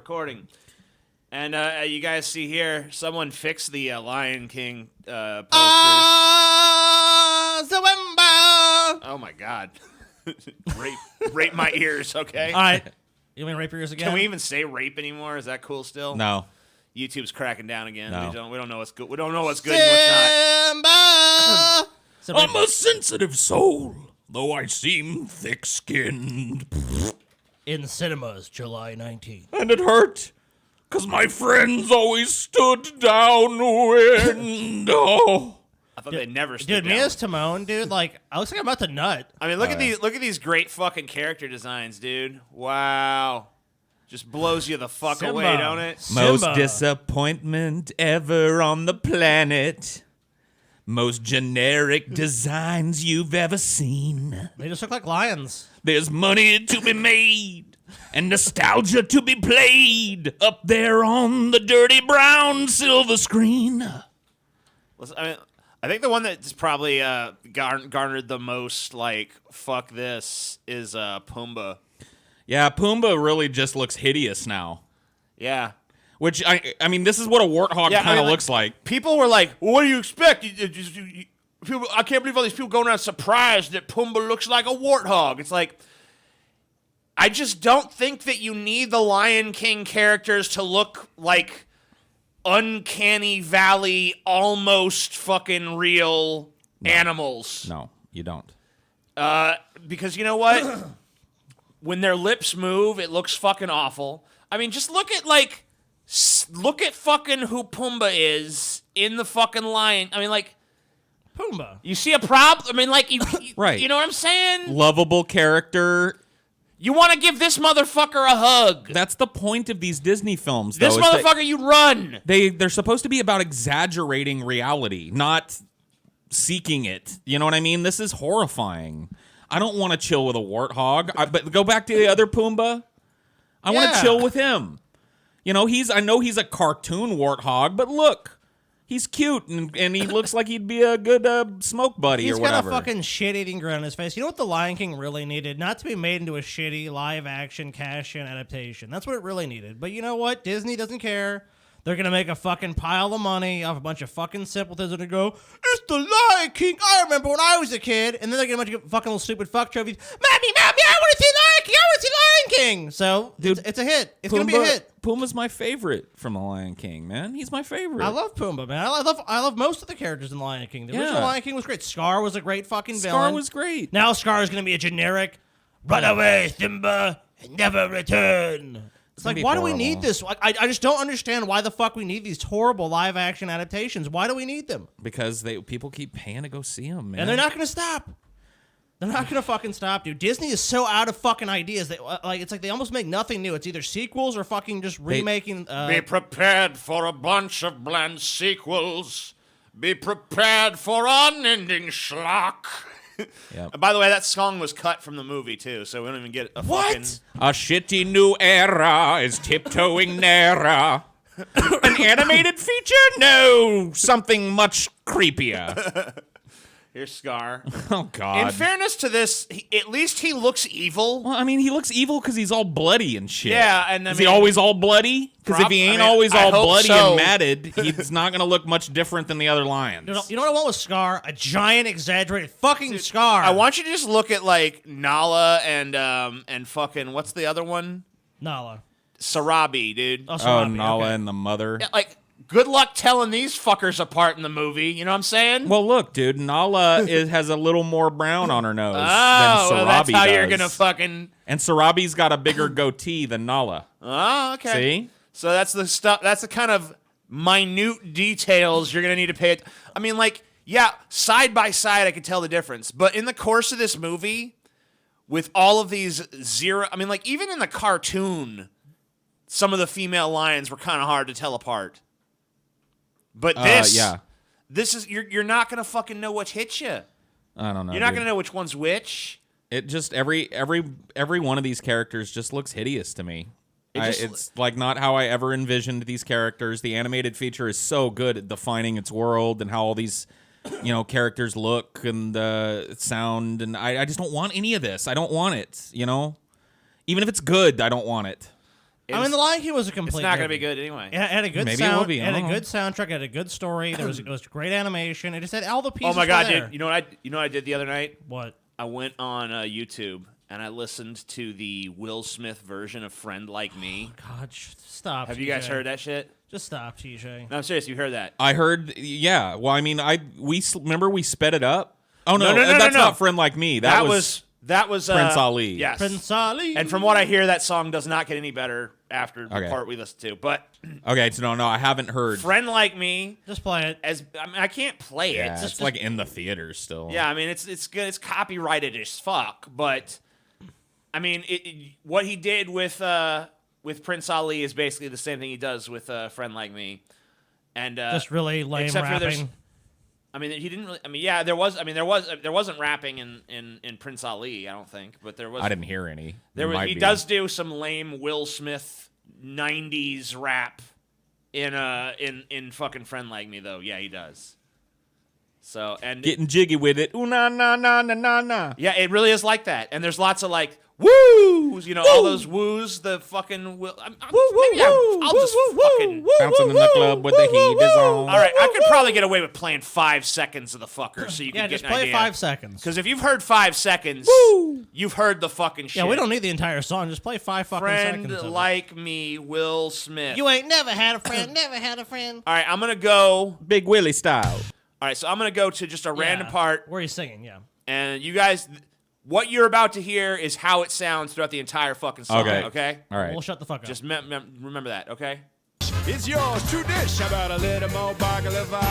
recording. And you guys see here, someone fixed the Lion King posters. Oh my God. rape my ears, okay? All right. You want me to rape your ears again? Can we even say rape anymore? Is that cool still? No. YouTube's cracking down again. No. We don't know what's good. We don't know what's good and what's Simba! I'm a sensitive soul, though I seem thick-skinned. In cinemas, July 19th. And it hurt, 'cause my friends always stood downwind. Oh. I thought they never stood Dude, down. Mia's Timon, dude, like, I looks like I'm about to nut. I mean, look at these great fucking character designs, dude. Wow. Just blows you the fuck Simba. away, don't it? Most Simba. disappointment ever on the planet. Most generic designs you've ever seen. They just look like lions. There's money to be made and nostalgia to be played up there on the dirty brown silver screen. Listen, I think the one that's probably garnered the most, like, fuck this is Pumbaa. Yeah, Pumbaa really just looks hideous now. Yeah. Which, I mean, this is what a warthog kind of looks like. People were like, well, what do you expect? People, I can't believe all these people going around surprised that Pumbaa looks like a warthog. It's like, I just don't think that you need the Lion King characters to look like uncanny valley, almost fucking real animals. No, you don't. Because you know what? When their lips move, it looks fucking awful. I mean, just look at fucking who Pumbaa is in the fucking lion. I mean, like, Pumbaa. you see a problem? I mean, like, Right. You know what I'm saying? Lovable character. You want to give this motherfucker a hug. That's the point of these Disney films, though. This is that motherfucker, you run. they're supposed to be about exaggerating reality, not seeking it. You know what I mean? This is horrifying. I don't want to chill with a warthog. But go back to the other Pumbaa. I want to chill with him. You know, I know he's a cartoon warthog, but look, he's cute and he looks like he'd be a good smoke buddy or whatever. He's got a fucking shit-eating grin on his face. You know what the Lion King really needed? Not to be made into a shitty live-action cash-in adaptation. That's what it really needed. But you know what? Disney doesn't care. They're going to make a fucking pile of money off a bunch of fucking simpletons and go, it's the Lion King. I remember when I was a kid. And then they're going to bunch of fucking little stupid fuck trophies. Mommy, I want to see Lion King. I want to see Lion King. So, dude, it's a hit. It's going to be a hit. Pumbaa's my favorite from The Lion King, man. He's my favorite. I love Pumbaa, man. I love most of the characters in Lion King. The original Lion King was great. Scar was a great fucking villain. Scar was great. Now Scar is going to be a generic, run away, Simba, and never return. It's like, why do we need this? I just don't understand why the fuck we need these horrible live-action adaptations. Why do we need them? Because people keep paying to go see them, man. And they're not going to stop. They're not going to fucking stop, dude. Disney is so out of fucking ideas. It's like they almost make nothing new. It's either sequels or fucking just remaking. Be prepared for a bunch of bland sequels. Be prepared for unending schlock. Yep. By the way, that song was cut from the movie, too, so we don't even get a fucking... A shitty new era is tiptoeing nearer. An animated feature? No, something much creepier. Here's Scar. Oh, God. In fairness to this, at least he looks evil. Well, I mean, he looks evil because he's all bloody and shit. Yeah, and I Is mean, he always all bloody? Because if he ain't always I all hope bloody so. and matted, he's not going to look much different than the other lions. You know what I want with Scar? A giant, exaggerated fucking Scar. I want you to just look at, like, Nala and fucking, what's the other one? Nala. Sarabi, dude. Oh, Oh, Sarabi, Nala okay. and the mother. Yeah, like, good luck telling these fuckers apart in the movie. You know what I'm saying? Well, look, dude, Nala has a little more brown on her nose than Sarabi well, that's how does. you're gonna fucking... And Sarabi's got a bigger goatee than Nala. Oh, okay. See? So that's the stuff. That's the kind of minute details you're gonna need to pay. I mean, like, yeah, side by side, I could tell the difference. But in the course of this movie, with all of these I mean, like, even in the cartoon, some of the female lions were kind of hard to tell apart. But this is you're not gonna fucking know what hit you. I don't know. You're not dude. gonna know which one's which. It just every one of these characters just looks hideous to me. It's like not how I ever envisioned these characters. The animated feature is so good at defining its world and how all these, characters look and sound. And I just don't want any of this. I don't want it. Even if it's good, I don't want it. I mean, The Lion King was a complete. It's not going to be good anyway. It had a good Maybe it sound. will be. It had I a don't good soundtrack. It had a good story. It was great animation. It just had all the pieces. Oh my god, there. dude! You know what I did the other night? What? I went on YouTube and I listened to the Will Smith version of "Friend Like Me." God, stop. Have you guys TJ. heard that shit? Just stop, TJ. No, I'm serious. You heard that? I heard. Yeah. Well, I mean, remember we sped it up. Oh no, No, that's no. not Friend Like Me. That was Prince Ali. Yes. Prince Ali. And from what I hear, that song does not get any better after the part we listened to. But Okay, so no, I haven't heard. "Friend Like Me," Just play it. I can't play it. Yeah, it's like in the theaters still. Yeah, I mean it's good. It's copyrighted as fuck. But I mean, what he did with Prince Ali is basically the same thing he does with "Friend Like Me," and Just really lame except for rapping. I mean, he didn't really. I mean, yeah, there wasn't rapping in Prince Ali, I don't think, but there was. I didn't hear any. He does do some lame Will Smith '90s rap in fucking "Friend Like Me" though. Yeah, he does. So and Getting jiggy with it. Ooh na na na na na na. yeah, it really is like that. And there's lots of like woos, all those woos. The fucking Will. I'll just fucking. Bouncing in the club with the heat is on. All right, I could probably get away with playing 5 seconds of the fucker, so you Yeah, can just get an play idea. 5 seconds. Because if you've heard 5 seconds, you've heard the fucking shit. Yeah, we don't need the entire song. Just play 5 fucking Friend seconds. Of Like Me, Will Smith. You ain't never had a friend. Never had a friend. All right, I'm gonna go. Big Willie style. All right, so I'm gonna go to just a random part, where he's singing. Yeah. and you guys, what you're about to hear is how it sounds throughout the entire fucking song. Okay. Okay. All right. We'll shut the fuck up. Just remember that. Okay. It's yours to dish about a little more baklava.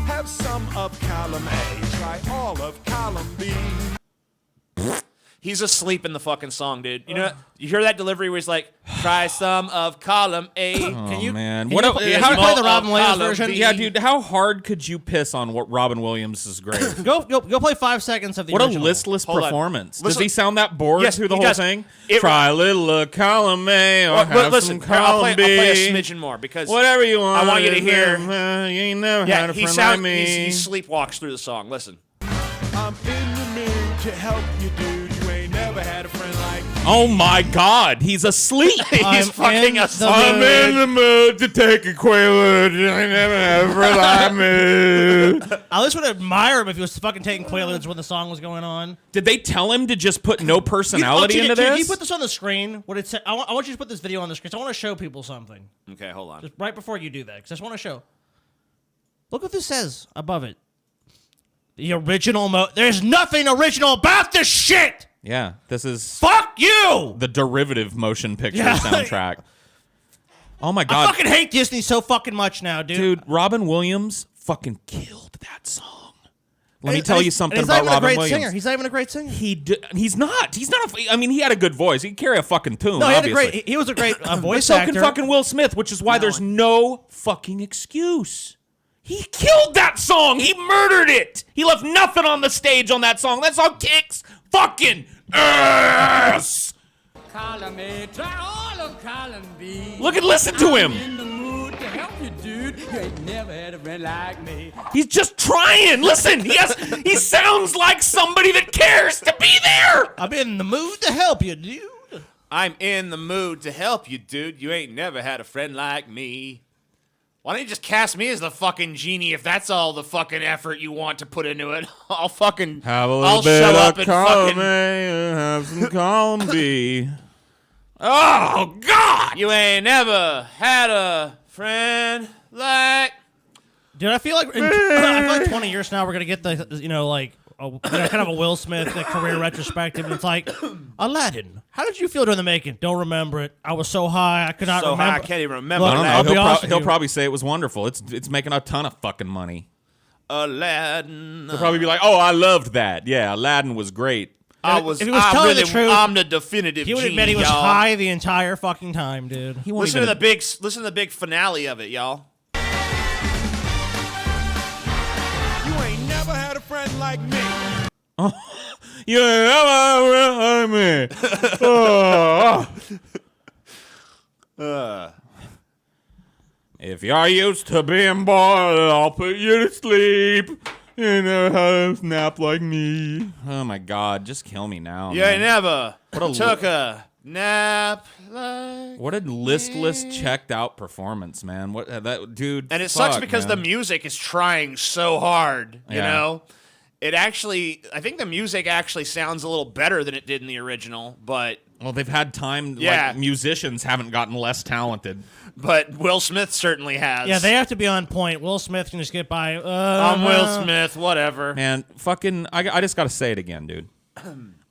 Have some of column A, try all of column B. He's asleep in the fucking song, dude. You know, you hear that delivery where he's like, "Try some of column A." Can you? Man, Can what? you, a- how how, do you play the of Robin Williams column version? B? yeah, dude. How hard could you piss on what Robin Williams is great? Go play 5 seconds of the What a original. listless Hold on. performance. Does Listen- he sound that bored Yes, through the he whole does. thing? It- Try a little column A or Well, have listen, some I'll column play a B. smidgen more because Whatever you want. I want you to hear. You ain't never Yeah, had a he friend sounds. like me. He sleepwalks through the song. Listen. I'm in the mood to help you, dude. You ain't never had a friend like me. Oh my God, he's asleep. He's fucking in us. the I'm mood. in the mood to take a Quaalude. You ain't never had a friend like me. I at least would admire him if he was fucking taking Quaaludes when the song was going on. Did they tell him to just put no personality into Can this? you put this on the screen? What it said? I want you to put this video on the screen. So I want to show people something. Okay, hold on. Just right before you do that, because I just want to show. Look what this says above it. The original There's nothing original about this shit! Yeah, this is Fuck you! the derivative motion picture Yeah. soundtrack. Oh my I God, fucking hate Disney so fucking much now, dude. dude, Robin Williams fucking killed that song. Let me And tell he's- you something and about he's not even Robin a great Williams. singer. He's not even a great singer. He's not. I mean, he had a good voice. He could carry a fucking tune. No, he had a obviously. great. He was a great But voice so actor. can fucking Will Smith, which is why there's no fucking excuse. He killed that song. He murdered it. He left nothing on the stage on that song. That song kicks fucking ass. Column A, try all of column B. Look and listen to him. I'm in the mood to help you, dude. You ain't never had a friend like me. He's just trying. Listen, he sounds like somebody that cares to be there. I'm in the mood to help you, dude. I'm in the mood to help you, dude. You ain't never had a friend like me. Why don't you just cast me as the fucking genie if that's all the fucking effort you want to put into it? I'll fucking I'll show up and fucking A, have some column B. Oh God! You ain't never had a friend like. Dude, I feel like I feel like 20 years from now we're gonna get the kind of a Will Smith career retrospective, and it's like Aladdin. How did you feel during the making? Don't remember it. I was so high I could not So remember. high, I can't even remember. Look, I don't I'll know. be honest with He'll you. probably say it was wonderful. It's making a ton of fucking money. Aladdin. He'll probably be like, "Oh, I loved that. Yeah, Aladdin was great." If he was telling the truth, I'm the definitive He would genie, admit he was y'all. high the entire fucking time, dude. He won't Listen even. to the big finale of it, y'all. You ain't never had a friend like me. You never me. If you're used to being bored, I'll put you to sleep. You never had a snap like me. Oh my God, just kill me now. You man. ain't never What a took a Nap like. What a listless, checked out performance, man. What that dude? And it sucks because man. the music is trying so hard. You Yeah. know, I think the music actually sounds a little better than it did in the original. But Well, they've had time. Yeah. Like, musicians haven't gotten less talented. Will Smith certainly has. Yeah, they have to be on point. Will Smith can just get by. I'm Will Smith. Whatever. Man, fucking, I just got to say it again, dude.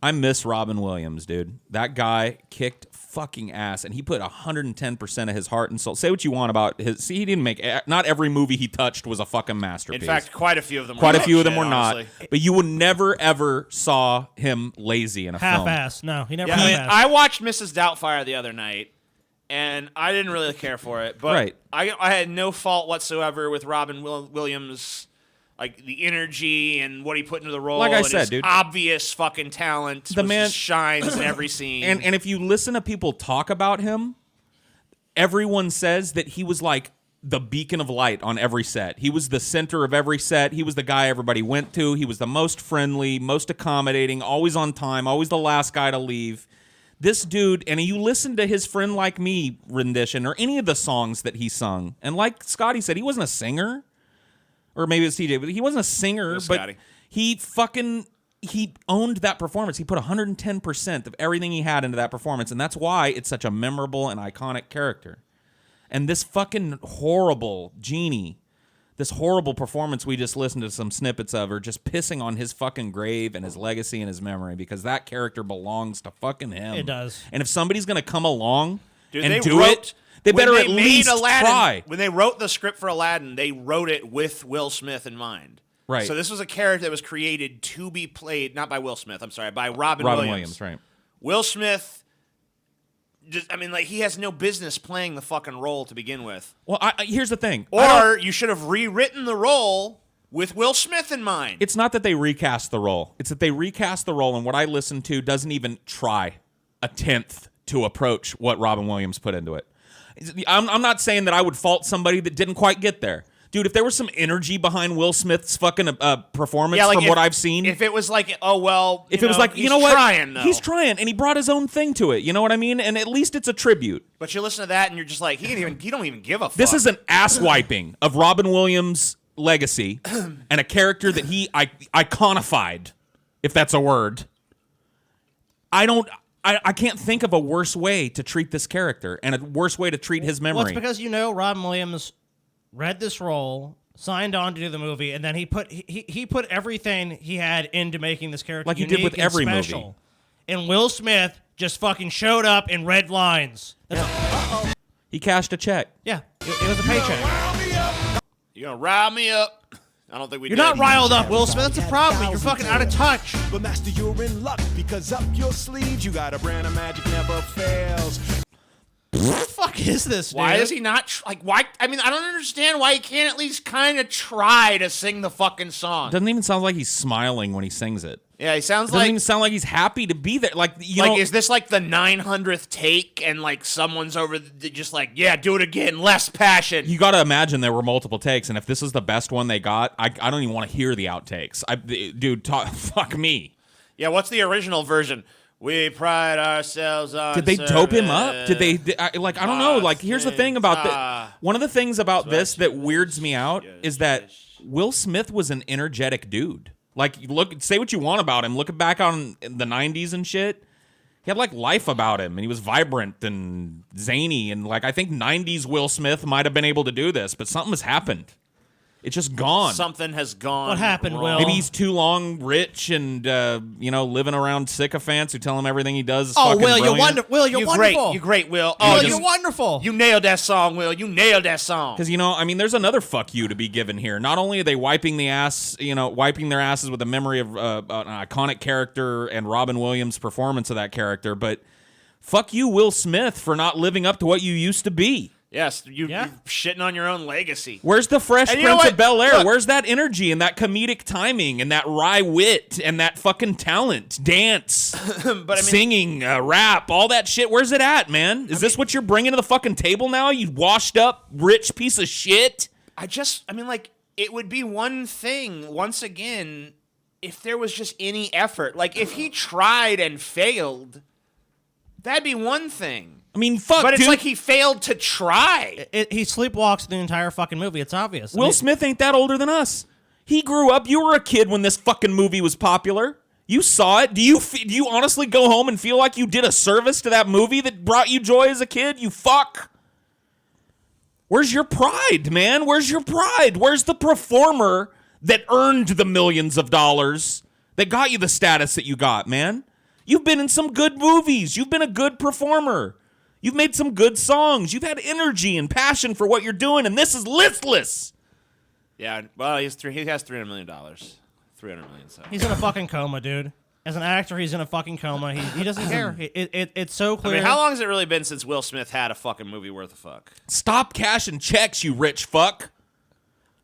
I miss Robin Williams, dude. That guy kicked fucking ass, and he put 110% of his heart and soul. Say what you want about his. See, he didn't make. Not every movie he touched was a fucking masterpiece. In fact, quite a few of them. quite a were few of them shit, were not. honestly. But you would never ever saw him lazy in a film. Half-ass. No, he never Yeah, I mean, half-assed. I watched Mrs. Doubtfire the other night, and I didn't really care for it. But Right. I had no fault whatsoever with Robin Williams, like the energy and what he put into the role. Like I and said, his dude. obvious fucking talent. The man- just shines in every scene. And if you listen to people talk about him, everyone says that he was like the beacon of light on every set. He was the center of every set. He was the guy everybody went to. He was the most friendly, most accommodating, always on time, always the last guy to leave. This dude, and you listen to his Friend Like Me rendition or any of the songs that he sung, and like Scotty said, he wasn't a singer. Or maybe it's TJ, but he wasn't a singer, was but Scotty. he owned that performance. He put 110% of everything he had into that performance, and that's why it's such a memorable and iconic character. And this fucking horrible genie, this horrible performance we just listened to some snippets of, are just pissing on his fucking grave and his legacy and his memory, because that character belongs to fucking him. It does. And if somebody's gonna come along Dude, and they do wrote- it, they when better at made least Aladdin, try. When they wrote the script for Aladdin, they wrote it with Will Smith in mind. Right. So this was a character that was created to be played, not by Will Smith, I'm sorry, by Robin Williams, right. Will Smith, he has no business playing the fucking role to begin with. Well, here's the thing. Or you should have rewritten the role with Will Smith in mind. It's not that they recast the role. It's that they recast the role, and what I listened to doesn't even try a tenth to approach what Robin Williams put into it. I'm not saying that I would fault somebody that didn't quite get there. Dude, if there was some energy behind Will Smith's fucking performance from what I've seen. If it was like, oh, well, If it was like, he's you know what? trying, though. He's trying, and he brought his own thing to it. You know what I mean? And at least it's a tribute. But you listen to that, and you're just like, he don't even give a fuck. This is an ass wiping of Robin Williams' legacy and a character that he iconified, if that's a word. I can't think of a worse way to treat this character and a worse way to treat his memory. Well, it's because Robin Williams read this role, signed on to do the movie, and then he put everything he had into making this character Like he unique did with and every special. movie. And Will Smith just fucking showed up and read lines. He cashed a check. Yeah, it was a paycheck. You're gonna rile me up. I don't think we You're did. not riled up, Will Smith. That's the problem. You're fucking out of touch. But master, you're in luck because up your sleeves you got a brand of magic never fails. What the fuck is this, dude? Why is he not why? I mean, I don't understand why he can't at least kind of try to sing the fucking song. Doesn't even sound like he's smiling when he sings it. Yeah, he sounds Doesn't like even sound like he's happy to be there. Like, you know, is this like the 900th take and like someone's over just like, yeah, do it again, less passion. you got to imagine there were multiple takes, and if this is the best one they got, I don't even want to hear the outtakes. Fuck me. Yeah, what's the original version? We pride ourselves on. Did they dope him up? Did they? I don't know. Like, here's the thing about one of the things about this that weirds me out is that Will Smith was an energetic dude. Like, say what you want about him. Looking back on the 90s and shit, he had like life about him, and he was vibrant and zany, and like I think 90s Will Smith might have been able to do this, but something has happened. It's just gone. Something has gone. What happened, wrong. Will? Maybe he's too long rich and living around sycophants who tell him everything he does is Oh, fucking Will, you're brilliant. wonderful. Will, you're wonderful. You're great, Will. Will, you- you're wonderful. You nailed that song, Will. You nailed that song. Because, there's another fuck you to be given here. Not only are they wiping their asses with the memory of an iconic character and Robin Williams' performance of that character, but fuck you, Will Smith, for not living up to what you used to be. Yes, Yeah. you're shitting on your own legacy. Where's the Fresh And you know Prince what? of Bel-Air? Look. Where's that energy and that comedic timing and that wry wit and that fucking talent, dance, But singing, rap, all that shit? Where's it at, man? Is this what you're bringing to the fucking table now? You washed up, rich piece of shit? it would be one thing, once again, if there was just any effort. Like, if he tried and failed, That'd be one thing. I mean, fuck, But it's dude. like he failed to try. He sleepwalks the entire fucking movie. It's obvious. Will Smith ain't that older than us. He grew up. You were a kid when this fucking movie was popular. You saw it. Do you honestly go home and feel like you did a service to that movie that brought you joy as a kid? You fuck. Where's your pride, man? Where's your pride? Where's the performer that earned the millions of dollars that got you the status that you got, man? You've been in some good movies. You've been a good performer. You've made some good songs. You've had energy and passion for what you're doing, and this is listless. Yeah, well, he has $300 million. 300 million. So He's in a fucking coma, dude. As an actor, he's in a fucking coma. He doesn't care. It's so I clear. mean, how long has it really been since Will Smith had a fucking movie worth of fuck? Stop cashing checks, you rich fuck.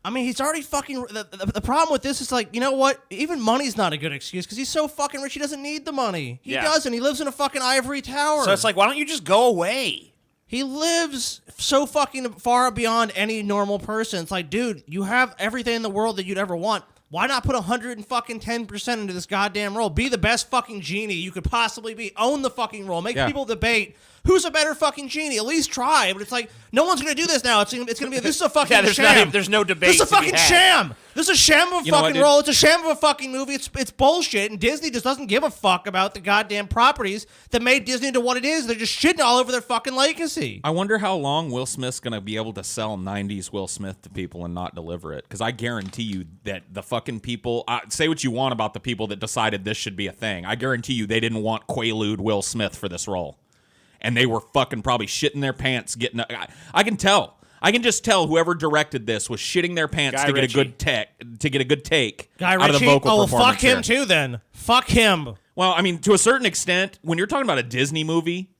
I mean, he's already fucking. The problem with this is like, you know what? Even money's not a good excuse because he's so fucking rich. He doesn't need the money. He doesn't. He lives in a fucking ivory tower. So it's like, why don't you just go away? He lives so fucking far beyond any normal person. It's like, dude, you have everything in the world that you'd ever want. Why not put 110% into this goddamn role? Be the best fucking genie you could possibly be. Own the fucking role. Make people debate who's a better fucking genie. At least try. But it's like, no one's going to do this now. It's going to be, this is a fucking sham. There's no debate. This is a fucking sham. This is a sham of a fucking role. It's a sham of a fucking movie. It's bullshit. And Disney just doesn't give a fuck about the goddamn properties that made Disney into what it is. They're just shitting all over their fucking legacy. I wonder how long Will Smith's going to be able to sell 90s Will Smith to people and not deliver it. Because I guarantee you that the fucking people, say what you want about the people that decided this should be a thing. I guarantee you they didn't want Quaalude Will Smith for this role. And they were fucking probably shitting their pants getting. I can tell. I can just tell whoever directed this was shitting their pants Guy to get Ritchie. a good take Guy out of the Ritchie? vocal Oh, well, performance. fuck him here. too then. Fuck him. Well, I mean, to a certain extent, when you're talking about a Disney movie,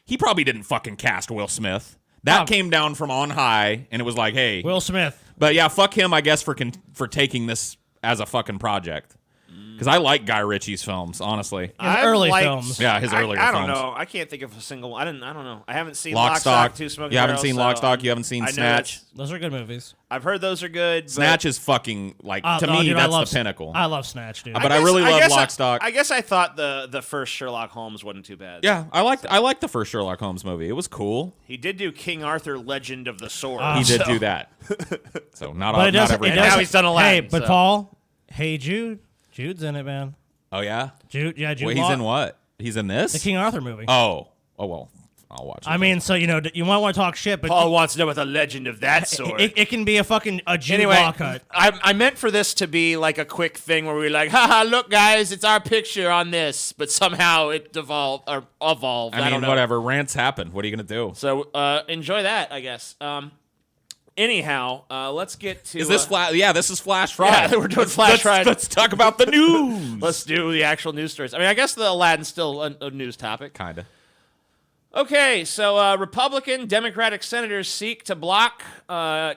he probably didn't fucking cast Will Smith. That came down from on high, and it was like, hey, Will Smith. But yeah, fuck him, I guess, for taking this as a fucking project. Because I like Guy Ritchie's films, honestly. Early films. Yeah, his earlier I don't films. know. I can't think of a single. I don't know. I haven't seen Lock, Lock, Stock, Stock. Two Smoking You haven't Barrels, seen so, Lock, Stock. You haven't seen I know Snatch. Those are good movies. I've heard those are good. Snatch is fucking, like, to no, me, dude, I that's love the pinnacle. I love Snatch, dude. But I really love Lock, Stock. I guess I thought the first Sherlock Holmes wasn't too bad. Yeah, I liked the first Sherlock Holmes movie. It was cool. He did do King Arthur: Legend of the Sword. He did do that. So not But it doesn't. every It day. now doesn't. he's done Aladdin, Hey, but so. Paul. Hey, Jude. Jude's in it, man. Oh, yeah? Jude. Yeah, Jude. Wait, he's Law- in what? He's in this? the King Arthur movie. Oh, well, I'll watch it. I mean, so you know, you might want to talk shit, but Paul wants to know about the legend of that sword. it can be a fucking Jude Anyway, Law cut. I meant for this to be like a quick thing where we're like, haha, look, guys, it's our picture on this. But somehow it evolved. I I mean, don't know. whatever. Rants happen. What are you going to do? So enjoy that, I guess. Anyhow, let's get to... Is this Flash? Yeah, this is Flash Yeah, Friday. we're doing Flash Friday. Let's talk about the news. Let's do the actual news stories. I mean, I guess the Aladdin's still a news topic. Kind of. Okay, so Republican, Democratic senators seek to block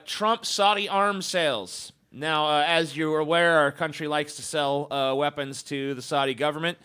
Trump Saudi arms sales. Now, as you're aware, our country likes to sell weapons to the Saudi government.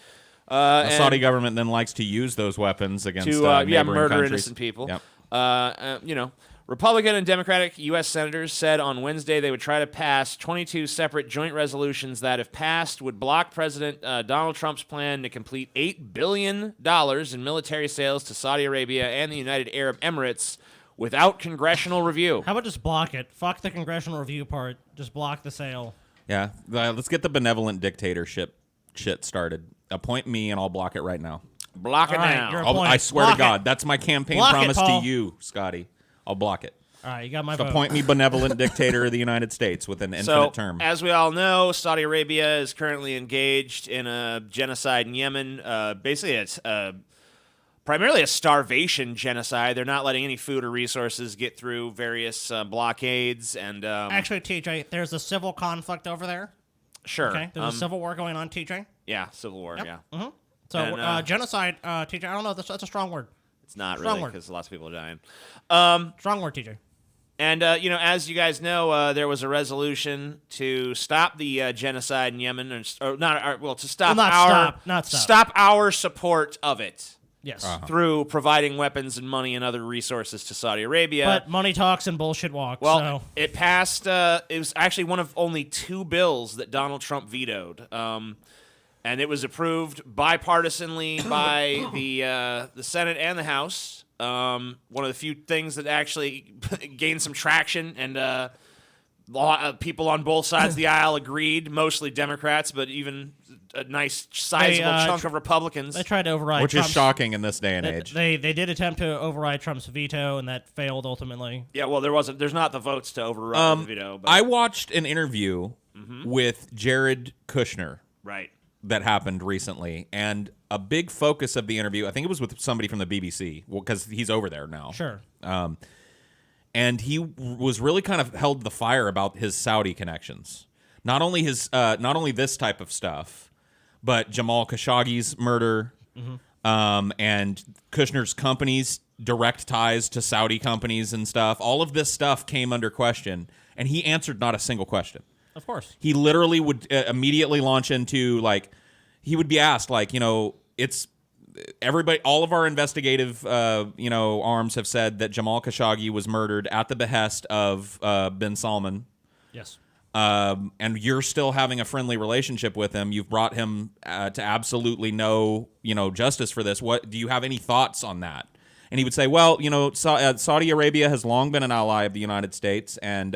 The Saudi government then likes to use those weapons against to neighboring murder countries. innocent people. Yep. Republican and Democratic U.S. senators said on Wednesday they would try to pass 22 separate joint resolutions that, if passed, would block President Donald Trump's plan to complete $8 billion in military sales to Saudi Arabia and the United Arab Emirates without congressional review. How about just block it? Fuck the congressional review part. Just block the sale. Yeah. Let's get the benevolent dictatorship shit started. Appoint me and I'll block it right now. Block it All right, now. you're- I swear Block to God, it. that's my campaign Block it, promise to Paul. you, Scotty. I'll block it. All right, you got my Just vote. appoint me benevolent dictator of the United States with an infinite term. As we all know, Saudi Arabia is currently engaged in a genocide in Yemen. Basically, it's primarily a starvation genocide. They're not letting any food or resources get through various blockades. And Actually, TJ, there's a civil conflict over there. sure, Okay, there's a civil war going on, TJ. yeah, civil war. Yep. Yeah, So And, genocide, TJ. I don't know. That's a strong word. it's not Strong really word. because lots of people are dying. Strong word, TJ. And, as you guys know, there was a resolution to stop the genocide in Yemen, to stop not stop. stop our support of it Yes. through providing weapons and money and other resources to Saudi Arabia. But money talks and bullshit walks. Well, so. it passed. It was actually one of only two bills that Donald Trump vetoed. and it was approved bipartisanly by the Senate and the House. One of the few things that actually gained some traction, and people on both sides of the aisle agreed, mostly Democrats, but even a nice sizable chunk of Republicans. They tried to override Which Trump's, is shocking in this day and age. They did attempt to override Trump's veto, and that failed ultimately. Yeah, well, there's not the votes to override the veto. But. I watched an interview with Jared Kushner Right. that happened recently, and a big focus of the interview, I think it was with somebody from the BBC, because he's over there now. Sure. And he was really kind of held the fire about his Saudi connections. Not only this type of stuff, but Jamal Khashoggi's murder, and Kushner's company's direct ties to Saudi companies and stuff. All of this stuff came under question, and he answered not a single question. Of course. He literally would immediately launch into, like, he would be asked, like, it's everybody, all of our investigative, arms have said that Jamal Khashoggi was murdered at the behest of bin Salman. Yes. And you're still having a friendly relationship with him. You've brought him to absolutely no, justice for this. What do you have any thoughts on that? And he would say, well, Saudi Arabia has long been an ally of the United States, and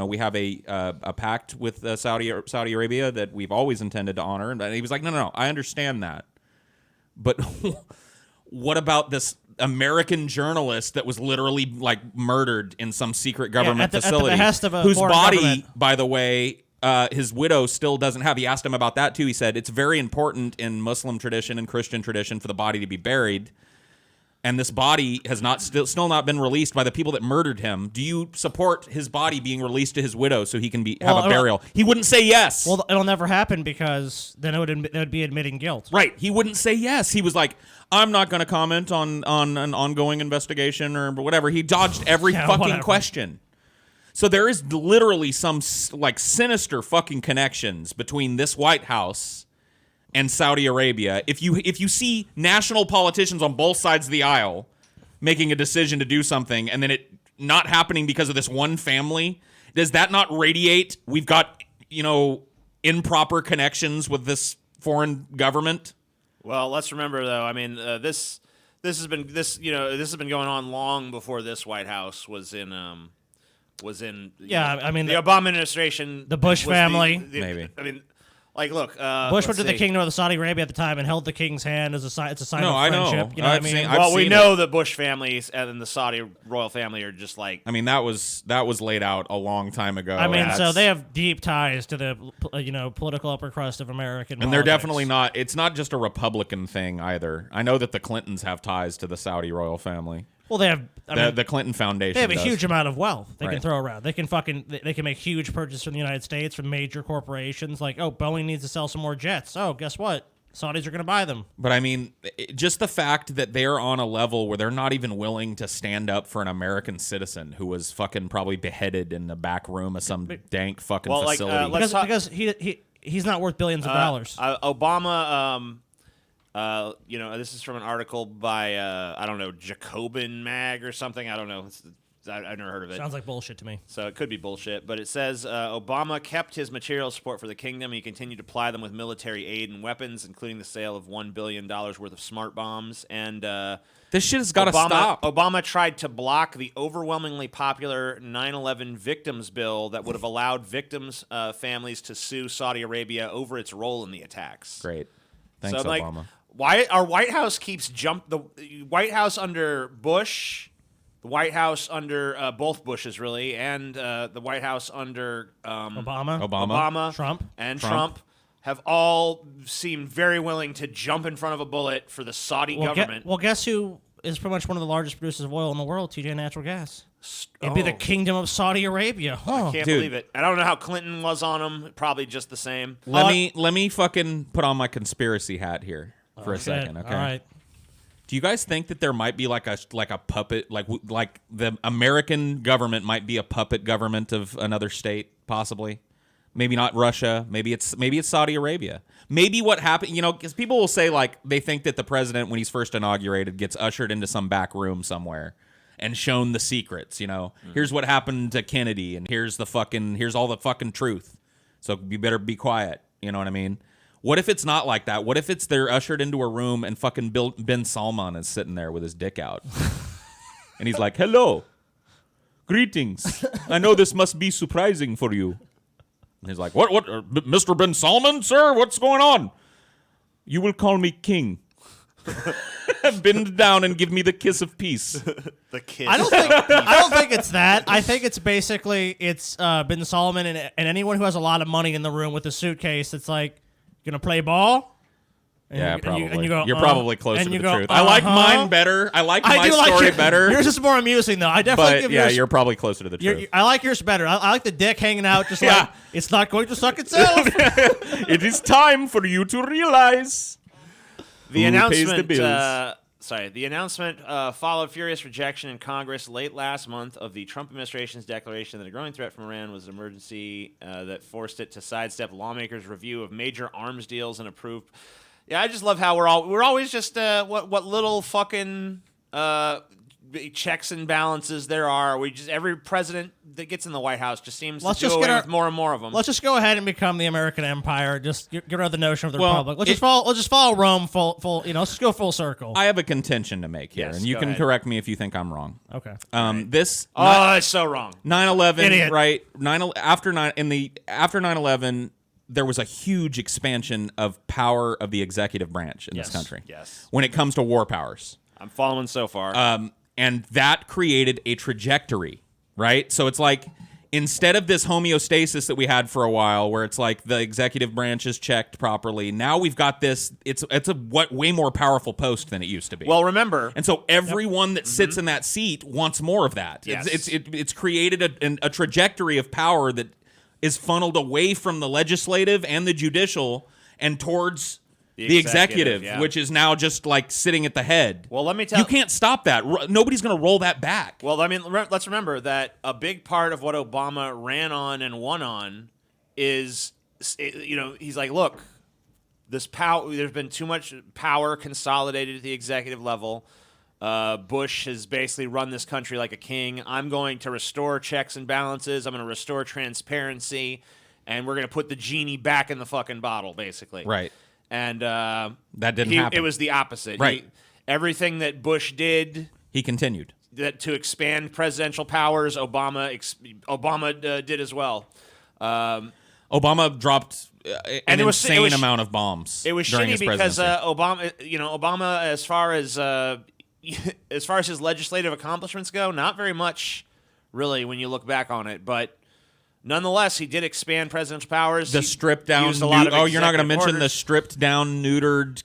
we have a pact with Saudi Arabia that we've always intended to honor. And he was like, no, I understand that, but what about this American journalist that was literally like murdered in some secret government facility, at the behest of a whose foreign body, government. by the way, his widow still doesn't have. He asked him about that too. He said it's very important in Muslim tradition and Christian tradition for the body to be buried. And this body has still not been released by the people that murdered him. Do you support his body being released to his widow so he can have a burial? He wouldn't say yes. Well, it'll never happen because then it would be admitting guilt. Right. He wouldn't say yes. He was like, I'm not going to comment on an ongoing investigation or whatever. He dodged every fucking question. So there is literally some like sinister fucking connections between this White House and Saudi Arabia. If you see national politicians on both sides of the aisle making a decision to do something and then it not happening because of this one family, does that not radiate we've got, improper connections with this foreign government? Well, let's remember though. I mean, this has been going on long before this White House was in. Yeah, I mean the Obama administration, the Bush family, maybe. I mean, like, look, Bush went to the kingdom of Saudi Arabia at the time and held the king's hand as a sign. It's a sign of I know. friendship. You know what I mean? I've well, we seen know it. the Bush family and the Saudi royal family are just like. I mean, that was laid out a long time ago. I mean, and so they have deep ties to the political upper crust of American. And they're politics. definitely not. It's not just a Republican thing either. I know that the Clintons have ties to the Saudi royal family. Well, they have. The Clinton Foundation. They have a does. huge amount of wealth they can Right. throw around. They can make huge purchases from the United States from major corporations. Like, Boeing needs to sell some more jets. Oh, guess what? Saudis are going to buy them. But I mean, just the fact that they're on a level where they're not even willing to stand up for an American citizen who was fucking probably beheaded in the back room of some dank fucking facility. Because he's not worth billions of dollars. Obama. This is from an article by Jacobin Mag or something. I don't know. I've never heard of it. Sounds like bullshit to me. So it could be bullshit, but it says Obama kept his material support for the kingdom. He continued to ply them with military aid and weapons, including the sale of $1 billion worth of smart bombs. And this shit has got to stop. Obama tried to block the overwhelmingly popular 9/11 victims bill that would have allowed victims' families to sue Saudi Arabia over its role in the attacks. Great. Thanks, so, Obama. Why our White House keeps the White House under Bush, the White House under both Bushes really, and the White House under Obama, Trump have all seemed very willing to jump in front of a bullet for the Saudi government. Guess who is pretty much one of the largest producers of oil in the world? TJ Natural Gas. It'd be the Kingdom of Saudi Arabia. I can't believe it. I don't know how Clinton was on him. Probably just the same. Let me fucking put on my conspiracy hat here for a second. Okay. All right. Do you guys think that there might be like a puppet, like the American government might be a puppet government of another state, possibly? Maybe not Russia. Maybe it's Saudi Arabia. Maybe what happened, because people will say like they think that the president, when he's first inaugurated, gets ushered into some back room somewhere and shown the secrets. Here's what happened to Kennedy, and here's all the fucking truth. So you better be quiet. You know what I mean? What if it's not like that? What if they're ushered into a room and fucking Ben Salman is sitting there with his dick out, and he's like, "Hello, greetings. I know this must be surprising for you." And he's like, "What, Mr. Ben Salman, sir? What's going on?" "You will call me king." Bend down and give me the kiss of peace. The kiss. I don't think it's that. I think it's basically Ben Solomon and anyone who has a lot of money in the room with a suitcase. It's like, gonna play ball. And Yeah, you- probably. and you go, You're probably closer and to you the go, truth. I like uh-huh. mine better. I like my do like story your- better. Yours is more amusing though. I definitely But give yeah, yours. you're probably closer to the truth. I like yours better. I like the dick hanging out, just Yeah. like it's not going to suck itself. It is time for you to realize The who announcement. pays the bills. The announcement followed furious rejection in Congress late last month of the Trump administration's declaration that a growing threat from Iran was an emergency that forced it to sidestep lawmakers' review of major arms deals and approved. Yeah, I just love how we're always just what little fucking checks and balances there are. We just every president that gets in the White House just seems to do away with more and more of them. Let's just go ahead and become the American Empire. Just get rid of the notion of the Well, Republic. Let's just follow Rome full. Let's just go full circle. I have a contention to make here, Yes, and you go can ahead. correct me if you think I'm wrong. Okay. This it's so wrong. 9/11, Idiot. right? After 9/11, there was a huge expansion of power of the executive branch in this country. Yes. When it comes to war powers. I'm following so far. And that created a trajectory, right? So it's like instead of this homeostasis that we had for a while where it's like the executive branch is checked properly, now we've got this, it's a way more powerful post than it used to be. Well, remember, and so everyone that sits in that seat wants more of that. Yes. It's created a trajectory of power that is funneled away from the legislative and the judicial and towards the executive, yeah. which is now just like sitting at the head. Well, let me tell you can't stop that. Nobody's going to roll that back. Well, I mean, let's remember that a big part of what Obama ran on and won on is, he's like, look, this power. There's been too much power consolidated at the executive level. Bush has basically run this country like a king. I'm going to restore checks and balances. I'm going to restore transparency, and we're going to put the genie back in the fucking bottle, basically. Right. And that didn't happen. It was the opposite. Right. Everything that Bush did He continued. that to expand presidential powers, Obama did as well. Obama dropped an it was insane amount of bombs. It was during shitty his because presidency. Obama, as far as his legislative accomplishments go, not very much, really, when you look back on it. But nonetheless, he did expand presidential powers. The He stripped down. used a lot of You're not going to executive mention the orders. stripped down, neutered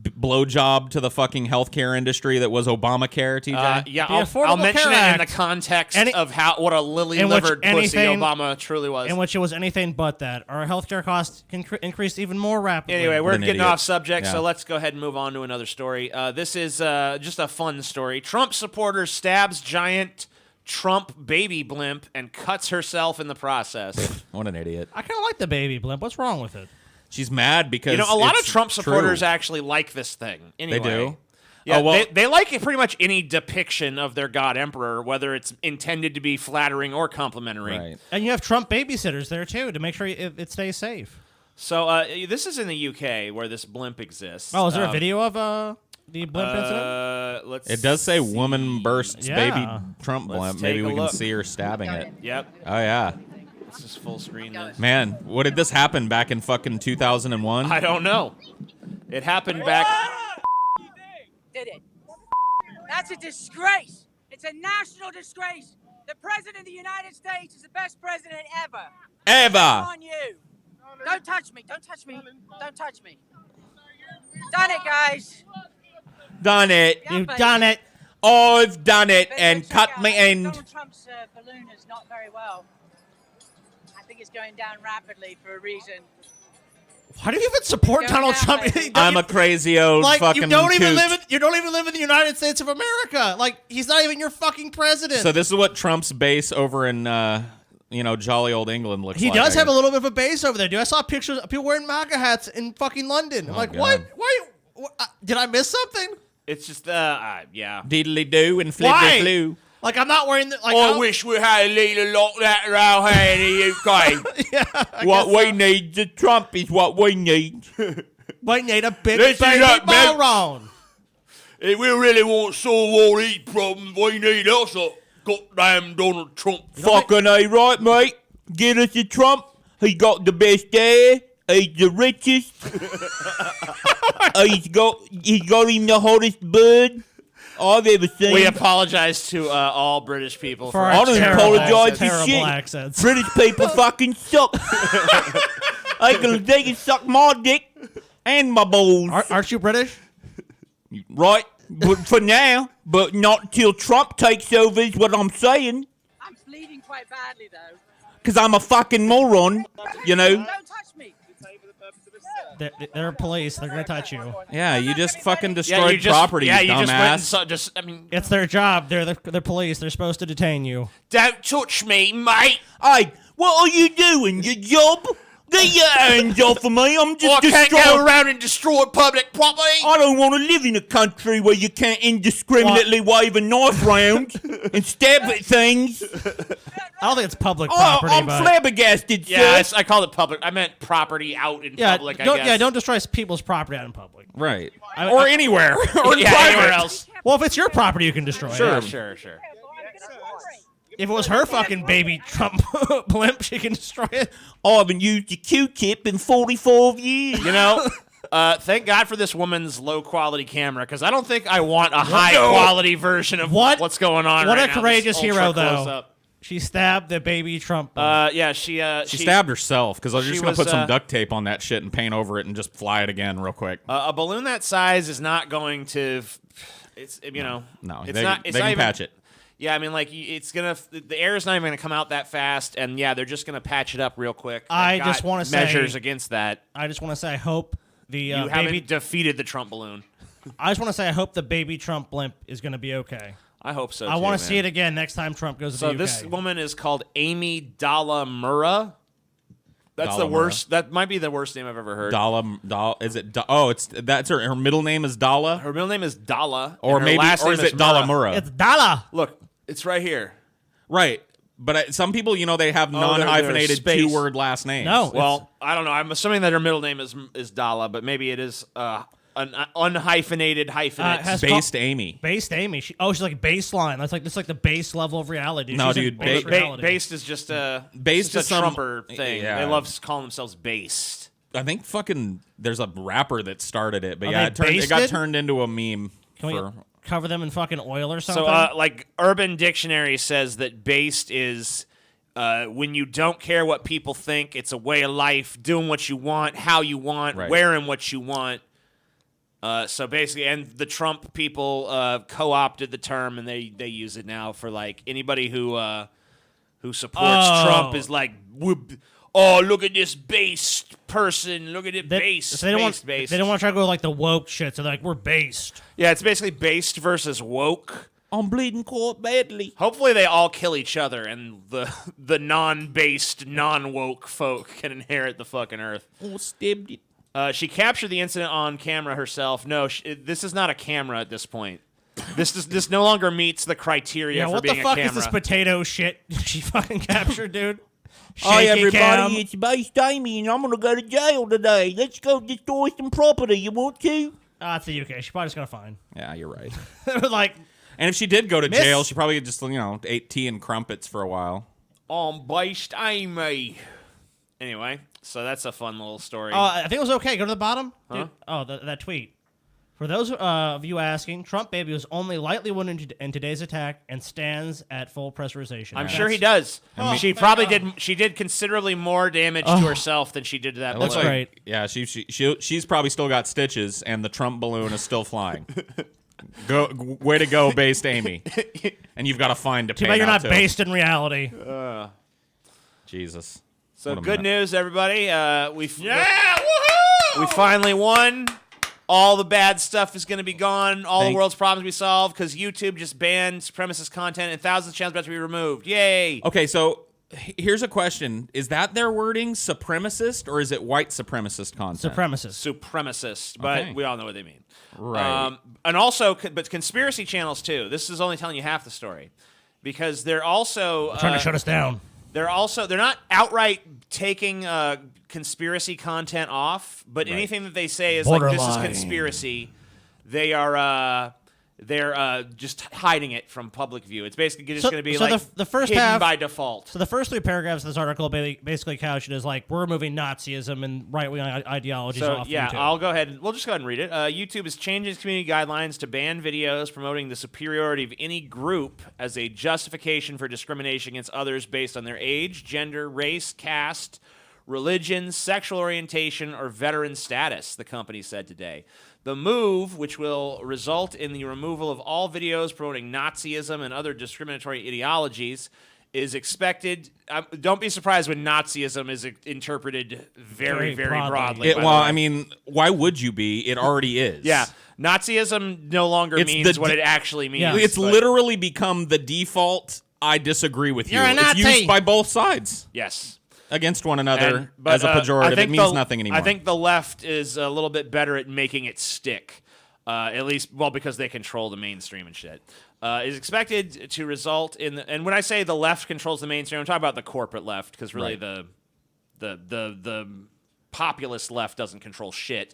blowjob to the fucking healthcare industry that was Obamacare. TJ. Yeah, The I'll Affordable mention Care it in the Act. context Any- of what a lily-livered pussy anything- Obama truly was. In which it was anything but that. Our healthcare costs increased even more rapidly. Anyway, we're an getting idiot. off subject, Yeah. so let's go ahead and move on to another story. This is just a fun story. Trump supporter stabs giant Trump baby blimp and cuts herself in the process. What an idiot. I kind of like the baby blimp. What's wrong with it? She's mad because A lot of it's Trump supporters true. actually like this thing. Anyway. They do? Yeah, Oh, well- they like it pretty much any depiction of their god emperor, whether it's intended to be flattering or complimentary. Right. And you have Trump babysitters there too to make sure it stays safe. So this is in the UK where this blimp exists. Oh, is there a video of the blimp incident? Let's It does say see. woman bursts Yeah. baby Trump Let's blimp. take Maybe a we can look. see her stabbing it. Yep, Oh yeah. this is full screen. This. Man, what did this happen back in fucking 2001? I don't know. It happened back. Did it? That's a disgrace. It's a national disgrace. The President of the United States is the best president ever. Eva. On you. Don't touch me. Don't touch me. Don't touch me. Done it, guys. Done it. Yeah, You've but- done it. I've done it but and check cut out, my end. Donald Trump's balloon is not very well. I think it's going down rapidly for a reason. Why do you even support Go Donald down, Trump? baby. I'm a crazy old like fucking you don't even coot. live in the United States of America. Like he's not even your fucking president. So this is what Trump's base over in jolly old England looks he like. does I have a guess. little bit of a base over there, dude. I saw pictures of people wearing MAGA hats in fucking London. I'm like, God. what? Why? Did I miss something? It's just yeah. Diddly do and Why? flippy flu. Like, I'm not wearing the. Like, I wish we had a leader like that around here in the UK. What we need, the Trump is what we need. We need a big Listen baby up, man. Byron. If we really want to solve all these problems, we need us a goddamn Donald Trump. Fucking A, right, mate? Get us a Trump. He got the best hair. He's the richest. He's got him the hottest bird I've ever seen. We apologize to all British people for our I don't terrible, apologize for terrible shit. accents. British people fucking suck. They can suck my dick and my balls. Aren't you British? Right? But for now, but not till Trump takes over is what I'm saying. I'm bleeding quite badly, though. Because I'm a fucking moron, you know? Don't touch me. They're police. They're gonna touch you. Yeah, you just fucking Yeah, destroyed property, yeah, you you dumbass. just I mean, It's their job. They're police. They're supposed to detain you. don't touch me, mate. Hey, what are you doing? Your job? Get your hands off of me. I'm just I can't go destroying. around and destroy public property. I don't want to live in a country where you can't indiscriminately wave a knife round and stab at things. I don't think it's public Oh, property. I'm but flabbergasted, Yeah, sir. I called it public. I meant property out in yeah, public, I don't, guess. yeah, don't destroy people's property out in public. Right. I- Or I- anywhere. Or in Yeah, private. anywhere else. Well, if it's your property, you can destroy it. Sure, sure. If it was her fucking baby Trump blimp, she can destroy it. I haven't used a Q-tip in 44 years. You know, thank God for this woman's low-quality camera, because I don't think I want a high-quality version of what's going on What right a now, courageous this hero, ultra though. close-up. She stabbed the baby Trump. Yeah, she stabbed herself because I was she just going to was, put some duct tape on that shit and paint over it and just fly it again real quick. a balloon that size is not going to. It's No, It's they, not. It's they not can even, patch it. Yeah, I mean, like it's gonna. The air is not even gonna come out that fast, and yeah, they're just gonna patch it up real quick. I They've just got wanna say- measures against that. I just want to say I hope the You baby. haven't defeated the Trump balloon. I just want to say I hope the baby Trump blimp is going to be okay. I hope so. I want to see it again next time Trump goes to So the UK. this woman is called Amy Dalamura. That's the Dalamura. worst. That might be the worst name I've ever heard. Is it? That's her middle name is Dala, Her middle name is Dala, or and her maybe, last or name is it Murrah. Dalamura? It's Dala. Look, it's right here. Right, but some people, they have they're non-hyphenated space. two-word last names. No. Well, I don't know. I'm assuming that her middle name is Dala, but maybe it is an unhyphenated hyphenate. has- based Amy. Based Amy. She's like baseline. That's like the base level of reality. No, She's in dude, base reality. Based is just a Based just is a some- Trumper thing. yeah. They love calling themselves based. I think fucking there's a rapper that started it, but Are yeah, they it got basted? turned into a meme. Can we cover them in fucking oil or something? So, like, Urban Dictionary says that based is when you don't care what people think. It's a way of life, doing what you want, how you want, Right. wearing what you want. So basically, and the Trump people co-opted the term, and they use it now for like anybody who supports Trump is like, oh, look at this based person, look at it based. So they don't based, want. based. They don't want to try to go like the woke shit. So they're like, we're based. Yeah, it's basically based versus woke. I'm bleeding quite badly. Hopefully they all kill each other, and the non-based, non-woke folk can inherit the fucking earth. Oh, stabbed it. She captured the incident on camera herself. No, this is not a camera at this point. This no longer meets the criteria Yeah, for what the being a fuck camera. is this potato shit she fucking captured, dude? Hi, Shaky everybody. cam. It's based Amy, and I'm going to go to jail today. Let's go destroy some property. You want to? It's the UK. She's probably just gonna find. Yeah, you're right. Like, And if she did go to Miss- jail, she probably just, ate tea and crumpets for a while. On based Amy. Anyway, so that's a fun little story. I think it was okay. Go to the bottom. Huh? Dude, that tweet. For those of you asking, Trump baby was only lightly wounded in today's attack and stands at full pressurization. I'm sure he does. She probably did. She did considerably more damage to herself than she did to that Looks balloon. great. Yeah, she's probably still got stitches, and the Trump balloon is still flying. Way to go, based Amy. And you've got a fine to pay. Too bad you're now, not too. based in reality. Jesus. So What a good minute. news, everybody. We finally won. All the bad stuff is going to be gone. All the world's problems will be solved because YouTube just banned supremacist content and thousands of channels about to be removed. Yay! Okay, so here's a question: is that their wording, supremacist, or is it white supremacist content? Supremacist. Supremacist, but Okay. we all know what they mean. Right. And also, but conspiracy channels too. This is only telling you half the story. because they're also Trying to shut us down. they're not outright taking conspiracy content off, but anything that they say is like this is Borderline. conspiracy, they're just hiding it from public view. It's basically just going to be like the first hidden half by default. So the first 3 paragraphs of this article basically couch it as like we're removing Nazism and right-wing ideologies off yeah, YouTube. I'll go ahead and we'll just go ahead and read it. YouTube is changing its community guidelines to ban videos promoting the superiority of any group as a justification for discrimination against others based on their age, gender, race, caste, religion, sexual orientation, or veteran status, the company said today. The move, which will result in the removal of all videos promoting Nazism and other discriminatory ideologies, is expected. Don't be surprised when Nazism is interpreted very, Very very broadly. broadly. Well, I mean, why would you be? It already is. Yeah, Nazism no longer It's means the what d- it actually means. Yeah. It's but- literally become the default. I disagree with you. You're a It's Nazi. used by both sides Yes. against one another But, as a I pejorative. think It means the- nothing anymore. I think the left is a little bit better at making it stick. At least, well, because they control the mainstream and shit. Is expected to result in, and when I say the left controls the mainstream, I'm talking about the corporate left, because really Right. the populist left doesn't control shit.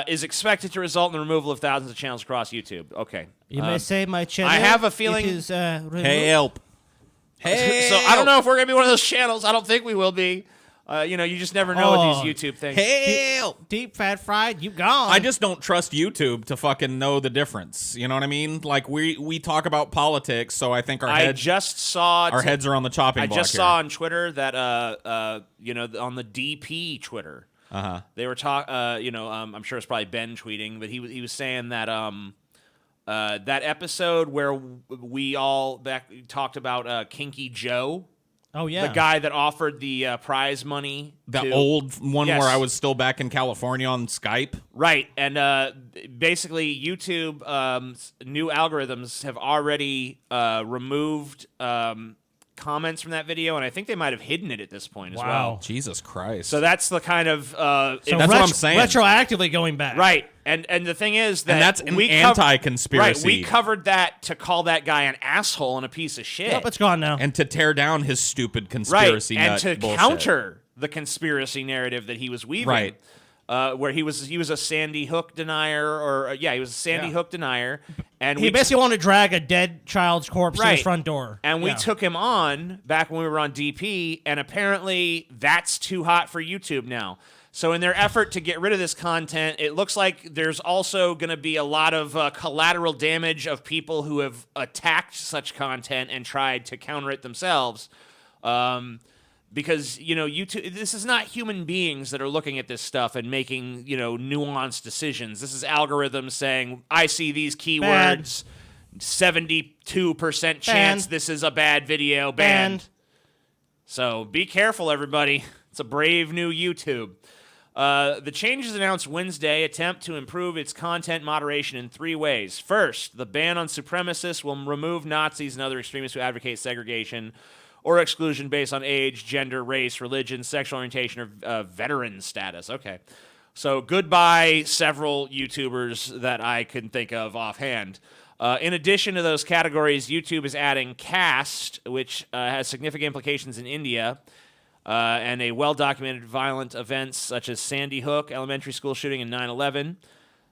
Is expected to result in the removal of thousands of channels across YouTube. Okay. You may say my channel. I have a feeling- It is, removed. Help. Hey. So I don't know if we're gonna be one of those channels. I don't think we will be. You just never know with these YouTube things. Help. Deep fat fried. You gone. I just don't trust YouTube to fucking know the difference. You know what I mean? Like we talk about politics, so I think our I heads just saw. our heads are on the chopping I block just here. saw on Twitter that on the DP Twitter, they were talking. I'm sure it's probably Ben tweeting, but he was saying that that episode where we all talked about Kinky Joe. Oh yeah. The guy that offered the prize money. The old one Yes. where I was still back in California on Skype. Right, and basically YouTube new algorithms have already removed comments from that video, and I think they might have hidden it at this point as well. Jesus Christ. So that's the kind of So That's what I'm saying. Retroactively going back. right, and the thing is that And that's an we anti-conspiracy. Right, we covered that to call that guy an asshole and a piece of shit. Yep, it's gone now. and to tear down his stupid right, conspiracy and nut to bullshit. counter the conspiracy narrative that he was weaving. Right. Where he was a Sandy Hook denier, or he was a Sandy Hook denier, and he basically wanted to drag a dead child's corpse to his Right. front door. And we Yeah. took him on back when we were on DP, and apparently that's too hot for YouTube now. So in their effort to get rid of this content, it looks like there's also going to be a lot of collateral damage of people who have attacked such content and tried to counter it themselves. Because, YouTube, this is not human beings that are looking at this stuff and making, nuanced decisions. This is algorithms saying, I see these keywords, 72% chance Banned. this is a bad video, banned. So be careful, everybody. It's a brave new YouTube. The changes announced Wednesday attempt to improve its content moderation in 3 ways. First, the ban on supremacists will remove Nazis and other extremists who advocate segregation or exclusion based on age, gender, race, religion, sexual orientation, or veteran status. Okay. So goodbye, several YouTubers that I can think of offhand. In addition to those categories, YouTube is adding caste, which has significant implications in India, and a well-documented violent events such as Sandy Hook, elementary school shooting, and 9/11.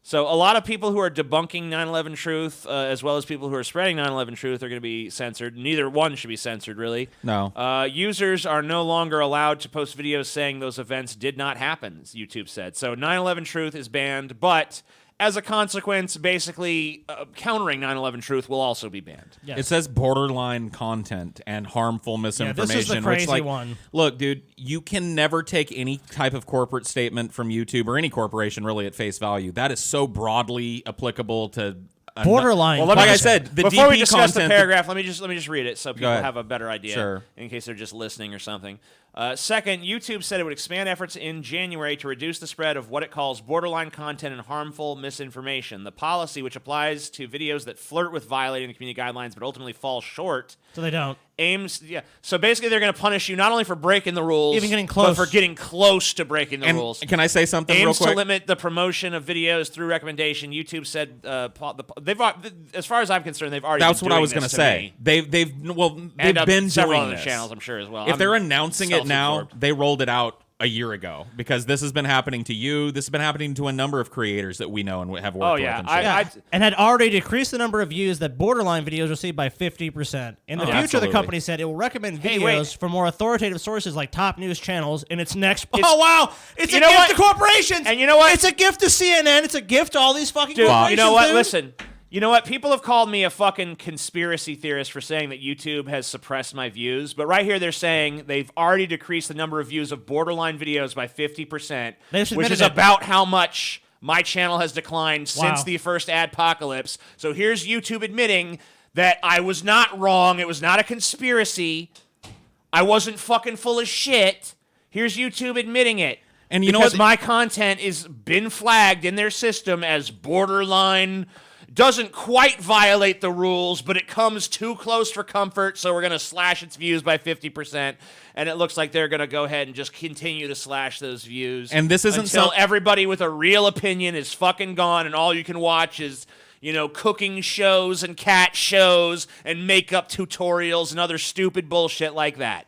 So a lot of people who are debunking 9/11 truth, as well as people who are spreading 9/11 truth, are going to be censored. Neither one should be censored, really. No. Users are no longer allowed to post videos saying those events did not happen, YouTube said. So 9/11 truth is banned, but as a consequence, basically countering 9/11 truth will also be banned. Yes. It says borderline content and harmful misinformation. this is the crazy which, one. Look, dude, you can never take any type of corporate statement from YouTube or any corporation really at face value. That is so broadly applicable to Borderline. Well, let me Like I just- said, the before we DP discuss the content- paragraph, let me just read it so people ahead. have a better idea, Sure. in case they're just listening or something. Second, YouTube said it would expand efforts in January to reduce the spread of what it calls borderline content and harmful misinformation. The policy, which applies to videos that flirt with violating the community guidelines but ultimately fall short, So they don't. So basically, they're going to punish you not only for breaking the rules, Even getting close. but for getting close to breaking the And rules. can I say something real Aims quick? to limit the promotion of videos through recommendation. YouTube said they've, as far as I'm concerned, they've already. That's been what I doing was going going to to say. They've been several doing other this. channels, I'm sure as well. If they're announcing it now, self-absorbed. they rolled it out a year ago because this has been happening to you. This has been happening to a number of creators that we know and have worked Oh, with. yeah. And shit. Yeah, and had already decreased the number of views that borderline videos receive by 50%. In the future, absolutely. the company said it will recommend Hey, videos wait. from more authoritative sources like top news channels in its next. Oh wow! It's a you know gift what? to corporations, And you know what? It's a gift to CNN. It's a gift to all these fucking Dude, corporations. you know what? Dude. Listen. You know what? People have called me a fucking conspiracy theorist for saying that YouTube has suppressed my views, but right here they're saying they've already decreased the number of views of borderline videos by 50%, They just which admitted is it. about how much my channel has declined since Wow. the first adpocalypse. So here's YouTube admitting that I was not wrong. It was not a conspiracy. I wasn't fucking full of shit. Here's YouTube admitting it. And you know because what? my content is been flagged in their system as borderline, doesn't quite violate the rules, but it comes too close for comfort, so we're going to slash its views by 50%. And it looks like they're going to go ahead and just continue to slash those views. And this isn't until some- everybody with a real opinion is fucking gone, and all you can watch is, you know, cooking shows and cat shows and makeup tutorials and other stupid bullshit like that.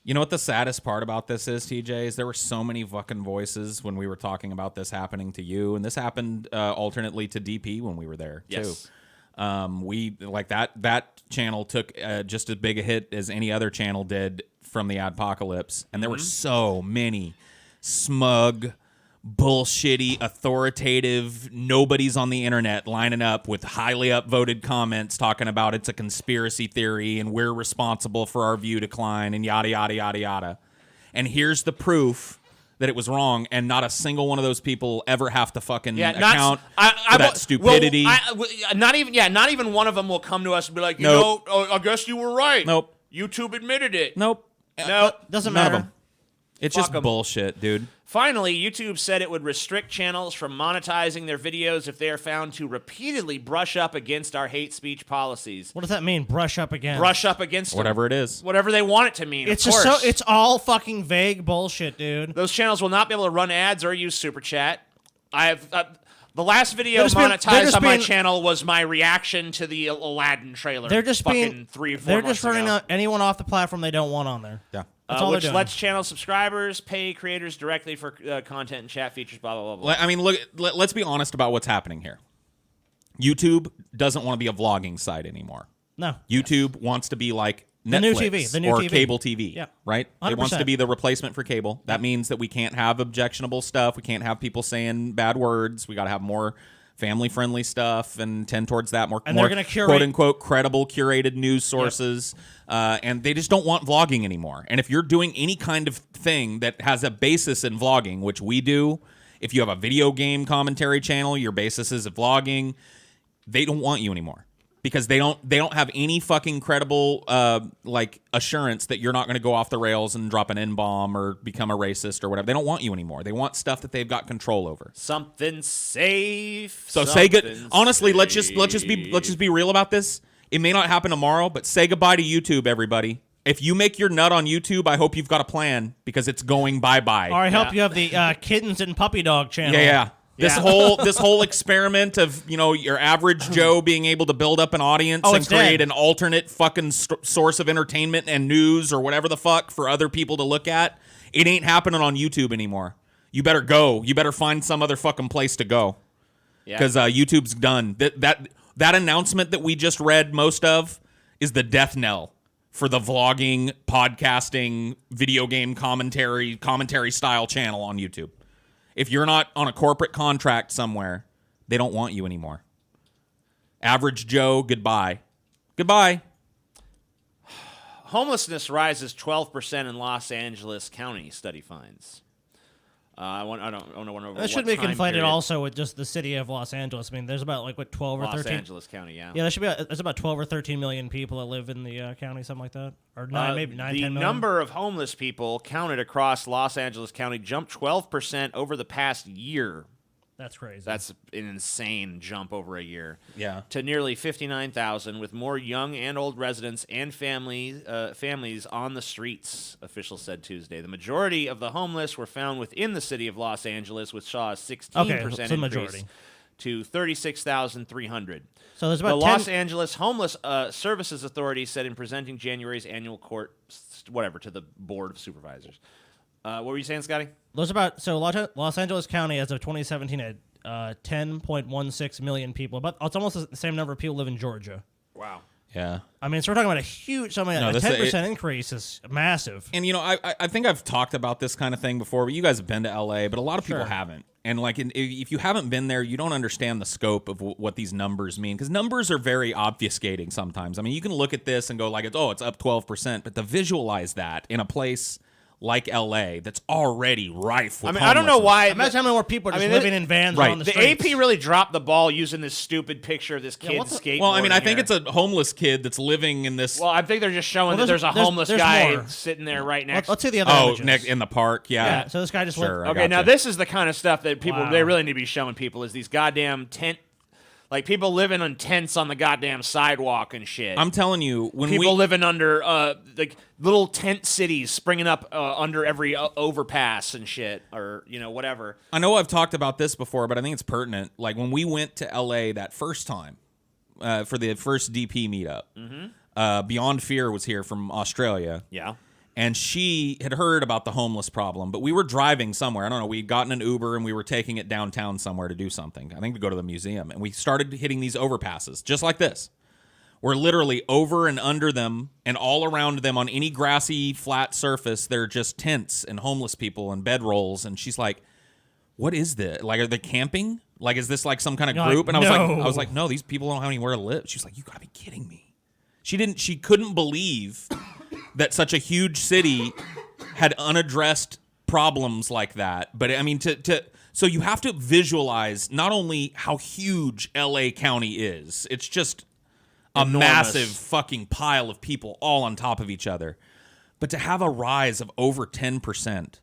You know what the saddest part about this is, TJ? Is there were so many fucking voices when we were talking about this happening to you, and this happened alternately to DP when we were there Yes. too. We like that channel took just as big a hit as any other channel did from the adpocalypse, and there were so many smug, bullshitty, authoritative nobodies on the internet lining up with highly upvoted comments talking about it's a conspiracy theory and we're responsible for our view decline and yada yada yada yada. And here's the proof that it was wrong, and not a single one of those people ever have to fucking account for that stupidity. Not even one of them will come to us and be like, Nope. I guess you were right. Nope. YouTube admitted it. Nope. No. Doesn't None of matter. them. It's Fuck just 'em. bullshit, dude. Finally, YouTube said it would restrict channels from monetizing their videos if they are found to repeatedly brush up against our hate speech policies. What does that mean? Brush up again. Brush up against them. Whatever it is. Whatever they want it to mean. It's of just course. so. It's all fucking vague bullshit, dude. Those channels will not be able to run ads or use super chat. I have the last video They're just being- monetized they're just on my being- channel was my reaction to the Aladdin trailer. They're just fucking being 3 or 4 They're months just running ago. anyone off the platform they don't want on there. Yeah. That's all they're Which doing. lets channel subscribers pay creators directly for content and chat features. Blah blah blah blah. I mean, look. Let's be honest about what's happening here. YouTube doesn't want to be a vlogging site anymore. No. YouTube wants to be like Netflix The new TV, the new or TV. cable TV, Yeah. right? It wants 100%. to be the replacement for cable. That means that we can't have objectionable stuff. We can't have people saying bad words. We got to have more family-friendly stuff and tend towards that. More, And more they're gonna curate- quote-unquote credible, curated news sources. And they just don't want vlogging anymore. And if you're doing any kind of thing that has a basis in vlogging, which we do, if you have a video game commentary channel, your basis is vlogging, they don't want you anymore. Because they don't have any fucking credible like assurance that you're not going to go off the rails and drop an N-bomb or become a racist or whatever. They don't want you anymore. They want stuff that they've got control over. Something safe. So say good. something Honestly, let's safe. just be real about this. It may not happen tomorrow, but say goodbye to YouTube, everybody. If you make your nut on YouTube, I hope you've got a plan because it's going bye-bye. Or I hope you have the kittens and puppy dog channel. Yeah. This Yeah. this whole experiment of, you know, your average Joe being able to build up an audience Oh, and it's create dead. an alternate fucking source of entertainment and news or whatever the fuck for other people to look at, it ain't happening on YouTube anymore. You better go. You better find some other fucking place to go Yeah. because YouTube's done. That announcement that we just read most of is the death knell for the vlogging, podcasting, video game commentary style channel on YouTube. If you're not on a corporate contract somewhere, they don't want you anymore. Average Joe, goodbye. Goodbye. Homelessness rises 12% in Los Angeles County, study finds. I don't know what That should be time conflated period. also with just the city of Los Angeles. I mean, there's about 12 or 13. Los Angeles County, yeah. Yeah, there's about 12 or 13 million people that live in the county, something like that, or maybe 9, the 10 million. number of homeless people counted across Los Angeles County jumped 12% over the past year. That's crazy. That's an insane jump over a year. Yeah. To nearly 59,000, with more young and old residents and families on the streets, officials said Tuesday. The majority of the homeless were found within the city of Los Angeles, which saw a 16% so increase majority. to 36,300. So there's The about Los 10 Angeles Homeless Services Authority said in presenting January's annual court, to the Board of Supervisors. What were you saying, Scotty? Los Angeles County as of 2017 had 10.16 million people. But it's almost the same number of people live in Georgia. Wow. Yeah. I mean, so we're talking about a huge, a 10% increase is massive. And, I think I've talked about this kind of thing before, but you guys have been to L.A., but a lot of people Sure. haven't. And, if you haven't been there, you don't understand the scope of what these numbers mean, because numbers are very obfuscating sometimes. I mean, you can look at this and go it's up 12%, but to visualize that in a place like L.A. that's already rife with I don't know why. Imagine how many more people are just living in vans right. on the The streets. AP really dropped the ball using this stupid picture of this kid skateboarding. Well, I think here. it's a homeless kid that's living in this. Well, I think they're just showing that there's- there's a there's- homeless there's guy more. sitting there right next. Let's see the other images. in the park, Yeah, so this guy just Sure, lived. I Okay, now gotcha. this is the kind of stuff that Wow. they really need to be showing people is these goddamn tent, like people living in tents on the goddamn sidewalk and shit. I'm telling you, when People living under like little tent cities springing up under every overpass and shit, or whatever. I know I've talked about this before, but I think it's pertinent. Like when we went to LA that first time for the first DP meetup, Beyond Fear was here from Australia. Yeah. And she had heard about the homeless problem, but we were driving somewhere. I don't know. We'd gotten an Uber and we were taking it downtown somewhere to do something. I think to go to the museum. And we started hitting these overpasses, just like this. We're literally over and under them, and all around them on any grassy, flat surface, they're just tents and homeless people and bedrolls. And she's like, what is this? Like, are they camping? Like, is this like some kind of You're group? like, And no. I was like, no, these people don't have anywhere to live. She's like, you gotta be kidding me. She couldn't believe that such a huge city had unaddressed problems like that. But I mean, so you have to visualize not only how huge LA County is, it's just a Enormous. massive fucking pile of people all on top of each other. But to have a rise of over 10%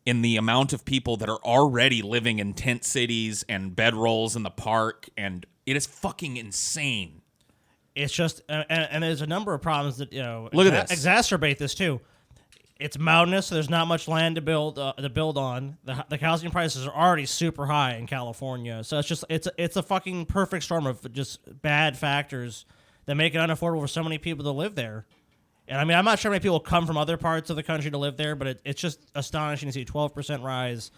in the amount of people that are already living in tent cities and bedrolls in the park, and it is fucking insane. It's just, and there's a number of problems that Look at this. exacerbate this too. It's mountainous, so there's not much land to build on. The housing prices are already super high in California, so it's a fucking perfect storm of just bad factors that make it unaffordable for so many people to live there. And I mean, I'm not sure how many people come from other parts of the country to live there, but it's just astonishing to see a 12% rise.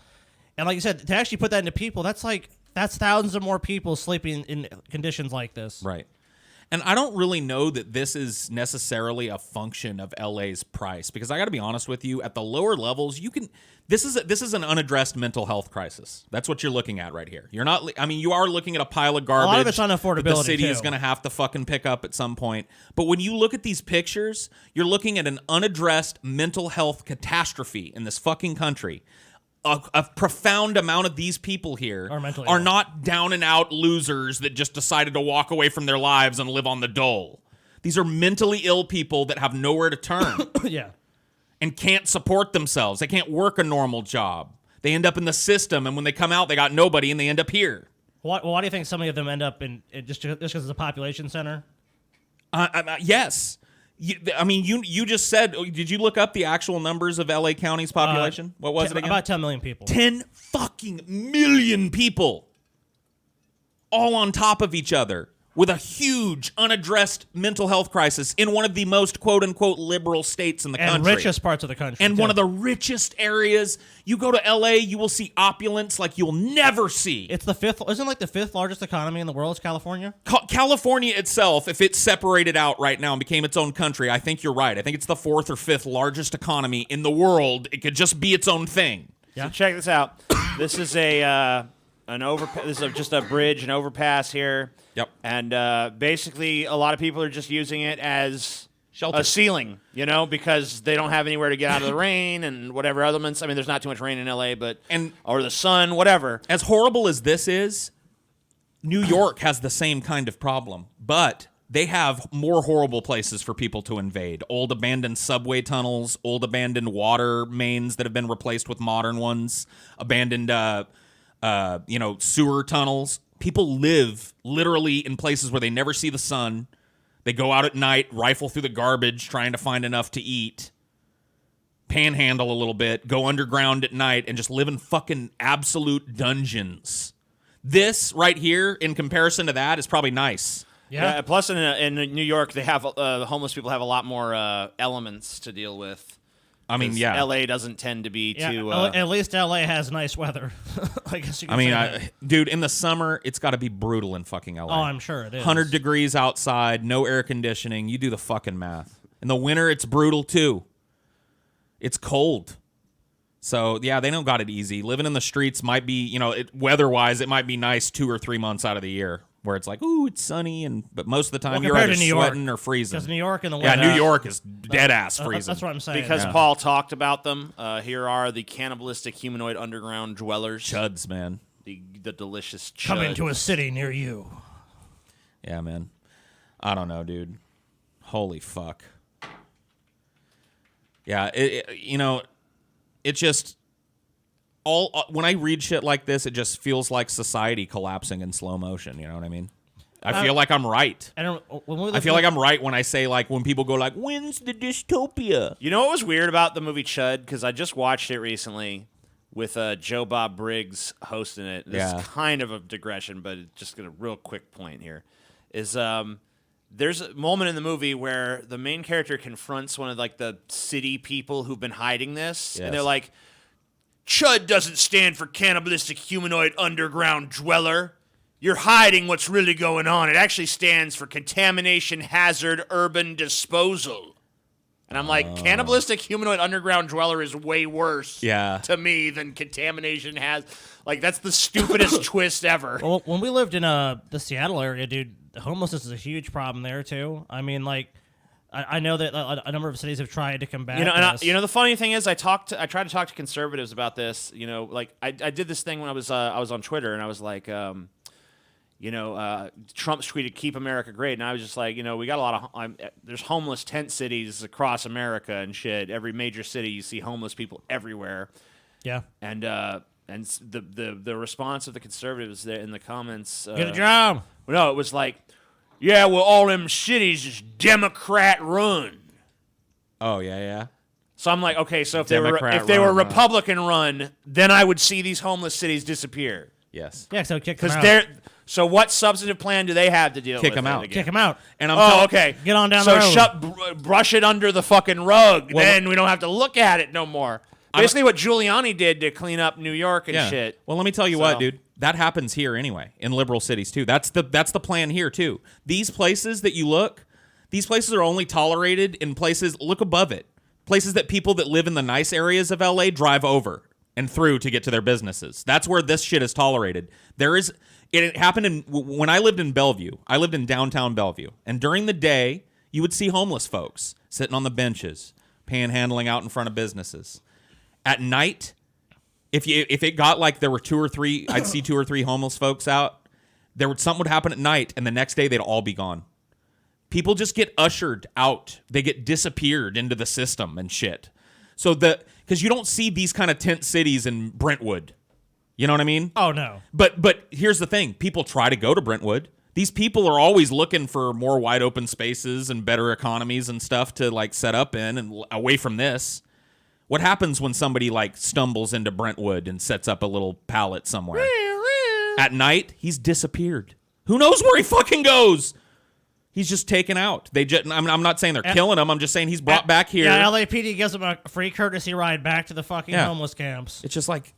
And like you said, to actually put that into people, that's thousands of more people sleeping in conditions like this. Right. And I don't really know that this is necessarily a function of LA's price, because I got to be honest with you, at the lower levels, this is an unaddressed mental health crisis. That's what you're looking at right here. You're not. I mean, you are looking at a pile of garbage. A lot of it's unaffordability, that the city too. is going to have to fucking pick up at some point. But when you look at these pictures, you're looking at an unaddressed mental health catastrophe in this fucking country. A profound amount of these people here mentally are ill. not down and out losers that just decided to walk away from their lives and live on the dole. These are mentally ill people that have nowhere to turn Yeah. and can't support themselves. They can't work a normal job. They end up in the system, and when they come out, they got nobody, and they end up here. Why do you think so many of them end up in just because it's a population center? Yes. You just said, did you look up the actual numbers of LA County's population? What was it again? About 10 million people. 10 fucking million people all on top of each other with a huge unaddressed mental health crisis in one of the most quote-unquote liberal states in the And country. richest parts of the country. And too. one of the richest areas. You go to LA, you will see opulence like you'll never see. It's the fifth. Isn't like the fifth largest economy in the world is California? California itself, if it separated out right now and became its own country, I think you're right. I think it's the fourth or fifth largest economy in the world. It could just be its own thing. Yeah. So check this out. This is an overpass. This is just a bridge, an overpass here. Yep. And basically, a lot of people are just using it as Shelter. a ceiling, because they don't have anywhere to get out of the rain and whatever elements. I mean, there's not too much rain in LA, or the sun, whatever. As horrible as this is, New York has the same kind of problem, but they have more horrible places for people to invade. Old abandoned subway tunnels, old abandoned water mains that have been replaced with modern ones, abandoned sewer tunnels. People live literally in places where they never see the sun. They go out at night, rifle through the garbage, trying to find enough to eat, panhandle a little bit, go underground at night, and just live in fucking absolute dungeons. This right here, in comparison to that, is probably nice. Yeah. Plus, in New York, they have the homeless people have a lot more elements to deal with. I mean, yeah. LA doesn't tend to be too. At least LA has nice weather. I guess you can say that. Dude, in the summer, it's got to be brutal in fucking LA. Oh, I'm sure it is. 100 degrees outside, no air conditioning. You do the fucking math. In the winter, it's brutal too. It's cold. So, yeah, they don't got it easy. Living in the streets might be, weather-wise, it might be nice 2 or 3 months out of the year. Where it's like, ooh, it's sunny, but most of the time you're either sweating or freezing. Because New York in the winter. Yeah, New York is dead-ass freezing. That's what I'm saying. Because Paul talked about them, here are the cannibalistic humanoid underground dwellers. Chuds, man. The delicious chud. Coming to a city near you. Yeah, man. I don't know, dude. Holy fuck. Yeah, it just... when I read shit like this, it just feels like society collapsing in slow motion. You know what I mean? I feel like I'm right. I feel like I'm right when I say, like, when people go like, when's the dystopia? You know what was weird about the movie Chud? Because I just watched it recently with Joe Bob Briggs hosting it. This is kind of a digression, but just a real quick point here. Is there's a moment in the movie where the main character confronts one of, like, the city people who've been hiding this. Yes. And they're like, Chud doesn't stand for cannibalistic humanoid underground dweller. You're hiding what's really going on. It actually stands for contamination hazard urban disposal. And I'm like, cannibalistic humanoid underground dweller is way worse to me than contamination has. Like, that's the stupidest twist ever. Well, when we lived in the Seattle area, dude, homelessness is a huge problem there, too. I mean, like... I know that a number of cities have tried to combat this. The funny thing is, I tried to talk to conservatives about this. Like I did this thing when I was on Twitter, and I was like, Trump's tweeted "Keep America Great," and I was just like, we got a lot of there's homeless tent cities across America and shit. Every major city, you see homeless people everywhere. Yeah, and the response of the conservatives there in the comments, get a job. No, it was like, yeah, well, all them cities is Democrat run. Oh, yeah. So I'm like, okay, so if they were Republican run, then I would see these homeless cities disappear. Yes. Yeah, so kick them out. So what substantive plan do they have to deal with? Kick them out. Kick them out. And okay. Get on down the road. So brush it under the fucking rug. Then we don't have to look at it no more. Basically what Giuliani did to clean up New York and shit. Well, let me tell you what, dude. That happens here anyway, in liberal cities too. That's the plan here too. These places that you look, these places are only tolerated in places, look above it, places that people that live in the nice areas of LA drive over and through to get to their businesses. That's where this shit is tolerated. It happened when I lived in Bellevue. I lived in downtown Bellevue. And during the day, you would see homeless folks sitting on the benches, panhandling out in front of businesses. At night, if it got like there were 2 or 3, I'd see 2 or 3 homeless folks out. Something would happen at night, and the next day they'd all be gone. People just get ushered out. They get disappeared into the system and shit. So because you don't see these kind of tent cities in Brentwood. You know what I mean? Oh, no. But here's the thing. People try to go to Brentwood. These people are always looking for more wide open spaces and better economies and stuff to like set up in and away from this. What happens when somebody like stumbles into Brentwood and sets up a little pallet somewhere? At night, he's disappeared. Who knows where he fucking goes? He's just taken out. I'm not saying they're killing him. I'm just saying he's brought back here. Yeah, LAPD gives him a free courtesy ride back to the fucking homeless camps. It's just like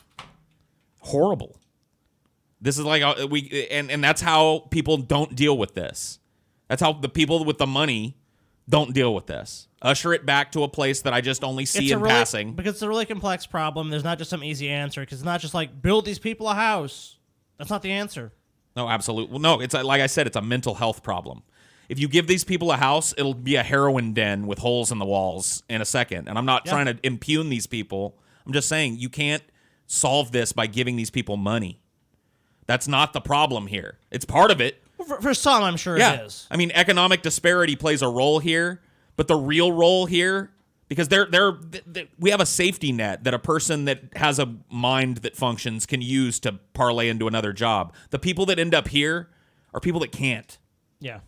horrible. This is like and that's how people don't deal with this. That's how the people with the money don't deal with this. Usher it back to a place that I just only see in passing. Because it's a really complex problem. There's not just some easy answer. Because it's not just like, build these people a house. That's not the answer. No, absolutely. Well, no, it's like I said, it's a mental health problem. If you give these people a house, it'll be a heroin den with holes in the walls in a second. And I'm not trying to impugn these people. I'm just saying you can't solve this by giving these people money. That's not the problem here. It's part of it. For some, I'm sure it is. I mean, economic disparity plays a role here, but the real role here, because we have a safety net that a person that has a mind that functions can use to parlay into another job. The people that end up here are people that can't. Yeah.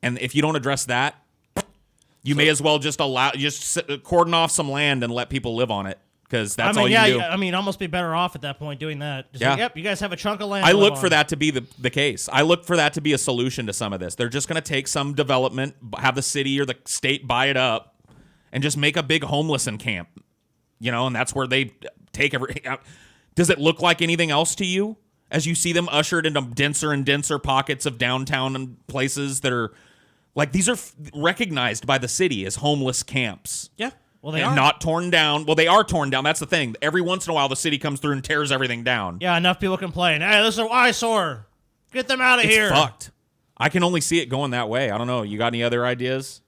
And if you don't address that, you may as well just cordon off some land and let people live on it, because that's all you do. I mean, almost be better off at that point doing that. Just like, yep, you guys have a chunk of land. I look for that to be the case. I look for that to be a solution to some of this. They're just going to take some development, have the city or the state buy it up, and just make a big homeless camp. And that's where they take Does it look like anything else to you as you see them ushered into denser and denser pockets of downtown and places that are like, these are recognized by the city as homeless camps? Yeah. Well, they are not torn down. Well, they are torn down. That's the thing. Every once in a while, the city comes through and tears everything down. Yeah, enough people complain. Hey, this is an eyesore. Get them out of here. It's fucked. I can only see it going that way. I don't know. You got any other ideas?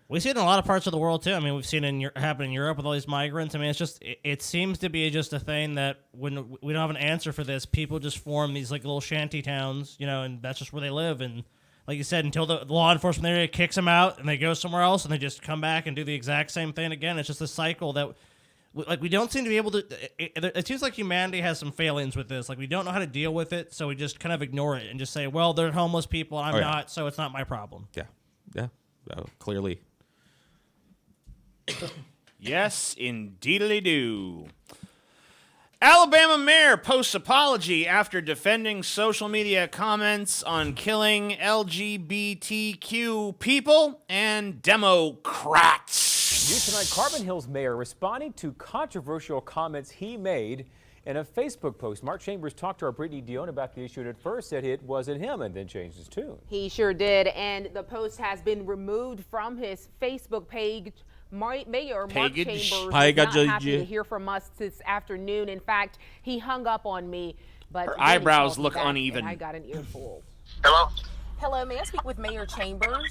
We see it in a lot of parts of the world, too. I mean, we've seen it happen in Europe with all these migrants. I mean, it's just, it seems to be just a thing that when we don't have an answer for this, people just form these like little shanty towns, and that's just where they live. And like you said, until the law enforcement area kicks them out and they go somewhere else and they just come back and do the exact same thing again. It's just a cycle that, like, we don't seem to be able to. It seems like humanity has some failings with this. Like, we don't know how to deal with it, so we just kind of ignore it and just say, well, they're homeless people, I'm not, so it's not my problem. Yeah. Clearly. Yes, indeedly do. Alabama mayor posts apology after defending social media comments on killing LGBTQ people and Democrats. News tonight, Carbon Hill's mayor responding to controversial comments he made in a Facebook post. Mark Chambers talked to our Brittany Dion about the issue and at first said it wasn't him and then changed his tune. He sure did, and the post has been removed from his Facebook page. Mayor Mark Chambers was not happy to hear from us this afternoon. In fact, he hung up on me, but her eyebrows look uneven. I got an earful. Hello? Hello, may I speak with Mayor Chambers?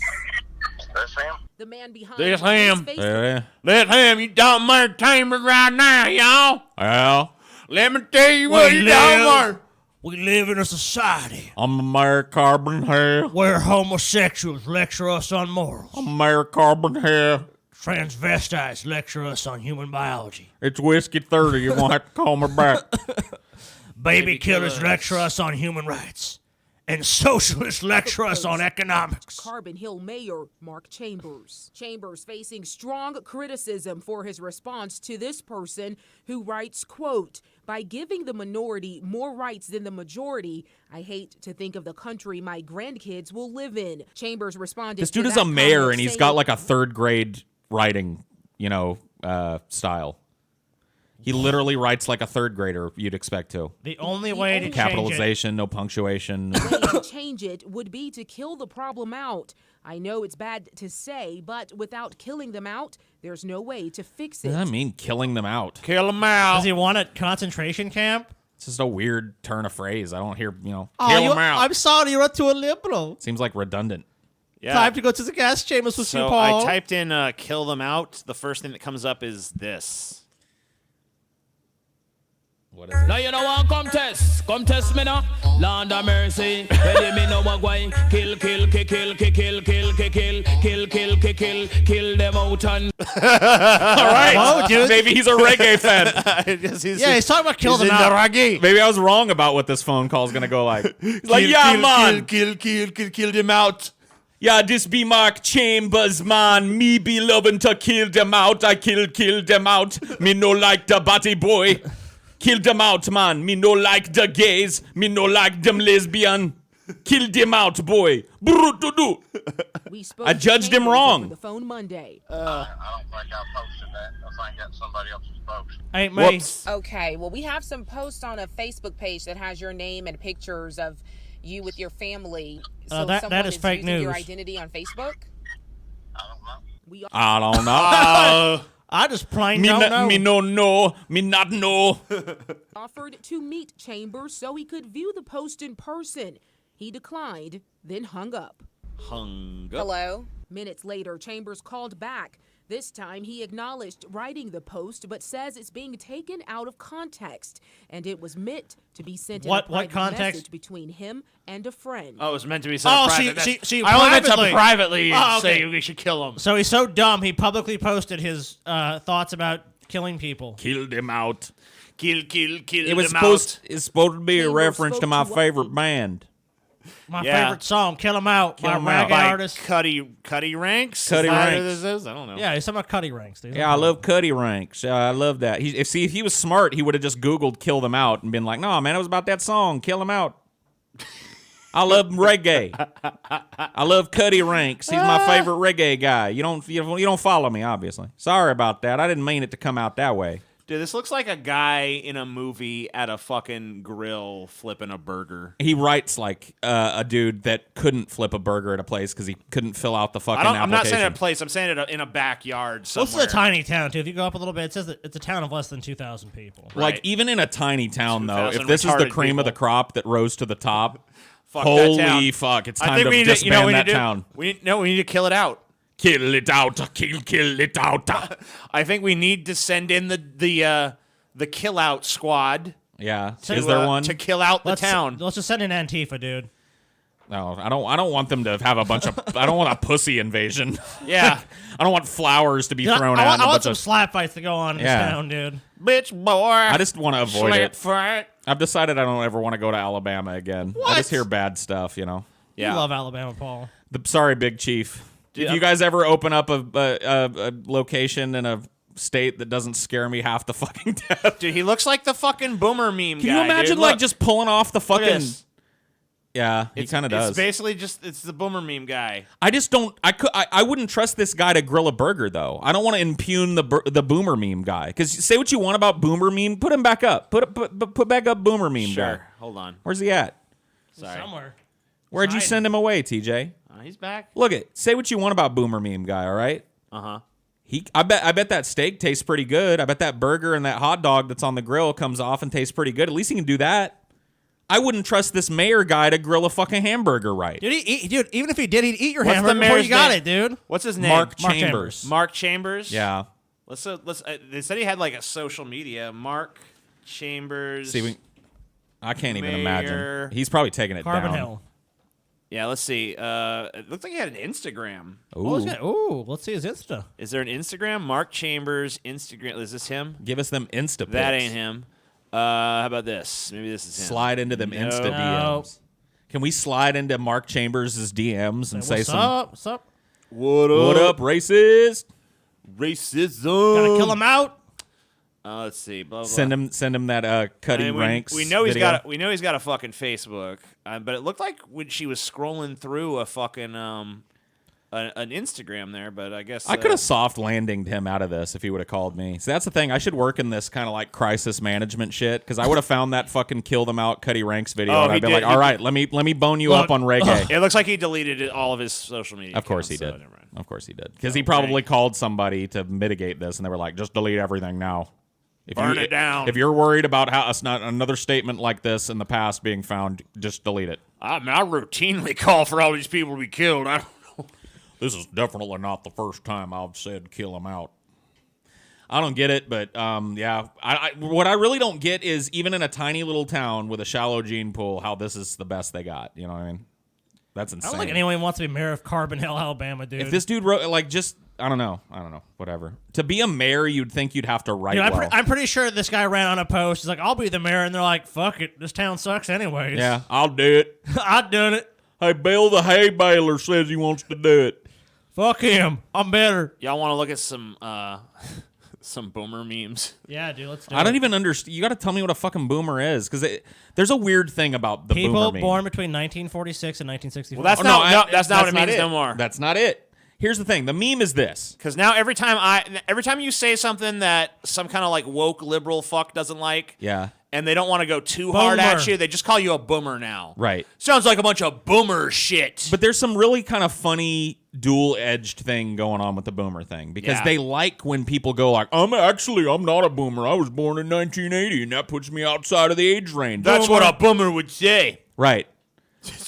That's him. The man behind this him. Yeah. Let him. You don't Mayor Chambers right now, y'all. Well, let me tell you what you don't want. We live in a society. I'm a Mayor Carbon Hill. Where homosexuals lecture us on morals. I'm Mayor Carbon Hill. Transvestites lecture us on human biology. It's Whiskey 30. You're going to have to call me back. Baby killers lecture us on human rights. And socialists lecture us on economics. Carbon Hill Mayor Mark Chambers. Chambers facing strong criticism for his response to this person who writes, quote, by giving the minority more rights than the majority, I hate to think of the country my grandkids will live in. Chambers responded. This dude is a mayor and he's got like a third grade writing, style. He literally writes like a third grader you'd expect to. The only way to capitalization, no punctuation. The way to change it would be to kill the problem out. I know it's bad to say, but without killing them out, there's no way to fix it. What does that mean, killing them out? Kill them out. Does he want a concentration camp? It's just a weird turn of phrase. I don't hear, kill them out. I'm sorry, you're too liberal. Seems like redundant. Yeah. Time to go to the gas chambers with you, So Paul. I typed in kill them out. The first thing that comes up is this. What is it? Now you know what? Come test me now. Land of mercy. Ready me know what going. Kill them out and. All right. Oh, dude. Maybe he's a reggae fan. He's talking about kill them out. Maybe I was wrong about what this phone call is gonna go like. He's like, man. Kill them out. Yeah, this be Mark Chambers, man. Me be loving to kill them out. I kill them out. Me no like the batty boy. Kill them out, man. Me no like the gays. Me no like them lesbian. Kill them out, boy. I judged him wrong. The phone Monday. I don't think I posted that. I think that's somebody else's post. Hey, Whoops. Okay, well, we have some posts on a Facebook page that has your name and pictures of you with your family. So that is fake using news. your identity on Facebook? I don't know. I don't know. I just plain don't know. Me no know. Me not know. Offered to meet Chambers so he could view the post in person. He declined, then hung up. Hung up. Hello? Minutes later, Chambers called back. This time, he acknowledged writing the post, but says it's being taken out of context, and it was meant to be sent in a private context? message between him and a friend. Oh, it was meant to be sent private. she I only meant to privately- privately Oh, okay. say we should kill him. So he's so dumb, he publicly posted his thoughts about killing people. Killed him out. Kill It was them out. it's supposed to be a Chambers reference to spoke my to favorite band. My Yeah. favorite song, Kill 'Em Out, Kill by 'Em Out. Ragged By Artist. Cuddy Ranks? Cuddy Is that Ranks. who this is? I don't know. Yeah, he's talking about Cuddy Ranks, dude. Yeah, I love Cuddy Ranks. I love that. If he was smart, he would have just Googled "kill them out" and been like, "No, man, it was about that song, kill them out." I love reggae. I love Cuddy Ranks. He's my favorite reggae guy. You don't follow me, obviously. Sorry about that. I didn't mean it to come out that way. Dude, this looks like a guy in a movie at a fucking grill flipping a burger. He writes like a dude that couldn't flip a burger at a place because he couldn't fill out the fucking application. I'm not saying at a place. I'm saying it in a backyard somewhere. Well, it's a tiny town, too. If you go up a little bit, it says that it's a town of less than 2,000 people. Like, Right. even in a tiny town, though, 2,000 if this is the retarded cream of the people. crop that rose to the top, Fuck that town. holy fuck, it's I time think to we need to, disband we that need to, town. We need to kill it out. Kill it out, kill it out. I think we need to send in the kill out squad. Yeah, To, is there one? to kill out the town? Let's just send in Antifa, dude. No, I don't want them to have a bunch of. I don't want a pussy invasion. Yeah. I don't want flowers to be You know, thrown I out. want, and a I want bunch some of, slap fights to go on in Yeah. this town, dude. Bitch, boy. I just want to avoid Slap it. fight. I've decided I don't ever want to go to Alabama again. I just hear bad stuff, you know. Yeah. You love Alabama, Paul. Sorry, Big Chief. Dude, if you guys ever open up a location in a state that doesn't scare me half the fucking death. Dude, he looks like the fucking boomer meme guy. Can you imagine dude? like Look. just pulling off the Look at fucking? this. Yeah, he kind of does. It's basically it's the boomer meme guy. I just don't. I wouldn't trust this guy to grill a burger though. I don't want to impugn the boomer meme guy. Because say what you want about boomer meme, put him back up. Put back up boomer meme guy. Sure. Hold on. Where's he at? Sorry. Somewhere. Where'd you send him away, TJ? He's back. Look it. Say what you want about boomer meme guy. All right. Uh-huh. I bet that steak tastes pretty good. I bet that burger and that hot dog that's on the grill comes off and tastes pretty good. At least he can do that. I wouldn't trust this mayor guy to grill a fucking hamburger right. Dude, even if he did, he'd eat your What's hamburger the before mayor's you got name? it, dude. What's his name? Mark Chambers. Mark Chambers? Yeah. Let's they said he had like a social media. Mark Chambers. See, I can't even Mayor. imagine. He's probably taking it Carbon down. Hill. Yeah, let's see. It looks like he had an Instagram. Ooh. Let's see his Insta. Is there an Instagram? Mark Chambers Instagram. Is this him? Give us them Insta pics. That ain't him. How about this? Maybe this is him. Slide into them Insta No. DMs. Can we slide into Mark Chambers' DMs and say What's some up? What's up? What "What up, racist"? Racism. Gotta kill him out. Let's see. Blah, blah. Send him that Cuddy I mean, Ranks. we know he's video. got. We know he's got a fucking Facebook. But it looked like when she was scrolling through a fucking an Instagram there. But I guess I could have soft landinged him out of this if he would have called me. So that's the thing. I should work in this kind of like crisis management shit because I would have found that fucking kill them out Cuddy Ranks video Oh, and he I'd be did- like, he all right, let me bone you up on reggae. It looks like he deleted all of his social media. Of course he accounts, so did. never mind. Of course he did. Because he probably called somebody to mitigate this, and they were like, "Just delete everything now." If Burn it down. If you're worried about how it's not another statement like this in the past being found, just delete it. I routinely call for all these people to be killed. I don't know. This is definitely not the first time I've said kill him out. I don't get it, but yeah. What I really don't get is even in a tiny little town with a shallow gene pool, how this is the best they got. You know what I mean? That's I insane. don't think anyone wants to be mayor of Carbon Hill, Alabama, dude. If this dude wrote like just I don't know, whatever. To be a mayor, you'd think you'd have to write Dude, well. I'm pretty sure this guy ran on a post. He's like, I'll be the mayor. And they're like, fuck it. This town sucks anyways. Yeah, I'll do it. I've done it. Hey, Bill the hay baler says he wants to do it. Fuck him. I'm better. Y'all want to look at some boomer memes? Yeah, dude, let's do I it. don't even understand. You got to tell me what a fucking boomer is, because there's a weird thing about the People boomer meme. born between 1946 and 1964. Well, that's that's not what it means no more. That's not it. Here's the thing. The meme is this. Because now every time you say something that some kind of like woke liberal fuck doesn't like, Yeah. and they don't want to go too hard at Boomer. you, they just call you a boomer now. Right. Sounds like a bunch of boomer shit. But there's some really kind of funny dual-edged thing going on with the boomer thing, because Yeah. they like when people go like, I'm not a boomer. I was born in 1980, and that puts me outside of the age range. That's what a boomer would say. Right.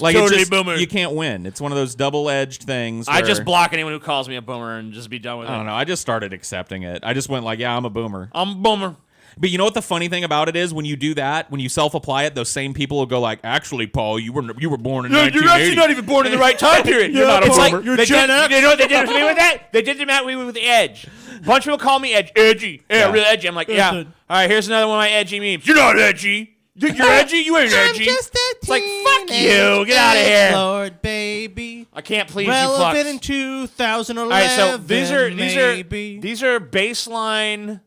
Like totally it's just, boomer. you can't win. It's one of those double-edged things. I just where- block anyone who calls me a boomer and just be done with it. I don't know. I just started accepting it. I just went like, yeah, I'm a boomer. I'm a boomer. But you know what the funny thing about it is? When you do that, when you self-apply it, those same people will go like, actually, Paul, you were born in 1980. You're actually not even born in the right time period. You're not a It's boomer. like, You're they Gen did, X. you know what they did to me with that? They did to me with the Edge. A bunch of people call me edgy. Yeah, real edgy. I'm like, yeah. All right, here's another one of my edgy memes. You're not edgy. You think you're edgy? You ain't edgy. It's like, fuck you. Get out of here. Lord, baby. I can't please Relevant you fucks. in 2011. All right, so these are baseline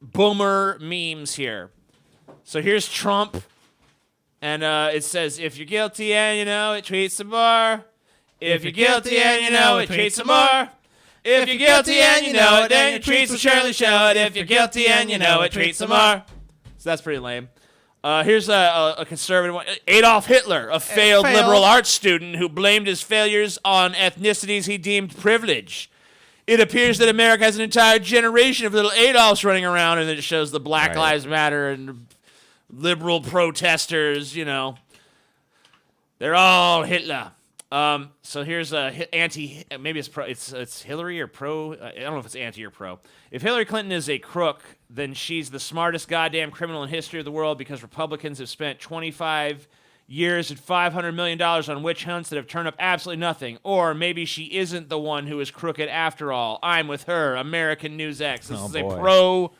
boomer memes here. So here's Trump, and it says, if you're guilty and you know it, tweet some more. If you're guilty and you know it, tweet some more. If you're guilty and you know it, then your tweets will surely show it. If you're guilty and you know it, tweet some more. So that's pretty lame. Here's a conservative one. Adolf Hitler, a failed liberal arts student who blamed his failures on ethnicities he deemed privilege. It appears that America has an entire generation of little Adolfs running around, and then it shows the Black Lives Matter and liberal protesters, you know. They're all Hitler. So here's a maybe it's pro. It's Hillary or pro. I don't know if it's anti or pro. If Hillary Clinton is a crook, then she's the smartest goddamn criminal in history of the world because Republicans have spent 25 years and $500 million on witch hunts that have turned up absolutely nothing. Or maybe she isn't the one who is crooked after all. I'm with her. American News X. This is a pro.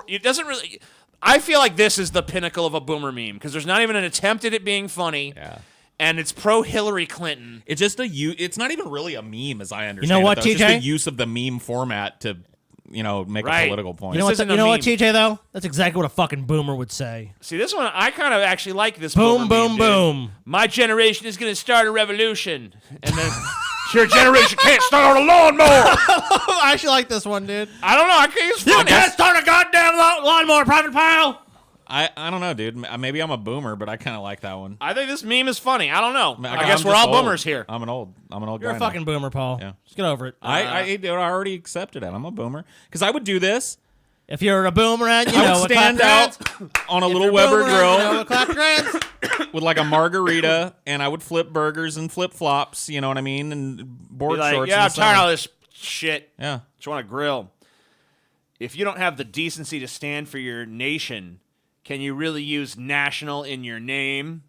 It doesn't really. I feel like this is the pinnacle of a boomer meme because there's not even an attempt at it being funny. Yeah. And it's pro Hillary Clinton. It's just it's not even really a meme, as I understand. You know what, it, though. It's TJ? just the use of the meme format to, make a political point. You know what, TJ, though? That's exactly what a fucking boomer would say. See, this one, I kind of actually like this Boom, boomer boom, meme, boom. dude. My generation is going to start a revolution. And then your generation can't start a lawnmower. I actually like this one, dude. I don't know. I think it's funny. You can't start a goddamn lawnmower, Private Pile. I don't know, dude. Maybe I'm a boomer, but I kind of like that one. I think this meme is funny. I don't know. I I'm guess we're just all old. boomers here. I'm an old You're guy a fucking now. boomer, Paul. Yeah. Just get over it. I already accepted it. I'm a boomer because I would do this. If you're a boomer and you I know would what, stand clap out your hands. on a If little you're Weber boomer and grill you know what, clap your hands. with like a margarita, and I would flip burgers and flip flops. You know what I mean? And board Be like, shorts. yeah, in I'm the tired of summer. all this shit. Yeah. Just want to grill. If you don't have the decency to stand for your nation, can you really use national in your name?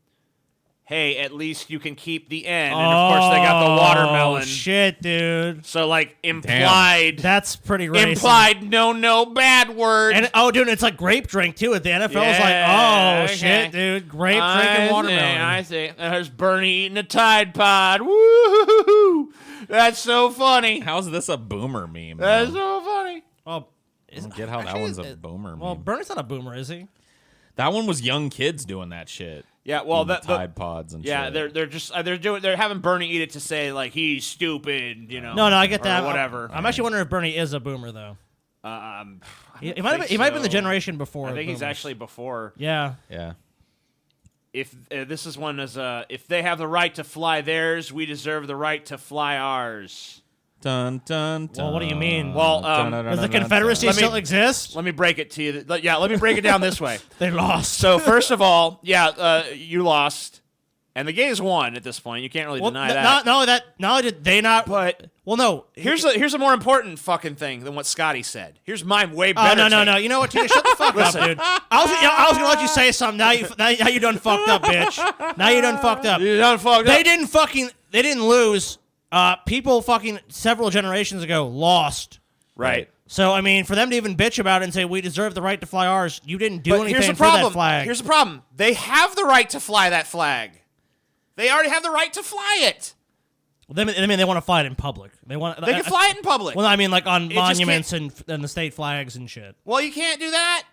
Hey, at least you can keep the N. And of course, they got the watermelon. Oh, shit, dude. So, like, implied. That's pretty racist. Implied no bad word. And dude, it's like grape drink too. At the NFL, is like, Yeah, oh okay. shit, dude, grape drink and watermelon. I see. There's Bernie eating a Tide Pod. Woo! That's so funny. How's this a boomer meme? That's though? so funny. Well, I don't get how that one's a boomer meme. Well, Bernie's not a boomer, is he? That one was young kids doing that shit. Yeah, well, Doing the Tide Pods and yeah, shit. they're having Bernie eat it to say like he's stupid, you know. No, I get or that. Whatever. I'm actually wondering if Bernie is a boomer though. He might have been the generation before. I think he's boomers. actually before. Yeah. Yeah. If this is one as if they have the right to fly theirs, we deserve the right to fly ours. Dun, dun, dun. Well, what do you mean? Well, does the Confederacy still exist? Let me break it to you. Yeah, let me break it down this way. They lost. So first of all, you lost, and the gays won at this point. You can't really deny that. Not only did they not. But well, no. Here's a more important fucking thing than what Scotty said. Here's mine way better. Oh no! You know what? Tina, shut the fuck up, dude. I was gonna let you say something. Now you done fucked up, bitch. Now you done fucked up. You done fucked up. They didn't lose. People fucking several generations ago lost. Right. So, I mean, for them to even bitch about it and say, we deserve the right to fly ours, you didn't do But anything here's the for that problem. flag. Here's the problem. They have the right to fly that flag. They already have the right to fly it. They want to fly it in public. They can fly it in public. Well, I mean, like on It just monuments and the state flags and shit. Well, you can't do that.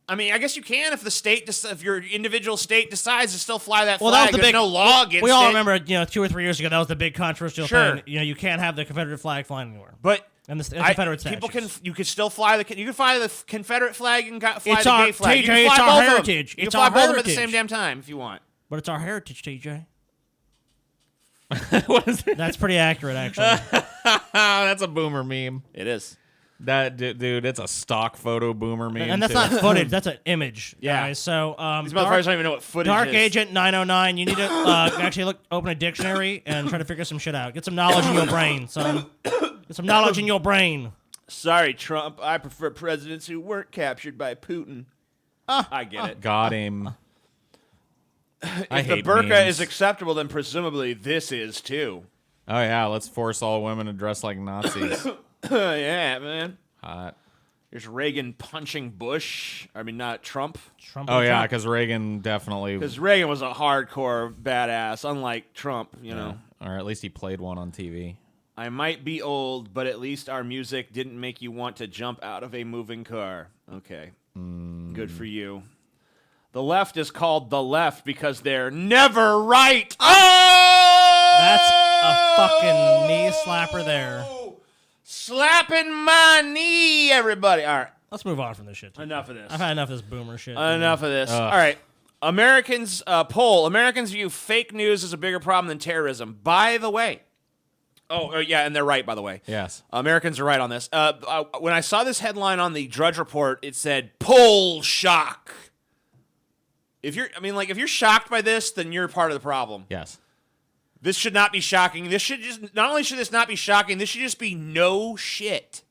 I mean, I guess you can if if your individual state decides to still fly that flag. That was the There's big. no law against it. We all remember, 2 or 3 years ago, that was the big controversial Sure. thing. You can't have the Confederate flag flying anywhere. But and the Confederate statues. you can still fly the Confederate flag and fly It's the our- gay flag. You TJ, can fly it's our both of them. heritage. You It's can fly our both of them at the heritage. same damn time if you want. But it's our heritage, TJ. What is it? That's pretty accurate, actually. That's a boomer meme. It is. That dude, it's a stock photo boomer meme. And that's too. not footage. That's an image. Yeah. Guys. So These motherfuckers don't even know what footage Dark is. Agent 909. You need to actually open a dictionary and try to figure some shit out. Get some knowledge in your brain, son. Get some knowledge in your brain. Sorry, Trump. I prefer presidents who weren't captured by Putin. I get it. Got him. I If the hate burqa memes. is acceptable, then presumably this is too. Oh yeah, let's force all women to dress like Nazis. Yeah, man. Hot. Here's Reagan punching Bush. I mean, not Trump. Oh yeah, because Reagan definitely. Because Reagan was a hardcore badass, unlike Trump, you know. Or at least he played one on TV. I might be old, but at least our music didn't make you want to jump out of a moving car. Okay. Good for you. The left is called the left because they're never right. Oh! That's a fucking knee slapper there. Slapping my knee, everybody. All right. Let's move on from this shit. Enough of this. I've had enough of this boomer shit. Enough of this. All right. Americans poll. Americans view fake news as a bigger problem than terrorism. By the way. Oh, yeah, and they're right, by the way. Yes. Americans are right on this. When I saw this headline on the Drudge Report, it said poll shock. If you're shocked by this, then you're part of the problem. Yes. This should not be shocking. This should just not only should this not be shocking, this should just be no shit.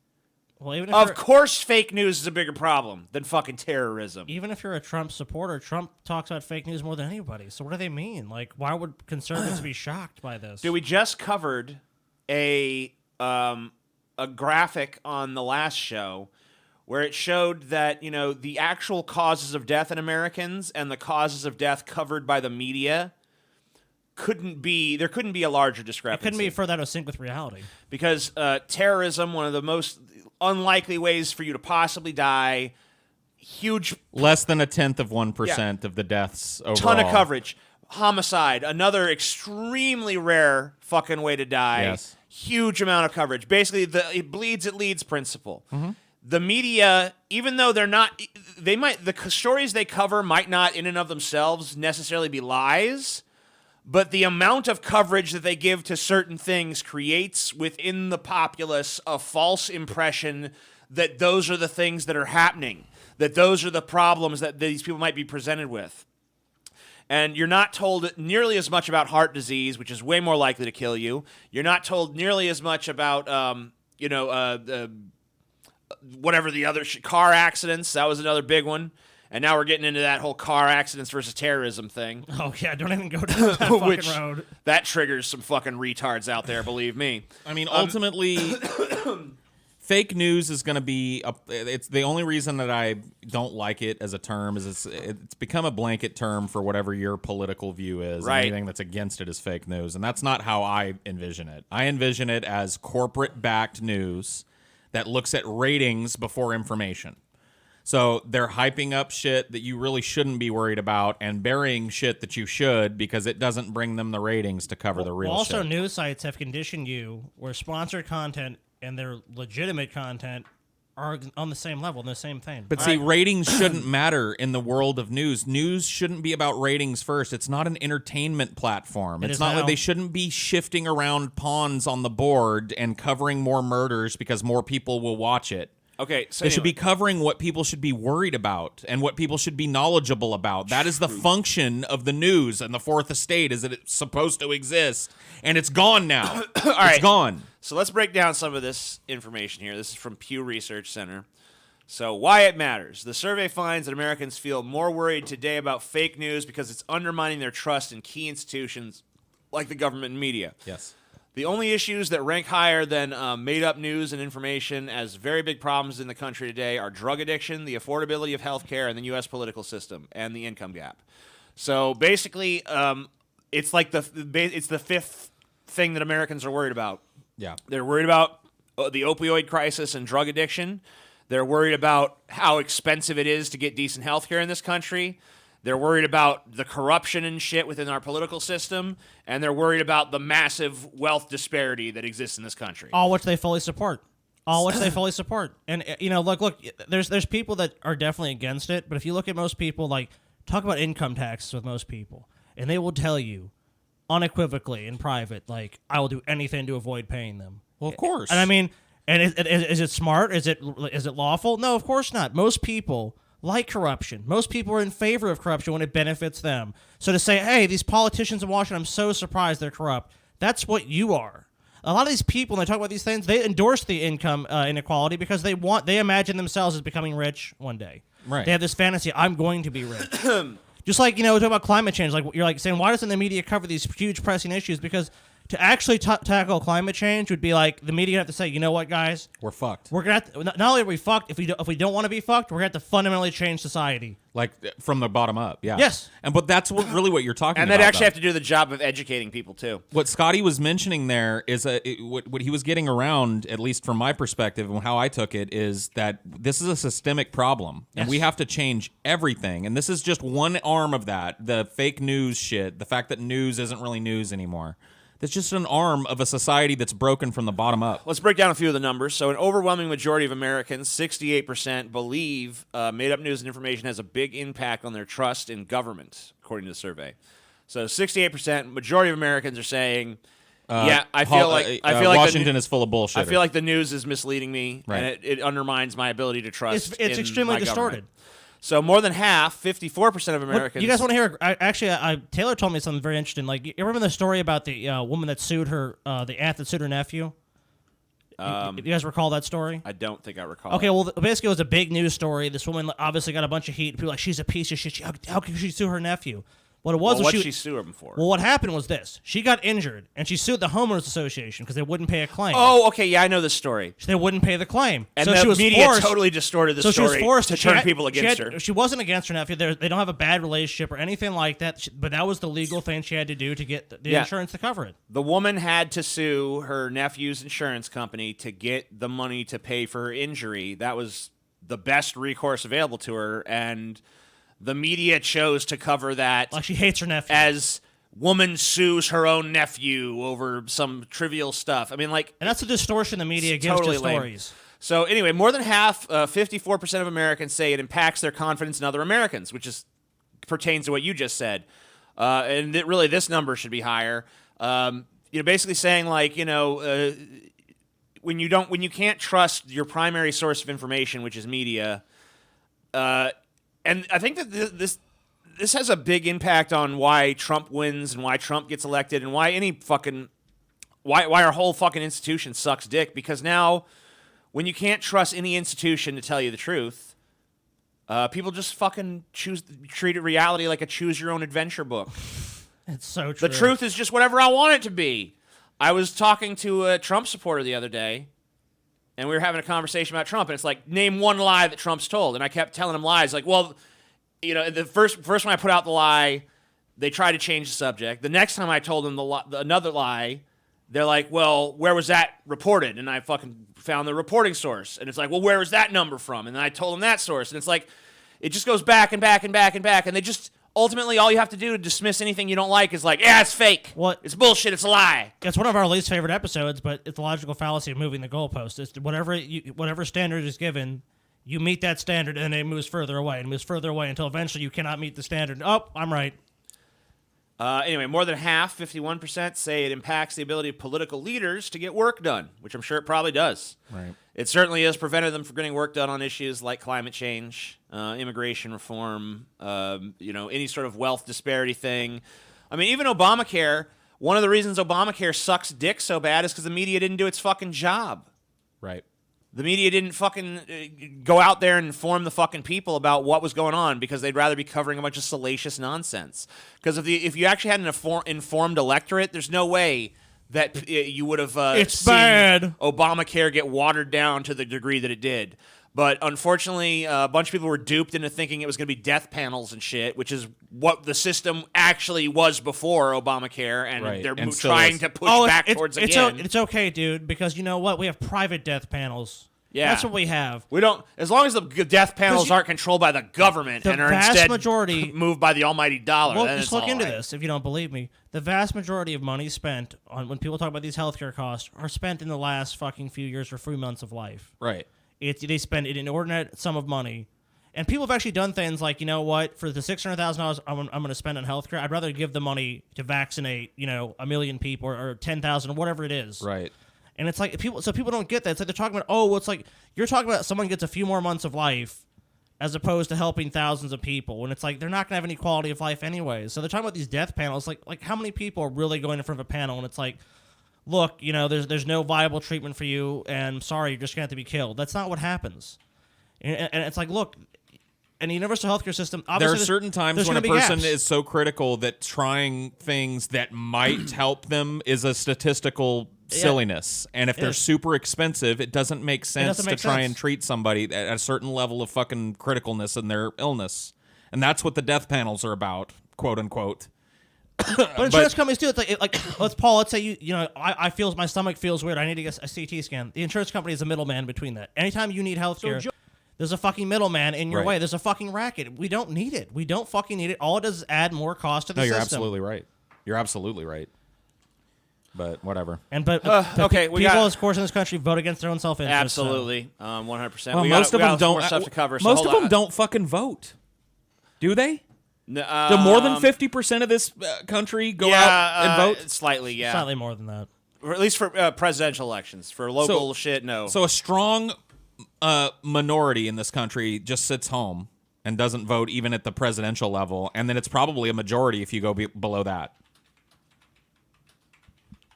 Well, even if Of course, fake news is a bigger problem than fucking terrorism. even if you're a Trump supporter, Trump talks about fake news more than anybody. So what do they mean? Like, why would conservatives be shocked by this? Dude, we just covered a graphic on the last show where it showed that, the actual causes of death in Americans and the causes of death covered by the media couldn't be a larger discrepancy. It couldn't be further out of sync with reality. Because terrorism, one of the most unlikely ways for you to possibly die, huge Less than 0.1% of the deaths overall. ton of coverage. Homicide, another extremely rare fucking way to die. Yes. Huge amount of coverage. Basically, it bleeds, it leads principle. The media, even though the stories they cover might not in and of themselves necessarily be lies, but the amount of coverage that they give to certain things creates within the populace a false impression that those are the things that are happening, that those are the problems that these people might be presented with. And you're not told nearly as much about heart disease, which is way more likely to kill you. You're not told nearly as much about, whatever the other car accidents. That was another big one. And now we're getting into that whole car accidents versus terrorism thing. Oh, yeah, don't even go down that fucking Which, road. that triggers some fucking retards out there, believe me. I mean, ultimately, fake news is going to be. It's the only reason that I don't like it as a term is it's become a blanket term for whatever your political view is. Right. Anything that's against it is fake news, and that's not how I envision it. I envision it as corporate-backed news that looks at ratings before information. So they're hyping up shit that you really shouldn't be worried about and burying shit that you should because it doesn't bring them the ratings to cover the real Well, also, shit. news sites have conditioned you where sponsored content and their legitimate content are on the same level, the same thing. But see, ratings shouldn't matter in the world of news. News shouldn't be about ratings first. It's not an entertainment platform. It's not like they shouldn't be shifting around pawns on the board and covering more murders because more people will watch it. Okay, so They should be covering what people should be worried about and what people should be knowledgeable about. That is the function of the news and the Fourth Estate is that it's supposed to exist. And it's gone now. It's gone. So let's break down some of this information here. This is from Pew Research Center. So why it matters. The survey finds that Americans feel more worried today about fake news because it's undermining their trust in key institutions like the government and media. Yes. The only issues that rank higher than made-up news and information as very big problems in the country today are drug addiction, the affordability of health care, and the U.S. political system, and the income gap. So basically, it's like it's the fifth thing that Americans are worried about. Yeah. They're worried about the opioid crisis and drug addiction. They're worried about how expensive it is to get decent health care in this country. They're worried about the corruption and shit within our political system, and they're worried about the massive wealth disparity that exists in this country. All which they fully support. And look, there's people that are definitely against it, but if you look at most people, like talk about income taxes with most people, and they will tell you unequivocally in private, like I will do anything to avoid paying them. Well, of course. And I mean, And is it smart? Is it lawful? No, of course not. Most people like corruption. Most people are in favor of corruption when it benefits them. So to say, hey, these politicians in Washington, I'm so surprised they're corrupt. That's what you are. A lot of these people, when they talk about these things, they endorse the income inequality because they imagine themselves as becoming rich one day. Right. They have this fantasy, I'm going to be rich. Just like, we talk about climate change. Like you're like saying, why doesn't the media cover these huge pressing issues? Because to actually tackle climate change would be like the media have to say, you know what, guys? We're fucked. We're gonna have to, not only are we fucked, if we don't want to be fucked, we're gonna have to fundamentally change society. Like from the bottom up, yeah. Yes. But that's really what you're talking and about. they'd actually though. have to do the job of educating people too. What Scotty was mentioning there is what he was getting around, at least from my perspective and how I took it, is that this is a systemic problem, and we have to change everything. And this is just one arm of that, the fake news shit, the fact that news isn't really news anymore. That's just an arm of a society that's broken from the bottom up. Let's break down a few of the numbers. So an overwhelming majority of Americans, 68%, believe made-up news and information has a big impact on their trust in government, according to the survey. So 68%, majority of Americans are saying, I feel like Washington is full of bullshit. I feel like the news is misleading me, right. and it undermines my ability to trust It's in extremely my distorted. government. So more than half, 54% of Americans. You guys want to hear? Taylor told me something very interesting. Like, you remember the story about the woman that sued her, the aunt that sued her nephew? You guys recall that story? I don't think I recall. Okay, well, basically, it was a big news story. This woman obviously got a bunch of heat. People were like, she's a piece of shit. How can she sue her nephew? What it was Well, what'd she sue him for? Well, what happened was this. She got injured, and she sued the homeowners association because they wouldn't pay a claim. Oh, okay, yeah, I know this story. They wouldn't pay the claim. And so the she was media forced, totally distorted the story she was forced to turn people against her. She wasn't against her nephew. They don't have a bad relationship or anything like that, but that was the legal thing she had to do to get the insurance to cover it. The woman had to sue her nephew's insurance company to get the money to pay for her injury. That was the best recourse available to her, and the media chose to cover that like she hates her nephew as woman sues her own nephew over some trivial stuff. I mean, like, and that's the distortion the media gives totally to lame. stories. So anyway, more than half, 54% of Americans say it impacts their confidence in other Americans, which pertains to what you just said. And really, this number should be higher. Basically saying like, when you can't trust your primary source of information, which is media. And I think that this has a big impact on why Trump wins and why Trump gets elected and why why our whole fucking institution sucks dick. Because now, when you can't trust any institution to tell you the truth, people just fucking treat reality like a choose your own adventure book. It's so true. The truth is just whatever I want it to be. I was talking to a Trump supporter the other day, and we were having a conversation about Trump, and it's like, name one lie that Trump's told. And I kept telling him lies. Like, well, the first when I put out the lie, they tried to change the subject. The next time I told them another lie, they're like, well, where was that reported? And I fucking found the reporting source. And it's like, well, where was that number from? And then I told them that source. And it's like, it just goes back and back and back and back. And they just, ultimately, all you have to do to dismiss anything you don't like is like, yeah, it's fake. What? It's bullshit. It's a lie. It's one of our least favorite episodes, but it's the logical fallacy of moving the goalpost. It's whatever standard is given, you meet that standard, and then it moves further away and moves further away until eventually you cannot meet the standard. Oh, I'm right. Anyway, more than half, 51%, say it impacts the ability of political leaders to get work done, which I'm sure it probably does. Right. It certainly has prevented them from getting work done on issues like climate change, immigration reform, any sort of wealth disparity thing. I mean, even Obamacare, one of the reasons Obamacare sucks dick so bad is because the media didn't do its fucking job. Right. The media didn't fucking go out there and inform the fucking people about what was going on because they'd rather be covering a bunch of salacious nonsense. Because if you actually had an informed electorate, there's no way that you would have seen bad. Obamacare get watered down to the degree that it did. But unfortunately, a bunch of people were duped into thinking it was going to be death panels and shit, which is what the system actually was before Obamacare, and right. they're and trying to push back towards again. It's okay, dude, because you know what? We have private death panels. Yeah. That's what we have. We don't, as long as the death panels aren't controlled by the government and are instead moved by the almighty dollar. Well, then just it's look into right. this if you don't believe me. The vast majority of money spent on when people talk about these healthcare costs are spent in the last fucking few years or 3 months of life. Right. They spend an inordinate sum of money. And people have actually done things like, you know what, for the $600,000 I'm going to spend on healthcare, I'd rather give the money to vaccinate, 1 million people or 10,000 or whatever it is. Right. And it's like people don't get that. It's like they're talking about, oh, well, it's like you're talking about someone gets a few more months of life as opposed to helping thousands of people. And it's like they're not going to have any quality of life anyway. So they're talking about these death panels. Like how many people are really going in front of a panel and it's like, look, there's no viable treatment for you, and sorry, you're just going to have to be killed. That's not what happens. And it's like, look, in the universal healthcare system, obviously there are certain times when a person is so critical that trying things that might help them is a statistical silliness. And if they're super expensive, it doesn't make sense to try and treat somebody at a certain level of fucking criticalness in their illness. And that's what the death panels are about, quote unquote. But insurance companies too. It's like let's say I feel my stomach feels weird. I need to get a CT scan. The insurance company is a middleman between that. Anytime you need healthcare, there's a fucking middleman in your way. There's a fucking racket. We don't need it. We don't fucking need it. All it does is add more cost to the system. You're absolutely right. You're absolutely right. But whatever. And but okay, people, of course, in this country vote against their own self-interest. Absolutely, 100%. Well, most of them don't. More stuff to cover. So most of them don't fucking vote, do they? No, do more than 50% of this country go out and vote? Slightly, yeah. Slightly more than that. Or at least for presidential elections. For local shit, no. So a strong minority in this country just sits home and doesn't vote even at the presidential level, and then it's probably a majority if you go below that.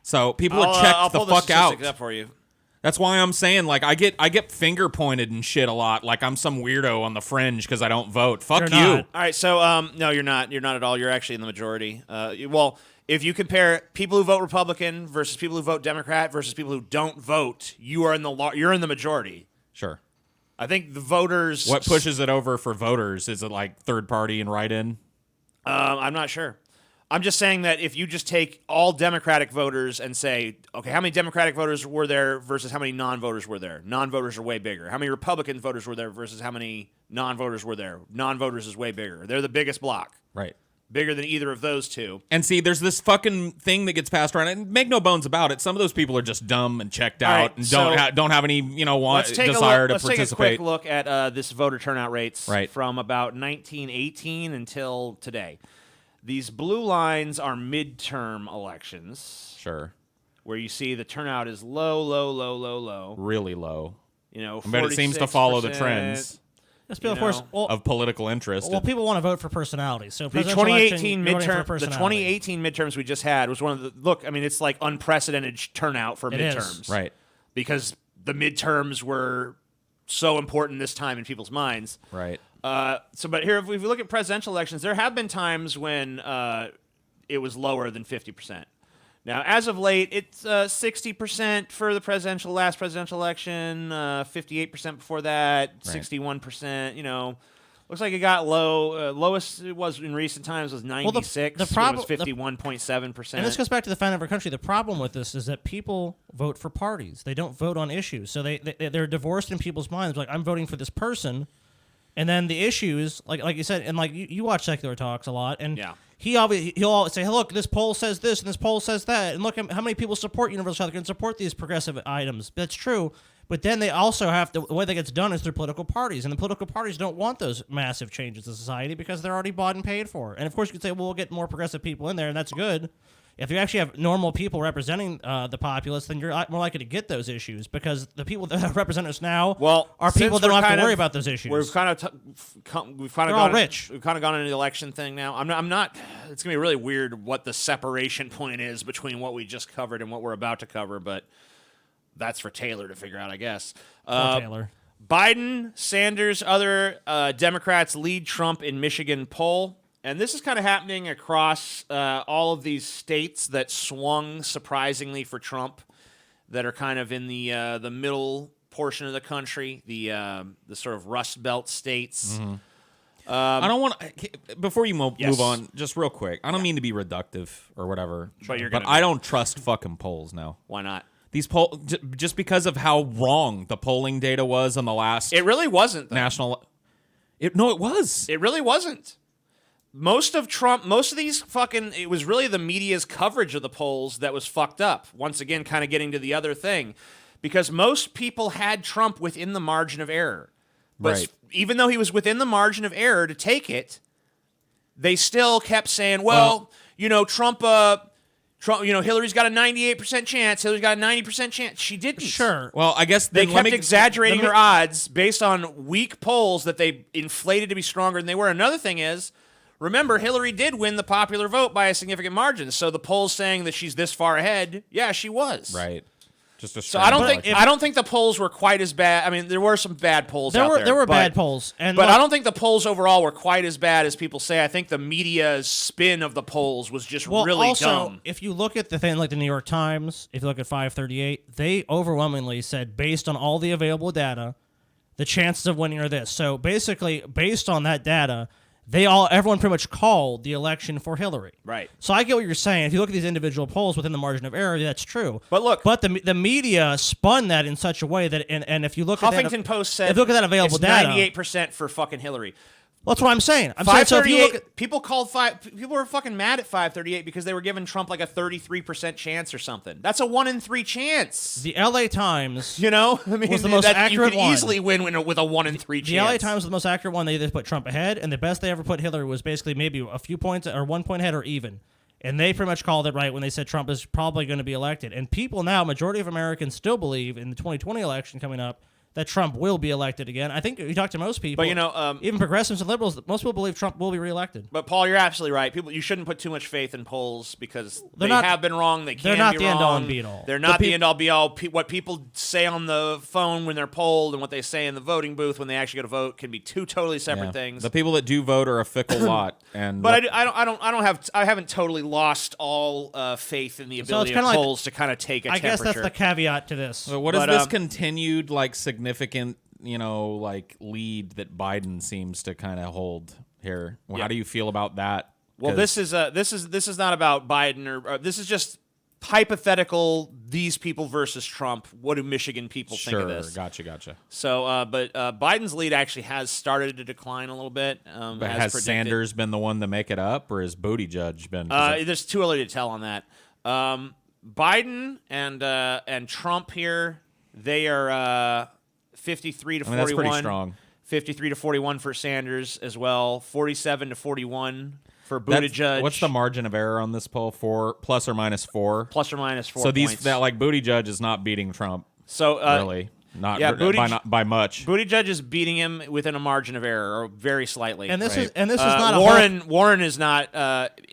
So people are checked the fuck out. Up for you. That's why I'm saying, like, I get finger pointed and shit a lot, like I'm some weirdo on the fringe because I don't vote. Fuck you. All right, so no, you're not. You're not at all. You're actually in the majority. Well, if you compare people who vote Republican versus people who vote Democrat versus people who don't vote, you're in the majority. Sure. I think the voters. What pushes it over for voters? Is it like third party and write-in? I'm not sure. I'm just saying that if you just take all Democratic voters and say, okay, how many Democratic voters were there versus how many non-voters were there? Non-voters are way bigger. How many Republican voters were there versus how many non-voters were there? Non-voters is way bigger. They're the biggest block. Right. Bigger than either of those two. And see, there's this fucking thing that gets passed around, and make no bones about it, some of those people are just dumb and checked out and don't have any desire to participate. Let's take a quick look at this voter turnout rates from about 1918 until today. These blue lines are midterm elections. Sure. Where you see the turnout is low. Really low. But it seems to follow the trends of political interest. Well, people want to vote for personalities. So the 2018 midterms we just had was one of the it's like unprecedented turnout for midterms. Is. Right. Because the midterms were so important this time in people's minds. Right. But here, if we look at presidential elections, there have been times when it was lower than 50%. Now, as of late, it's 60% for the last presidential election, 58% before that, 61%. Looks like it got low. Lowest it was in recent times was 96. The problem was 51.7%. And this goes back to the founding of our country. The problem with this is that people vote for parties. They don't vote on issues. So they're divorced in people's minds. Like, I'm voting for this person. And then the issues, like you said, and like you watch Secular Talks a lot, and he'll always say, hey, look, this poll says this, and this poll says that, and look how many people support universal healthcare and support these progressive items. That's true, but then they also have to, the way that gets done is through political parties, and the political parties don't want those massive changes in society because they're already bought and paid for. And of course, you could say, well, we'll get more progressive people in there, and that's good. If you actually have normal people representing the populace, then you're more likely to get those issues because the people that represent us now are people that don't have to worry about those issues. We've kind of gone rich. We've kind of gone into the election thing now. I'm not. It's gonna be really weird what the separation point is between what we just covered and what we're about to cover, but that's for Taylor to figure out, I guess. Taylor. Biden, Sanders, other Democrats lead Trump in Michigan poll. And this is kind of happening across all of these states that swung surprisingly for Trump, that are kind of in the middle portion of the country, the sort of Rust Belt states. Mm-hmm. I don't want to. Before you move on, just real quick. I don't mean to be reductive or whatever, but I don't trust fucking polls now. Why not? These just because of how wrong the polling data was on the last. It really wasn't national. It was. It really wasn't. Most of these it was really the media's coverage of the polls that was fucked up. Once again, kind of getting to the other thing. Because most people had Trump within the margin of error. But even though he was within the margin of error to take it, they still kept saying, Trump, Trump, Hillary's got a 98% chance. Hillary's got a 90% chance. She didn't. Sure. Well, I guess They then let kept me- exaggerating her odds based on weak polls that they inflated to be stronger than they were. Another thing is, remember, Hillary did win the popular vote by a significant margin. So the polls saying that she's this far ahead, yeah, she was. Right. Just a So I don't think the polls were quite as bad. I mean, there were some bad polls out there. There were bad polls, But look, I don't think the polls overall were quite as bad as people say. I think the media's spin of the polls was just really also, dumb. if you look at the thing like the New York Times, if you look at 538, they overwhelmingly said, based on all the available data, the chances of winning are this. So basically, based on that data, everyone pretty much called the election for Hillary. Right. So I get what you're saying. If you look at these individual polls within the margin of error, that's true. But look, the media spun that in such a way that, and if you look at Huffington Post said if you look at that available it's data, 98% for fucking Hillary. that's what I'm saying. I'm saying so if you look at, people were fucking mad at 538 because they were giving Trump like a 33% chance or something. That's a 1 in 3 chance. the LA Times, I mean, was the most accurate you can easily win with a 1 in 3 chance. The LA Times was the most accurate one. They either put Trump ahead, and the best they ever put Hillary was basically maybe a few points or 1 point ahead or even. And they pretty much called it right when they said Trump is probably going to be elected. And people now, majority of Americans still believe in the 2020 election coming up that Trump will be elected again. I think you talk to most people, but even progressives and liberals, most people believe Trump will be reelected. But Paul, you're absolutely right. You shouldn't put too much faith in polls because they not- have been wrong. They can they're not be the wrong. end-all and be-all. They're not the end all be all. What people say on the phone when they're polled and what they say in the voting booth when they actually go to vote can be two totally separate things. The people that do vote are a fickle lot, and But I haven't totally lost all faith in the ability of polls to kind of take a temperature. I guess that's the caveat to this. So what is this continued significant lead that Biden seems to kind of hold here? Well, how do you feel about that? Well, this is not about Biden or this is just hypothetical. These people versus Trump. What do Michigan people think of this? Gotcha. So, but Biden's lead actually has started to decline a little bit. But has predicted. Sanders been the one to make it up, or has Buttigieg been? There's too early to tell on that. Biden and Trump here, they are 53 to 41. That's pretty strong. 53 to 41 for Sanders as well. 47 to 41 for Buttigieg. What's the margin of error on this poll? 4 plus or minus 4. Plus or minus 4. So points. Buttigieg is not beating Trump. So really. Not by much. Buttigieg is beating him within a margin of error, or very slightly. And this Right. is not Warren is not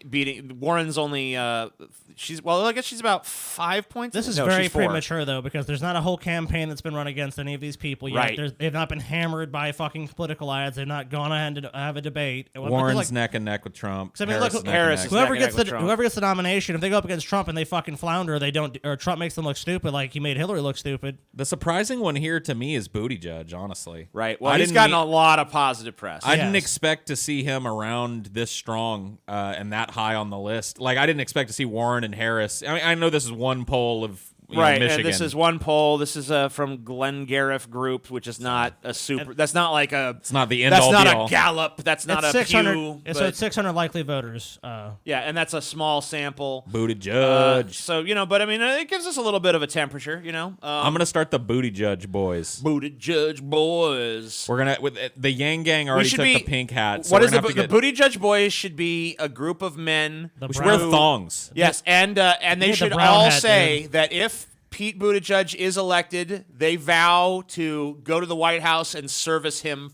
beating. Warren's only. I guess she's about 5 points. This is No, very she's 4. premature, though, because there's not a whole campaign that's been run against any of these people yet. Right. They've not been hammered by fucking political ads. They've not gone ahead to have a debate. Warren's neck and neck with Trump. I mean, Harris look, is neck and neck. whoever neck and gets neck the with Trump. whoever gets the nomination, if they go up against Trump and they fucking flounder, or Trump makes them look stupid, like he made Hillary look stupid. The surprising one here to me is Buttigieg, honestly. Right. Well, he's gotten a lot of positive press. I didn't expect to see him around this strong and that high on the list. Like, I didn't expect to see Warren and Harris. I mean, I know this is one poll of Michigan. And this is one poll. This is from Glenn Gariff Group, which is not a super. That's not like a. It's not the end all be all. That's not a Gallup. That's not It's a 600. Pew. So it's 600 likely voters. Yeah, and that's a small sample. Buttigieg. So but I mean, it gives us a little bit of a temperature. I'm gonna start the Buttigieg boys. Buttigieg boys. We're gonna with the Yang Gang already took the pink hat. So what we're is the gonna have to Buttigieg boys should be a group of men The We should brown- wear thongs. Yes, and they the should brown all hat, say dude. that if Pete Buttigieg is elected, they vow to go to the White House and service him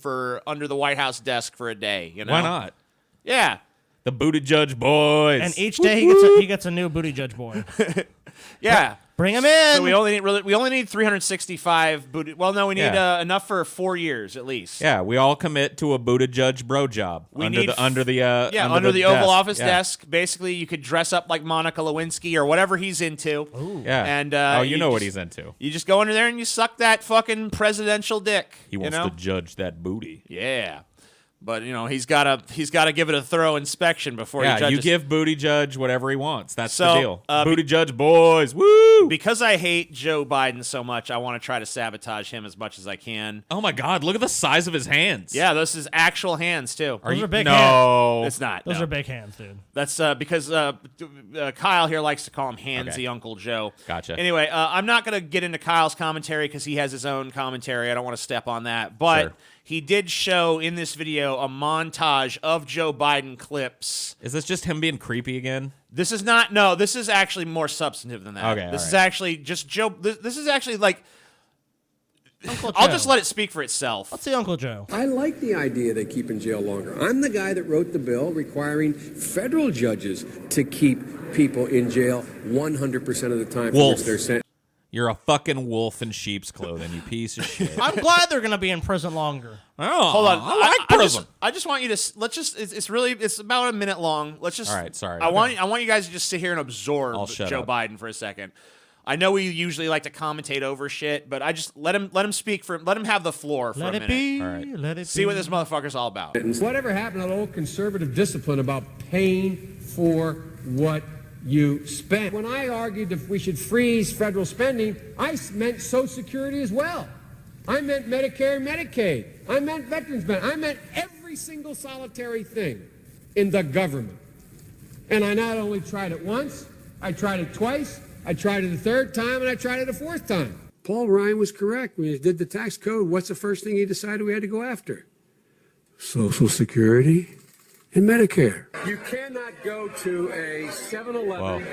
under the White House desk for a day. Why not? Yeah. The Buttigieg boys. And each day he gets a new Buttigieg boy. Yeah. Bring him in. So we only need 365 Well, no, we need enough for 4 years at least. Yeah, we all commit to a Buttigieg bro job under the Oval desk. Office Yeah. desk. Basically, you could dress up like Monica Lewinsky or whatever he's into. Ooh. Yeah. And you know what he's into. You just go under there and you suck that fucking presidential dick. He wants to judge that booty. Yeah. But he's gotta give it a thorough inspection before he judges. You give Buttigieg whatever he wants. That's So, the deal. uh, Buttigieg boys, woo! Because I hate Joe Biden so much, I want to try to sabotage him as much as I can. Oh my God! Look at the size of his hands. Yeah, this is actual hands too. Those are big No, hands. It's not. Those no. are big hands, dude. That's because Kyle here likes to call him Handsy Uncle Joe. Gotcha. Anyway, I'm not going to get into Kyle's commentary because he has his own commentary. I don't want to step on that. But Sure. he did show in this video a montage of Joe Biden clips. Is this just him being creepy again? This is not. No, this is actually more substantive than that. Okay, this all is right. actually just Joe. This is actually like. Uncle I'll Joe. just let it speak for itself. Let's see Uncle Joe. I like the idea they keep in jail longer. I'm the guy that wrote the bill requiring federal judges to keep people in jail 100% of the time for Wolf. which they're sent. You're a fucking wolf in sheep's clothing, you piece of shit. I'm glad they're going to be in prison longer. Oh, Hold on. I like prison. I just want you to let's just. It's about a minute long. Let's just. All right, sorry. I want you guys to just sit here and absorb I'll shut Joe up. Biden for a second. I know we usually like to commentate over shit, but I just let him speak let him have the floor for Let a it minute. be. All right. Let it See be. what this motherfucker's all about. Whatever happened to that old conservative discipline about paying for what you spent? When I argued that we should freeze federal spending, I meant Social Security as well. I meant Medicare and Medicaid. I meant veterans benefits. I meant every single solitary thing in the government. And I not only tried it once, I tried it twice, I tried it a third time, and I tried it a fourth time. Paul Ryan was correct. When he did the tax code, what's the first thing he decided we had to go after? Social Security and Medicare. You cannot go to a 7-Eleven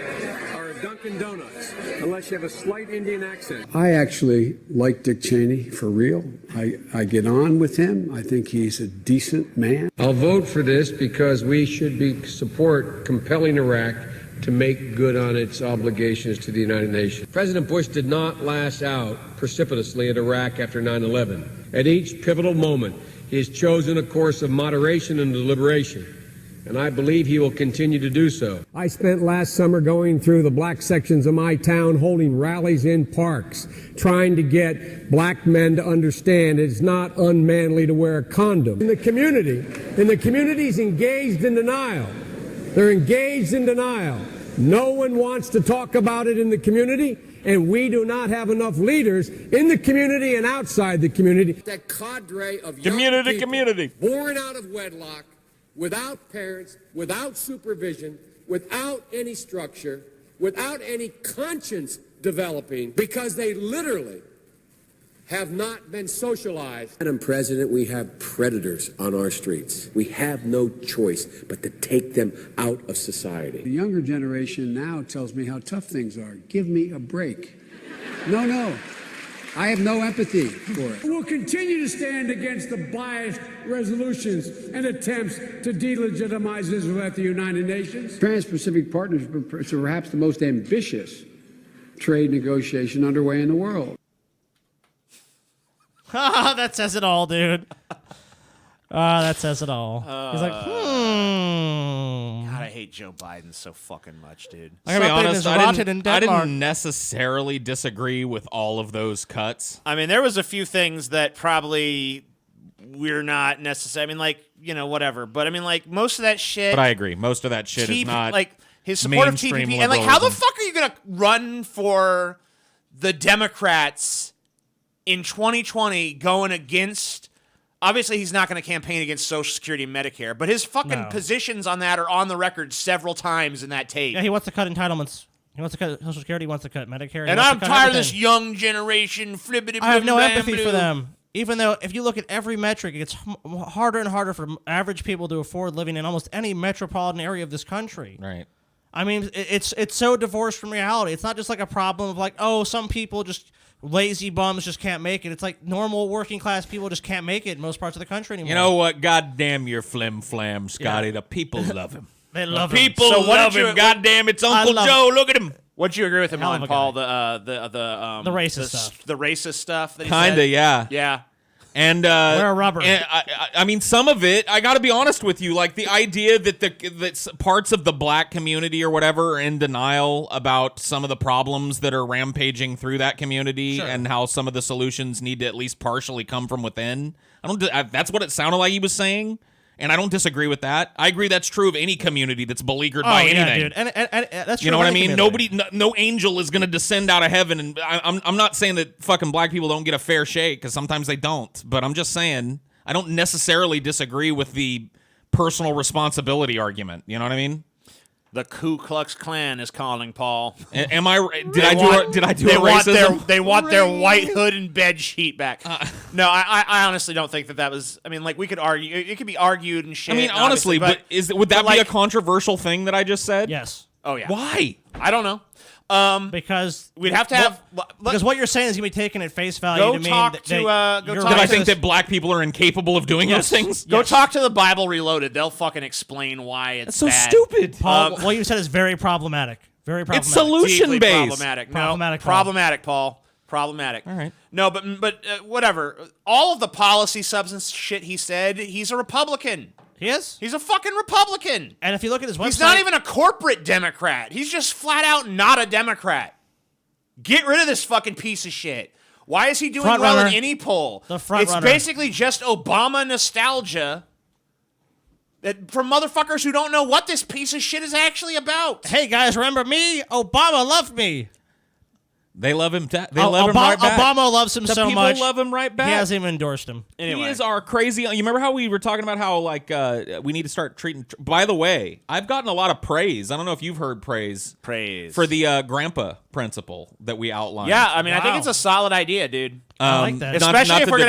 or a Dunkin' Donuts unless you have a slight Indian accent. I actually like Dick Cheney for real. I get on with him. I think he's a decent man. I'll vote for this because we should support compelling Iraq to make good on its obligations to the United Nations. President Bush did not lash out precipitously at Iraq after 9/11. At each pivotal moment, he has chosen a course of moderation and deliberation, and I believe he will continue to do so. I spent last summer going through the black sections of my town, holding rallies in parks, trying to get black men to understand it's not unmanly to wear a condom. In the community's engaged in denial. They're engaged in denial. No one wants to talk about it in the community, and we do not have enough leaders in the community and outside the community. That cadre of young people born out of wedlock, without parents, without supervision, without any structure, without any conscience developing, because they literally have not been socialized. Madam President, we have predators on our streets. We have no choice but to take them out of society. The younger generation now tells me how tough things are. Give me a break. No. I have no empathy for it. We'll continue to stand against the biased resolutions and attempts to delegitimize Israel at the United Nations. Trans-Pacific Partnership is perhaps the most ambitious trade negotiation underway in the world. That says it all, dude. That says it all. He's like, God, I hate Joe Biden so fucking much, dude. I'm gonna be Something honest. is I rotted in Denmark. didn't necessarily disagree with all of those cuts. I mean, there was a few things that probably we're not necessarily. I mean, like, you know, whatever. But I mean, like, most of that shit. But I agree. Most of that shit is not like his support of mainstream TPP. And like, how the liberalism. fuck are you gonna run for the Democrats in 2020 going against? Obviously, he's not going to campaign against Social Security and Medicare, but his fucking positions on that are on the record several times in that tape. yeah, he wants to cut entitlements. He wants to cut Social Security. He wants to cut Medicare. he And wants I'm to cut tired of this everything. young generation flippity. I have no empathy for them. Even though, if you look at every metric, it's harder and harder for average people to afford living in almost any metropolitan area of this country. Right. I mean, it's so divorced from reality. It's not just like a problem of like, oh, some people just lazy bums just can't make it. It's like normal working class people just can't make it in most parts of the country anymore. You know what? God damn your flim flam, Scotty. The people love him. They love him. People So what love did you- him. God damn, it's Uncle love Joe. Look at him. What'd you agree with him Hell of on, a Paul? guy. The racist stuff. The racist stuff. That he Kinda, said? yeah. Yeah. And Wear a rubber. and I mean, some of it. I got to be honest with you. Like the idea that that parts of the black community or whatever are in denial about some of the problems that are rampaging through that community, and how some of the solutions need to at least partially come from within. That's what it sounded like he was saying. And I don't disagree with that. I agree that's true of any community that's beleaguered by anything. Yeah, dude. And that's true. You know of what I any mean? community. No angel is going to descend out of heaven. And I'm not saying that fucking black people don't get a fair shake, because sometimes they don't. But I'm just saying I don't necessarily disagree with the personal responsibility argument. You know what I mean? The Ku Klux Klan is calling, Paul. Am I? Did I do a racism? They want their white hood and bed sheet back. No, I honestly don't think that was. I mean, like, we could argue. It could be argued and shit. I mean, honestly, but would that be a controversial thing that I just said? Yes. Oh yeah. Why? I don't know. Because we'd have to have. Because what you're saying is going to be taken at face value to mean That I think that black people are incapable of doing those things. Go talk to the Bible Reloaded. They'll fucking explain why it's so bad. stupid. Paul, what you said is very problematic. Very problematic. It's solution based. Problematic. Problematic. No, problematic, Paul. Problematic. All right. No, but whatever. All of the policy substance shit he said, he's a Republican. He is? He's a fucking Republican. And if you look at his website... He's not even a corporate Democrat. He's just flat out not a Democrat. Get rid of this fucking piece of shit. Why is he doing well in any poll? It's basically just Obama nostalgia from motherfuckers who don't know what this piece of shit is actually about. Hey, guys, remember me? Obama loved me. They love him. They love him right back. Obama loves him so much. People love him right back. He hasn't even endorsed him. Anyway. He is our crazy. You remember how we were talking about how we need to start treating. By the way, I've gotten a lot of praise. I don't know if you've heard praise for the grandpa principle that we outlined. Yeah, I mean, I think it's a solid idea, dude. I like that. Especially if we're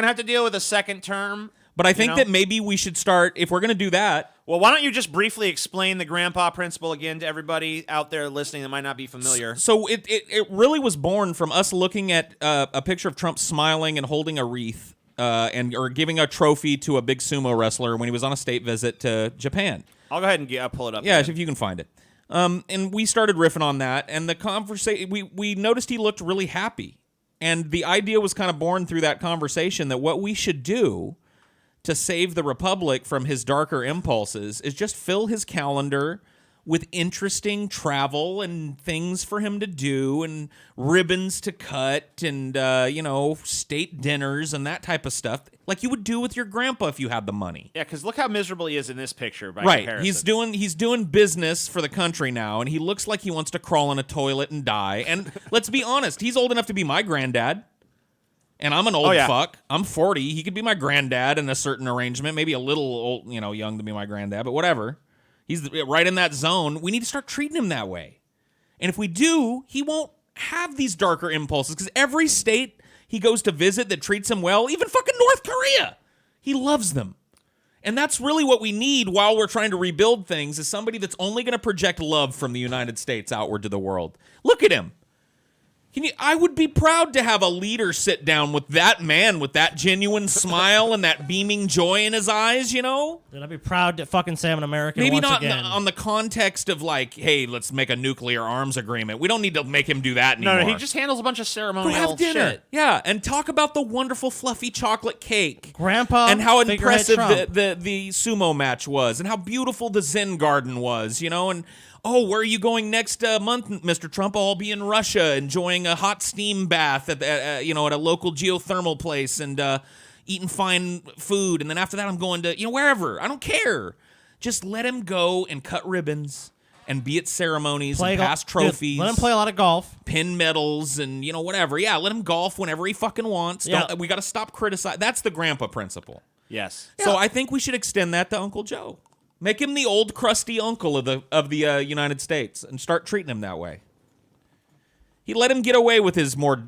gonna have to deal with a second term. But I think that maybe we should start, if we're going to do that. Well, why don't you just briefly explain the grandpa principle again to everybody out there listening that might not be familiar? So it really was born from us looking at a picture of Trump smiling and holding a wreath or giving a trophy to a big sumo wrestler when he was on a state visit to Japan. I'll go ahead and pull it up. Yeah, if you can find it. And we started riffing on that, and the conversation, we noticed he looked really happy. And the idea was kind of born through that conversation that what we should do to save the Republic from his darker impulses is just fill his calendar with interesting travel and things for him to do and ribbons to cut and, state dinners and that type of stuff like you would do with your grandpa if you had the money. Yeah, because look how miserable he is in this picture by comparison. He's doing business for the country now, and he looks like he wants to crawl in a toilet and die. And let's be honest, he's old enough to be my granddad. And I'm an old fuck. I'm 40. He could be my granddad in a certain arrangement. Maybe a little old, young to be my granddad, but whatever. He's right in that zone. We need to start treating him that way. And if we do, he won't have these darker impulses because every state he goes to visit that treats him well, even fucking North Korea, he loves them. And that's really what we need while we're trying to rebuild things is somebody that's only going to project love from the United States outward to the world. Look at him. I would be proud to have a leader sit down with that man with that genuine smile and that beaming joy in his eyes, Dude, I'd be proud to fucking say I'm an American Maybe once not again. on the context of like, hey, let's make a nuclear arms agreement. We don't need to make him do that anymore. No, he just handles a bunch of ceremonial shit. Yeah, and talk about the wonderful fluffy chocolate cake. Grandpa and how impressive Trump. the sumo match was and how beautiful the Zen garden was, and oh, where are you going next month, Mr. Trump? I'll be in Russia enjoying a hot steam bath at a local geothermal place and eating fine food. And then after that, I'm going to, wherever. I don't care. Just let him go and cut ribbons and be at ceremonies and pass trophies. Let him play a lot of golf. Pin medals and, whatever. Yeah, let him golf whenever he fucking wants. Yeah. We got to stop criticizing. That's the grandpa principle. Yes. So I think we should extend that to Uncle Joe. Make him the old crusty uncle of the United States and start treating him that way. He let him get away with his more,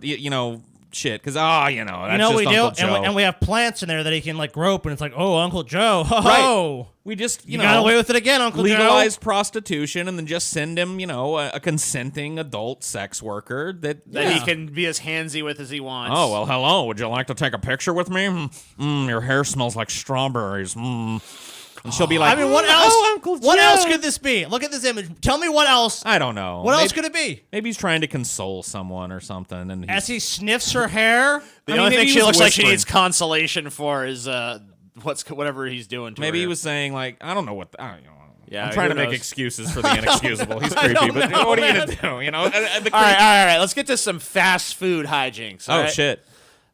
shit because that's we just do, Uncle Joe. and we have plants in there that he can like grope, and it's like, oh, Uncle Joe, Right. We just you got away with it again, Uncle Joe. Legalized prostitution, and then just send him, a consenting adult sex worker that he can be as handsy with as he wants. Oh well, hello. Would you like to take a picture with me? Your hair smells like strawberries. And she'll be like, what else? Uncle Joe. What else could this be? Look at this image. Tell me what else. I don't know. What else could it be? Maybe he's trying to console someone or something. And as he sniffs her hair, the only thing she looks like she needs consolation for is whatever he's doing to her. Maybe he was saying like, I don't know what. Yeah, I'm trying to make excuses for the inexcusable. He's creepy, but what are you gonna do? All right. Let's get to some fast food hijinks. Oh right? shit.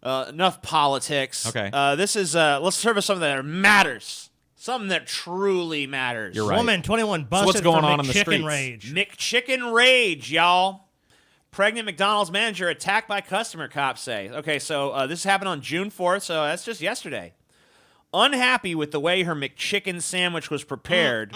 Enough politics. Okay. This is let's service something that matters. Something that truly matters. You're right. Woman 21 busted what's going for on in the McChicken streets? rage. McChicken rage, y'all. Pregnant McDonald's manager attacked by customer, cops say. Okay, so this happened on June 4th, so that's just yesterday. Unhappy with the way her McChicken sandwich was prepared,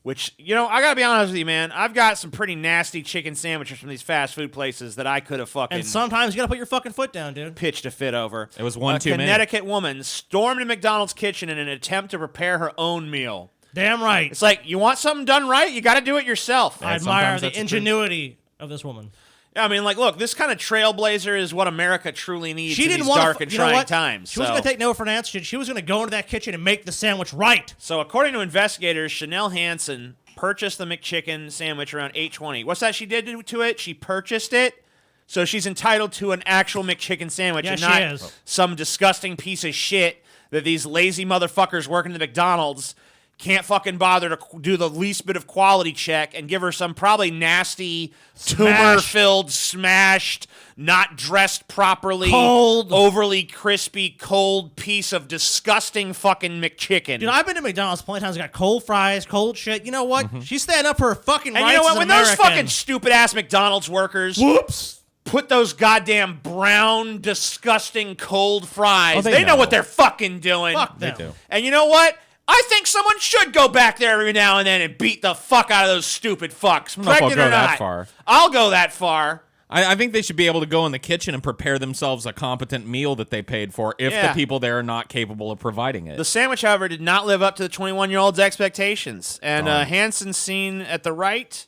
Which, you know, I got to be honest with you, man. I've got some pretty nasty chicken sandwiches from these fast food places that I could have fucking... And sometimes you got to put your fucking foot down, dude. ...pitched a fit over. It was one too many. A Connecticut woman stormed a McDonald's kitchen in an attempt to prepare her own meal. Damn right. It's like, you want something done right? You got to do it yourself. I admire the ingenuity of this woman. Yeah, I mean, like, look, this kind of trailblazer is what America truly needs She in didn't these want dark and trying times. She wasn't going to take no for an answer. She was going to go into that kitchen and make the sandwich right. So according to investigators, Chanel Hansen purchased the McChicken sandwich around 8:20. What's that she did to it? She purchased it. So she's entitled to an actual McChicken sandwich and not some disgusting piece of shit that these lazy motherfuckers working at McDonald's can't fucking bother to do the least bit of quality check and give her some probably nasty, tumor-filled, smashed, not dressed properly, cold, overly crispy, cold piece of disgusting fucking McChicken. Dude, I've been to McDonald's plenty of times. I got cold fries, cold shit. You know what? She's standing up for her fucking rights. And you know what? As When American. those fucking stupid-ass McDonald's workers... Whoops. Put those goddamn brown, disgusting, cold fries. Oh, they know what they're fucking doing. Fuck them. They do. And you know what? I think someone should go back there every now and then and beat the fuck out of those stupid fucks. I don't know if I'll Pregnant go or that not. far. I'll go that far. I think they should be able to go in the kitchen and prepare themselves a competent meal that they paid for if the people there are not capable of providing it. The sandwich, however, did not live up to the 21-year-old's expectations. And Hansen, seen at the right,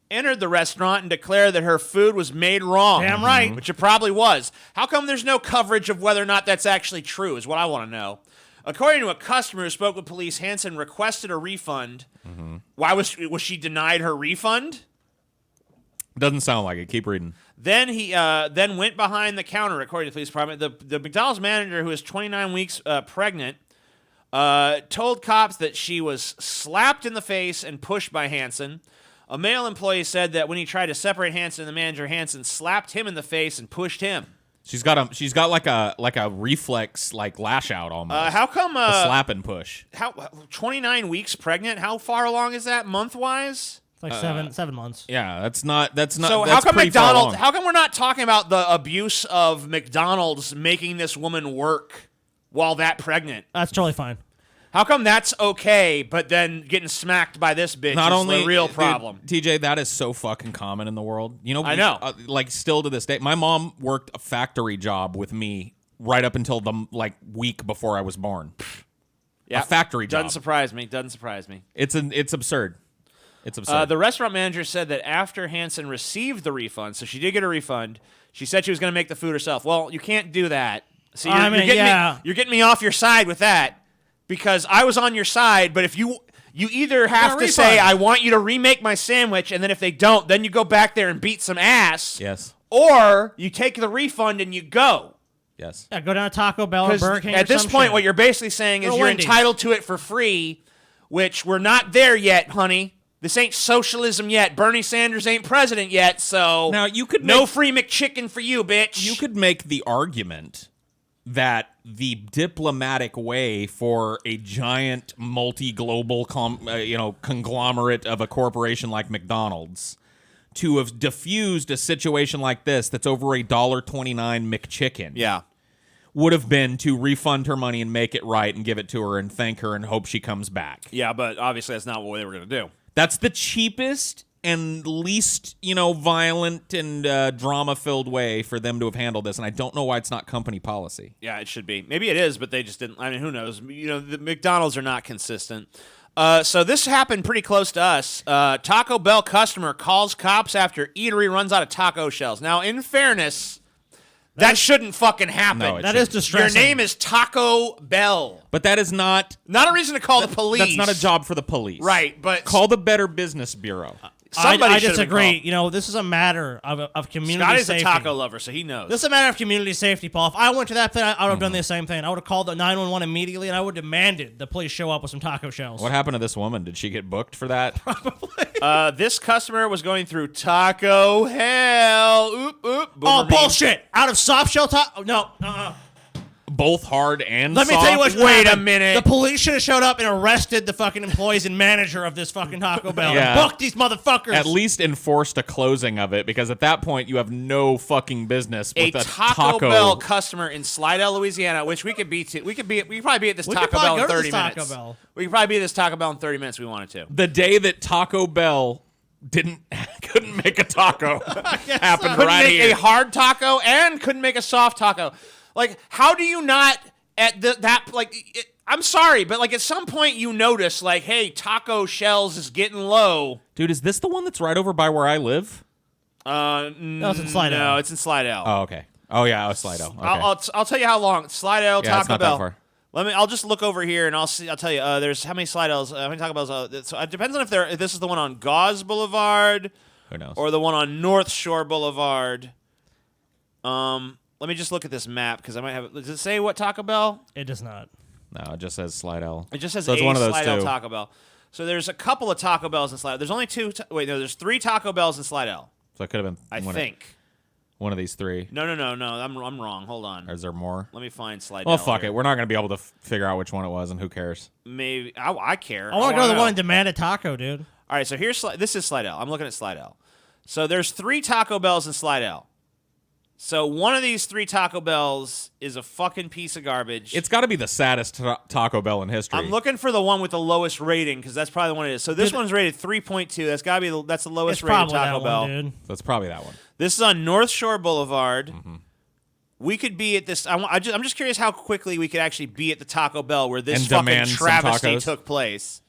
entered the restaurant and declared that her food was made wrong. Damn right. Which it probably was. How come there's no coverage of whether or not that's actually true is what I want to know. According to a customer who spoke with police, Hansen requested a refund. Why was she denied her refund? Doesn't sound like it. Keep reading. Then he then went behind the counter, according to the police department. The McDonald's manager, who is 29 weeks pregnant, told cops that she was slapped in the face and pushed by Hansen. A male employee said that when he tried to separate Hansen and the manager, Hansen slapped him in the face and pushed him. She's got like a reflex like lash out almost. How come a slap and push? How 29 weeks pregnant? How far along is that month wise? It's like 7 months. Yeah, that's not. So that's how come pretty far McDonald's? along. How come we're not talking about the abuse of McDonald's making this woman work while that pregnant? That's totally fine. How come that's okay, but then getting smacked by this bitch Not is only the real dude, problem? TJ, that is so fucking common in the world. You know, I know. Like still to this day, my mom worked a factory job with me right up until the week before I was born. Yeah, a factory job. Doesn't surprise me. It's absurd. It's absurd. The restaurant manager said that after Hansen received the refund, so she did get a refund, she said she was going to make the food herself. Well, you can't do that. See, you're getting me off your side with that. Because I was on your side, but if you either have to say, I want you to remake my sandwich, and then if they don't, then you go back there and beat some ass. Yes. Or you take the refund and you go. Yes. Yeah, go down to Taco Bell or Burger King. At this point, what you're basically saying is you're entitled to it for free, which we're not there yet, honey. This ain't socialism yet. Bernie Sanders ain't president yet, so now you could no free McChicken for you, bitch. You could make the argument that the diplomatic way for a giant multi-global conglomerate of a corporation like McDonald's to have diffused a situation like this that's over a $1.29 McChicken would have been to refund her money and make it right and give it to her and thank her and hope she comes back. Yeah, but obviously that's not what they were going to do. That's the cheapest and least, violent and drama-filled way for them to have handled this, and I don't know why it's not company policy. Yeah, it should be. Maybe it is, but they just didn't. I mean, who knows? The McDonald's are not consistent. So this happened pretty close to us. Taco Bell customer calls cops after eatery runs out of taco shells. Now, in fairness, that shouldn't fucking happen. No, that is distressing. Your name is Taco Bell. But that is not a reason to call the police. That's not a job for the police. Right, but call the Better Business Bureau. I disagree. This is a matter of community Scotty's safety. a taco lover, so he knows. This is a matter of community safety, Paul. If I went to that thing, I would have done the same thing. I would have called the 911 immediately, and I would have demanded the police show up with some taco shells. What happened to this woman? Did she get booked for that? Probably. This customer was going through taco hell. Oop, oop. Oh, bullshit. Out of soft shell taco? No. both hard and Let me soft. tell you what. Wait a happened. minute. The police should have showed up and arrested the fucking employees and manager of this fucking Taco Bell. Yeah. And booked these motherfuckers. At least enforced a closing of it, because at that point you have no fucking business A with a Taco Bell customer in Slidell, Louisiana, which we could be to. We could probably be at this We Taco could probably Bell in go to 30 this Taco minutes. Bell. We could probably be at this Taco Bell in 30 minutes if we wanted to. The day that Taco Bell couldn't make a taco happened Couldn't right make here. a hard taco and couldn't make a soft taco. Like, how do you not I'm sorry, but like at some point you notice, like, hey, taco shells is getting low. Dude, is this the one that's right over by where I live? No, it's in Slidell. No, it's in Slidell. Oh, okay. Oh yeah, Slidell. Okay. I'll tell you how long. Slidell, Yeah, Taco it's not Bell. that far. I'll just look over here and I'll tell you. There's how many Slidells, how many Taco Bells. So it depends on if this is the one on Gauze Boulevard, Who knows? or the one on North Shore Boulevard. Let me just look at this map because I might have. Does it say what Taco Bell? It does not. No, it just says Slidell. It just says so it's a one of those Slidell two. Taco Bell. So there's a couple of Taco Bells in Slidell. There's only two. There's 3 Taco Bells in Slidell. So it could have been. I think. One of these 3. No. I'm wrong. Hold on. Or is there more? Let me find Slidell. Well, fuck here. it. We're not going to be able to figure out which one it was, and who cares? Maybe I care. I want to go to the know. one in Demand a Taco, dude. All right, so this is Slidell. I'm looking at Slidell. So there's 3 Taco Bells in Slidell. So one of these 3 Taco Bells is a fucking piece of garbage. It's got to be the saddest Taco Bell in history. I'm looking for the one with the lowest rating because that's probably the one it is. So this one's rated 3.2. That's got to be that's the lowest It's rated probably Taco that Bell. one, dude. So it's probably that one. This is on North Shore Boulevard. Mm-hmm. We could be at this. I'm just curious how quickly we could actually be at the Taco Bell where this And fucking demand some travesty tacos. took place.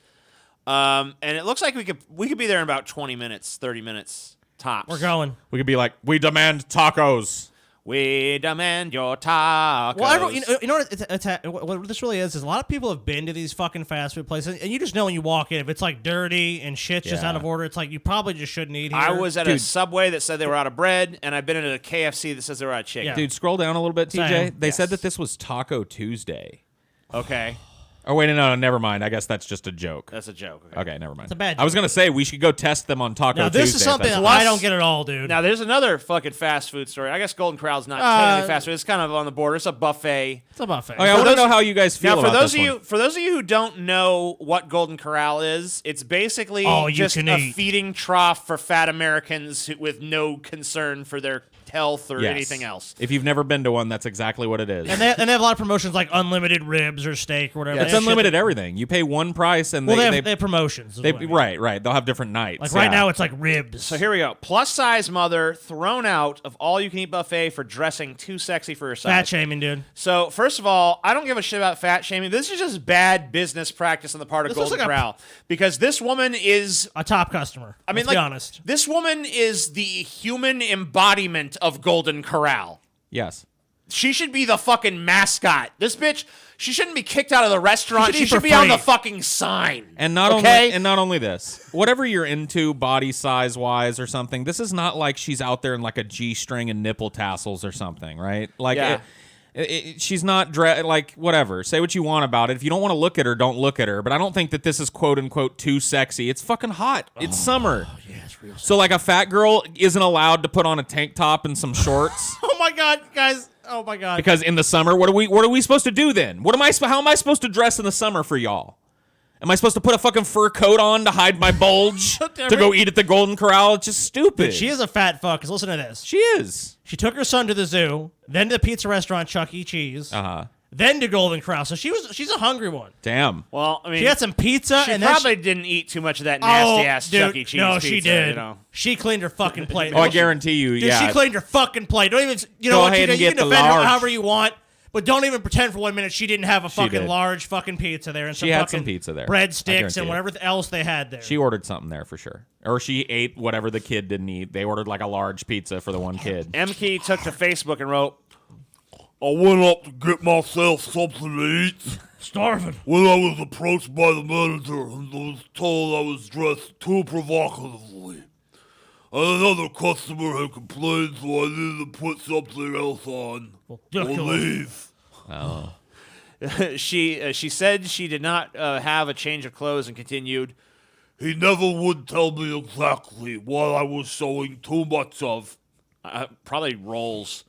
And it looks like we could be there in about 20 minutes, 30 minutes tops. We're going. We could be like, we demand tacos. We demand your tacos. Well, you know what this really is a lot of people have been to these fucking fast food places, and you just know when you walk in, if it's like dirty and shit's just Yeah. out of order, it's like you probably just shouldn't eat here. I was at a Subway that said they were out of bread, and I've been at a KFC that says they were out of chicken. Yeah. Dude, scroll down a little bit, TJ. Same. They said Yes. that this was Taco Tuesday. Okay. Oh, wait, no, never mind. I guess that's just a joke. That's a joke. Okay, never mind. It's a bad I was joke. going to say we should go test them on Taco Now, Tuesday. this is something if that's- I don't get at all, dude. Now, there's another fucking fast food story. I guess Golden Corral's not technically fast food. It's kind of on the border. It's a buffet. It's a buffet. Oh, yeah, I want to know how you guys feel Now, for about those this of one. you, for those of you who don't know what Golden Corral is, it's basically All you just can a eat. feeding trough for fat Americans with no concern for their health or Yes. anything else. If you've never been to one, that's exactly what it is. And they have a lot of promotions like unlimited ribs or steak or whatever. It's That shit- unlimited everything. You pay one price, and Well, they they have promotions. is they what I mean. right. They'll have different nights. Like right Yeah. now, it's like ribs. So here we go. Plus size mother thrown out of all you can eat buffet for dressing too sexy for her size. Fat shaming, dude. So first of all, I don't give a shit about fat shaming. This is just bad business practice on the part of This looks Golden like a- Corral because this woman is. A top customer. I mean, Let's be like, honest. this woman is the human embodiment of Golden Corral. Yes. She should be the fucking mascot. This bitch, she shouldn't be kicked out of the restaurant. should She eat should for be on free. the fucking sign. And not okay? only this, whatever you're into body size wise or something, this is not like she's out there in like a G-string and nipple tassels or something, right? Like Yeah. she's not like whatever. Say what you want about it. If you don't want to look at her, don't look at her. But I don't think that this is quote unquote too sexy. It's fucking hot. It's summer. Yeah, it's real. So like a fat girl isn't allowed to put on a tank top and some shorts. Oh my god, guys. Oh my god. Because in the summer, what are we supposed to do then? How am I supposed to dress in the summer for y'all? Am I supposed to put a fucking fur coat on to hide my bulge to go eat at the Golden Corral? It's just stupid. Dude, she is a fat fuck. 'Cause listen to this. She is. She took her son to the zoo, then to the pizza restaurant Chuck E. Cheese, then to Golden Corral. So she's a hungry one. Damn. Well, I mean, She had some pizza, she and then probably didn't eat too much of that nasty ass dude, Chuck E. Cheese no, pizza. she did. You know? She cleaned her fucking plate. Oh, I guarantee you, Dude, yeah. she cleaned her fucking plate. Don't even, you know Go what, ahead TJ, and you get can the defend her large. however you want, but don't even pretend for 1 minute she didn't have a fucking did. large fucking pizza there and She some had fucking some pizza there. I breadsticks guarantee and it. whatever else they had there. She ordered something there for sure. Or she ate whatever the kid didn't eat. They ordered like a large pizza for the one kid. M-Key took to Facebook and wrote, I went up to get myself something to eat. Starving. When I was approached by the manager and was told I was dressed too provocatively. And another customer had complained, so I needed to put something else on. Or leave. Oh. she said she did not have a change of clothes and continued, He never would tell me exactly what I was showing too much of. probably rolls.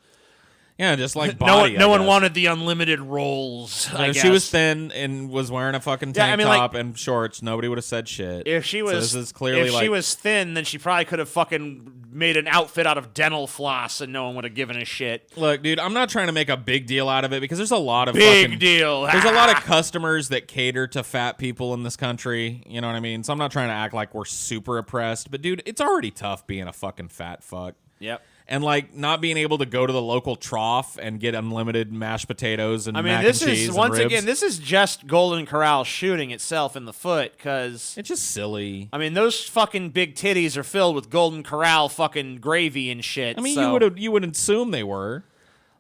Yeah, just like body. No one wanted the unlimited rolls. I If guess. she was thin and was wearing a fucking tank top and shorts, nobody would have said shit. If she was, so this is clearly she was thin, then she probably could have fucking made an outfit out of dental floss, and no one would have given a shit. Look, dude, I'm not trying to make a big deal out of it because there's a lot of big deal. There's a lot of customers that cater to fat people in this country. You know what I mean? So I'm not trying to act like we're super oppressed, but dude, it's already tough being a fucking fat fuck. Yep. And like not being able to go to the local trough and get unlimited mashed potatoes and mac this and cheese is and ribs. again, this is just Golden Corral shooting itself in the foot because it's just silly. I mean, those fucking big titties are filled with Golden Corral fucking gravy and shit. I mean, so. you would assume they were.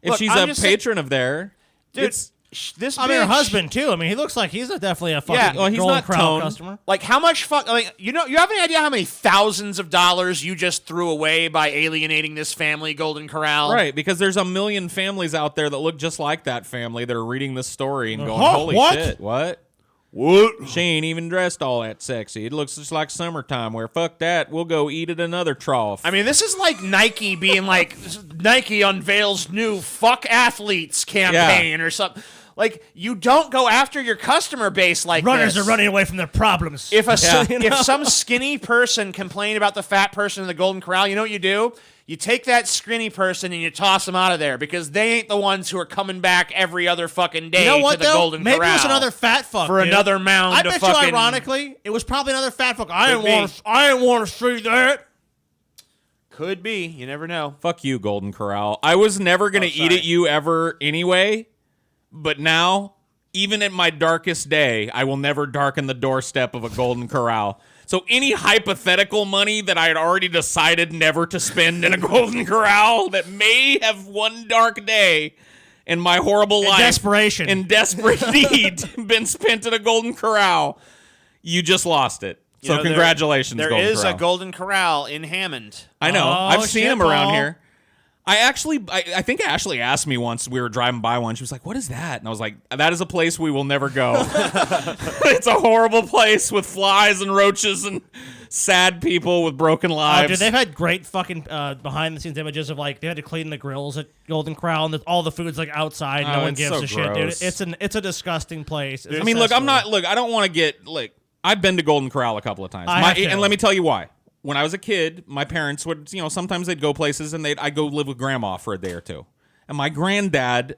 If Look, she's I'm a patron of there, dude. it's This I mean, her husband too. I mean, he looks like he's definitely a fucking well, he's Golden not Corral toned. customer. Like how much fuck? Like you have any idea how many thousands of dollars you just threw away by alienating this family, Golden Corral? right, because there's a million families out there that look just like that family that are reading this story and going, Huh? "Holy What? shit, what? What? She ain't even dressed all that sexy. It looks just like summertime. Where fuck that, we'll go eat at another trough." I mean, this is like Nike being like Nike unveils new "fuck athletes" campaign or something. Like you don't go after your customer base like Runners this. are running away from their problems. If You know? if some skinny person complained about the fat person in the Golden Corral, you know what you do? You take that skinny person and you toss them out of there because they ain't the ones who are coming back every other fucking day You know what, to the though? Golden Maybe Corral. it was another fat fuck for dude. another mound. I of bet fucking, you, ironically, it was probably another fat fuck. I Could didn't want to see that. Could be. You never know. Fuck you, Golden Corral. I was never gonna eat at you ever anyway, but now, even at my darkest day, I will never darken the doorstep of a Golden Corral. So any hypothetical money that I had already decided never to spend in a Golden Corral that may have one dark day in my horrible life, desperation, in desperate need, been spent at a Golden Corral, you just lost it. You So know, congratulations, there Golden is Corral. a Golden Corral in Hammond. I know. Oh, I've seen shit, him around Paul. here. I think Ashley asked me once, we were driving by one, she was like, "What is that?" And I was like, "That is a place we will never go." It's a horrible place with flies and roaches and sad people with broken Oh, lives. dude, they've had great fucking behind-the-scenes images of like they had to clean the grills at Golden Corral and all the food's like outside. No one it's gives so a shit, gross. dude. It's a disgusting place. It's I mean, look, cesspool. I don't want to get, I've been to Golden Corral a couple of times. I have too. And let me tell you why. When I was a kid, my parents would, sometimes they'd go places and I'd go live with grandma for a day or two. And my granddad,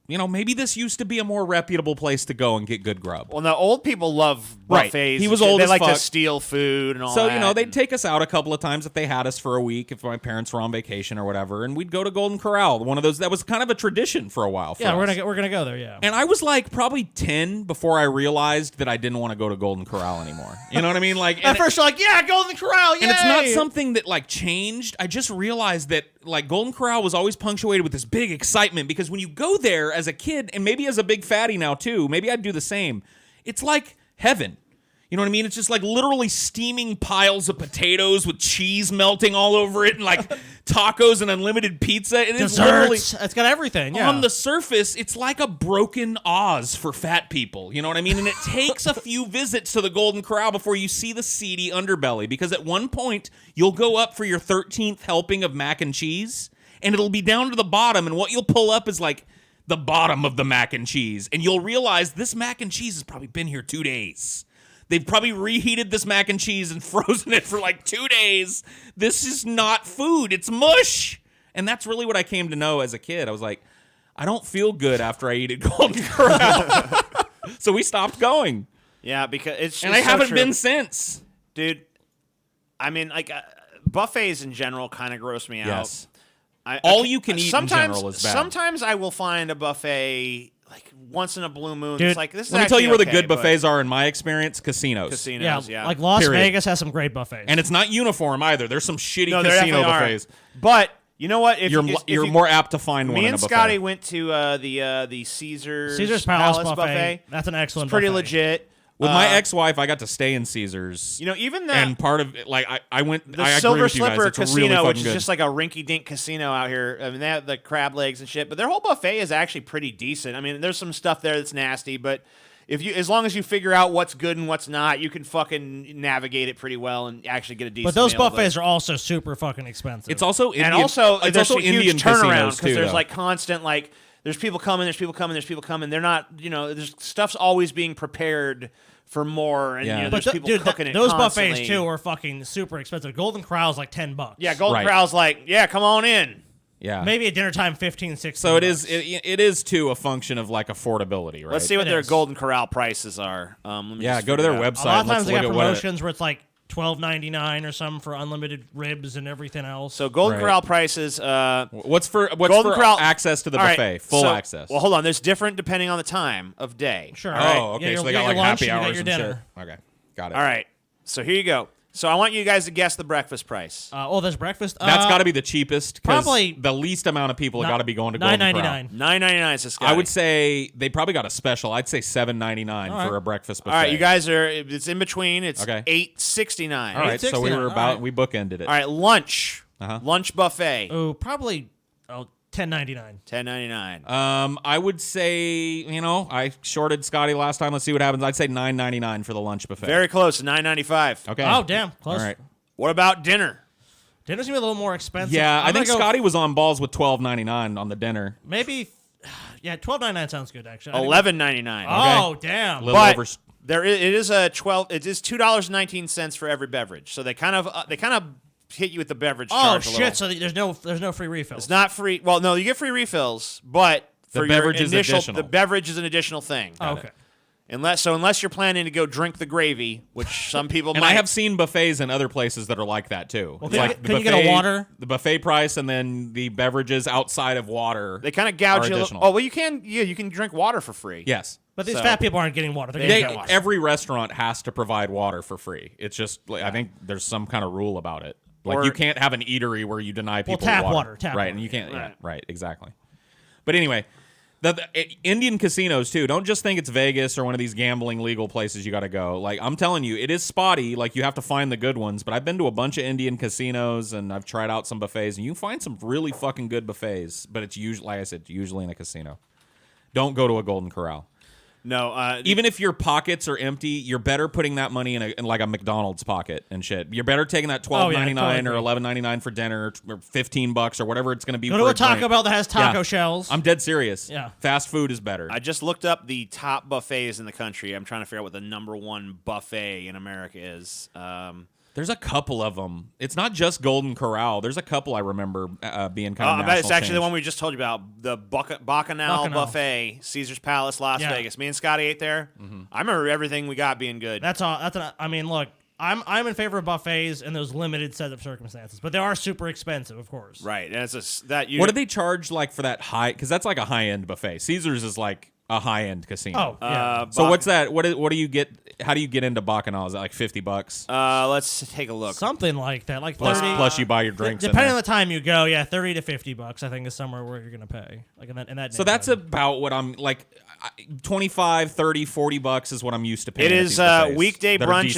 maybe this used to be a more reputable place to go and get good grub. Well, now old people love Right. buffets. He and was shit. old They as like to fuck. steal food and all So, that. they'd take us out a couple of times if they had us for a week, if my parents were on vacation or whatever, and we'd go to Golden Corral. One of those, that was kind of a tradition for a while for Yeah, us. we're gonna go there. Yeah. And I was like probably 10 before I realized that I didn't want to go to Golden Corral anymore. You know what I mean? Like, At first, you're like, yeah, Golden Corral, yeah. and it's not something that changed. I just realized that Golden Corral was always punctuated with this big excitement because when you go there as a kid, and maybe as a big fatty now too, maybe I'd do the same. It's like heaven. You know what I mean? It's just literally steaming piles of potatoes with cheese melting all over it and tacos and unlimited pizza. And it's literally, Desserts. It's got everything. Yeah. on the surface, it's like a broken Oz for fat people. You know what I mean? And it takes a few visits to the Golden Corral before you see the seedy underbelly. Because at one point, you'll go up for your 13th helping of mac and cheese, and it'll be down to the bottom, and what you'll pull up is the bottom of the mac and cheese. And you'll realize this mac and cheese has probably been here 2 days. They've probably reheated this mac and cheese and frozen it for 2 days. This is not food. It's mush. And that's really what I came to know as a kid. I was like, I don't feel good after I eat at Golden Corral. So we stopped going. Yeah, because it's And I so haven't true. been since. Dude, I mean, buffets in general kind of gross me out. Yes. All you can eat in sometimes, general is bad. Sometimes I will find a buffet once in a blue moon. Dude, It's like this. Is Let me tell you where the actually good okay, but- buffets are in my experience. Casinos. Casinos, yeah. Like Las Period. Vegas has some great buffets. And it's not uniform either. There's some shitty No, there casino definitely are. buffets. But you know what? If You're you- more apt to find one Me in and a buffet. Scotty went to the Caesar's Palace buffet. That's an excellent It's pretty buffet. legit. With my ex-wife, I got to stay in Caesars. Even that. And part of it, I went. The I agree Silver with you guys. Slipper It's Casino, really which fucking is good. just like a rinky-dink casino out here. I mean, they have the crab legs and shit, but their whole buffet is actually pretty decent. I mean, there's some stuff there that's nasty, but as long as you figure out what's good and what's not, you can fucking navigate it pretty well and actually get a decent. But those meal, buffets are also super fucking expensive. It's also Indian, and also it's there's also a huge Indian turnaround casinos too. there's though. like constant like there's people coming, there's people coming, there's people coming. They're not, there's stuff's always being prepared for more, and there's people cooking it. Those constantly. buffets too are fucking super expensive. Golden Corral's like $10. Yeah, Golden Corral's like, yeah, come on in. Yeah, maybe at dinner time, 15, 16. So it is too a function of like affordability, right? Let's see what their Golden Corral prices are. Go to their website. A lot of times they got promotions where it's like $12.99 or something for unlimited ribs and everything else. So Golden Corral prices. What's for Corral access to the buffet? Full access. Well, hold on. There's different depending on the time of day. Sure. Oh, okay. Yeah, so they you got like lunch happy and you got hours your and dinner. shit. Okay, got it. All right. So here you go. So I want you guys to guess the breakfast price. There's breakfast. That's got to be the cheapest. Probably the least amount of people have got to be going to Golden Corral. $9.99. So Scotty. I would say they probably got a special. I'd say $7.99 for a breakfast buffet. All right, you guys are. It's in between. It's Okay. $8.69. All right, so we were about we bookended it. All right, lunch. Lunch buffet. Oh, probably $10.99. $10.99. I would say, I shorted Scotty last time. Let's see what happens. I'd say $9.99 for the lunch buffet. Very close. $9.95. Okay. Oh, damn. Close. All right. What about dinner? Dinner's gonna be a little more expensive. Yeah, I think Scotty was on balls with $12.99 on the dinner. Maybe. Yeah, $12.99 sounds good actually. $11.99. Oh, damn. But it is $2.19 for every beverage. So they kind of hit you with the beverage charge. Oh shit! So there's no free refills. It's not free. Well, no, you get free refills, but The for beverage your is initial, additional. the beverage is an additional thing. Okay. Unless you're planning to go drink the gravy, which some people And might. I have seen buffets in other places that are like that too. Well, It's like can you get a water? The buffet price and then the beverages outside of water. They kind of gouge you. additional. Oh well, you can. Yeah, you can drink water for free. Yes. But these fat people aren't getting water. They're They, getting water. every restaurant has to provide water for free. It's just like, I think there's some kind of rule about it. Like Or- you can't have an eatery where you deny people tap water. water, tap right, water. and you can't. Right. Yeah, right, exactly. But anyway, the Indian casinos too. Don't just think it's Vegas or one of these gambling legal places you got to go. Like I'm telling you, it is spotty. Like you have to find the good ones. But I've been to a bunch of Indian casinos and I've tried out some buffets, and you can find some really fucking good buffets. But it's usually, like I said, usually in a casino. Don't go to a Golden Corral. No, Even if your pockets are empty, you're better putting that money in like a McDonald's pocket and shit. You're better taking that $12.99 or $11.99 for dinner or $15 or whatever it's going to be. Go for to a a drink. Taco Bell that has taco Yeah. shells. I'm dead serious. Yeah. Fast food is better. I just looked up the top buffets in the country. I'm trying to figure out what the number one buffet in America is. There's a couple of them. It's not just Golden Corral. There's a couple I remember being kind of I bet it's national actually the chains. one we just told you about, the Bacchanal Buffet, Caesar's Palace, Las Yeah. Vegas. Me and Scotty ate there. I remember everything we got being good. That's all. I mean, look, I'm in favor of buffets in those limited set of circumstances, but they are super expensive, of course. Right. And it's that. What do they charge like for that high? Because that's like a high end buffet. Caesar's is like a high end casino. Oh, yeah. So what's that? What do you get? How do you get into Bacchanal? Is that like $50? Let's take a look. Something like that, like Plus, 30. plus you buy your drinks. in Depending there. on the time you go, yeah, $30 to $50, I think, is somewhere where you're gonna pay. Like in that. So that's about what I'm like. 25, 30, $40 is what I'm used to paying. It at is these buffets weekday that are brunch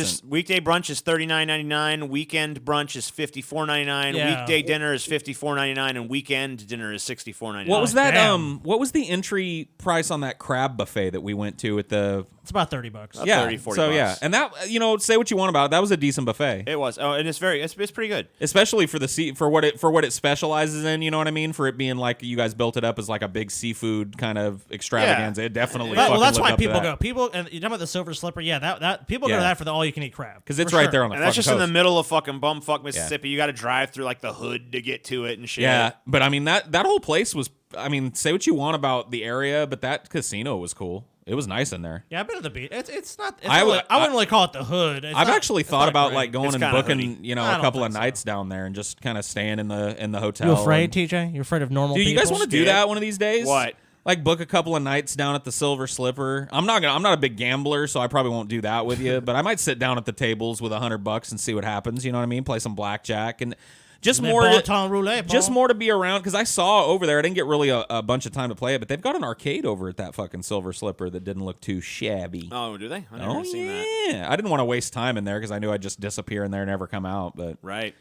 is decent. $39.99. Weekend brunch is $54.99. Yeah. Weekday dinner is $54.99, and weekend dinner is $64.99. What was that? Damn. What was the entry price on that crab buffet that we went to at the? It's about $30. Yeah, 30, 40 so bucks. yeah, and that say what you want about it. That was a decent buffet. It was. Oh, and it's pretty good. Especially for for what it specializes in, you know what I mean? For it being like you guys built it up as like a big seafood kind of extravaganza. It definitely. Well, that's lived why up to people that. go. People, and you're talking about the Silver Slipper. Yeah, that people go Yeah. to that for the all-you-can-eat crab Because it's for right sure. there on the And that's fucking just in the coast. middle of fucking bumfuck Mississippi. You got to drive through like the hood to get to it and shit. Yeah, but I mean that whole place was. I mean, say what you want about the area, but that casino was cool. It was nice in there. Yeah, I've been to the beach. It's not. I I wouldn't really call it the hood. It's I've not- actually it's thought not about great. like going It's and kinda booking, hoodie. I a don't couple of think so. nights down there and just kind of staying in the hotel. You afraid, and- TJ? You're afraid of normal Dude, people? you guys want to do that one of these days? What? Like book a couple of nights down at the Silver Slipper. I'm not a big gambler, so I probably won't do that with you. But I might sit down at the tables with $100 and see what happens. You know what I mean? Play some blackjack and just And more. then bon temps roulette, Just Paul. more to be around because I saw over there. I didn't get really a bunch of time to play it, but they've got an arcade over at that fucking Silver Slipper that didn't look too shabby. Oh, do they? I never Oh seen that. yeah, I didn't want to waste time in there because I knew I'd just disappear in there and never come out. But Right.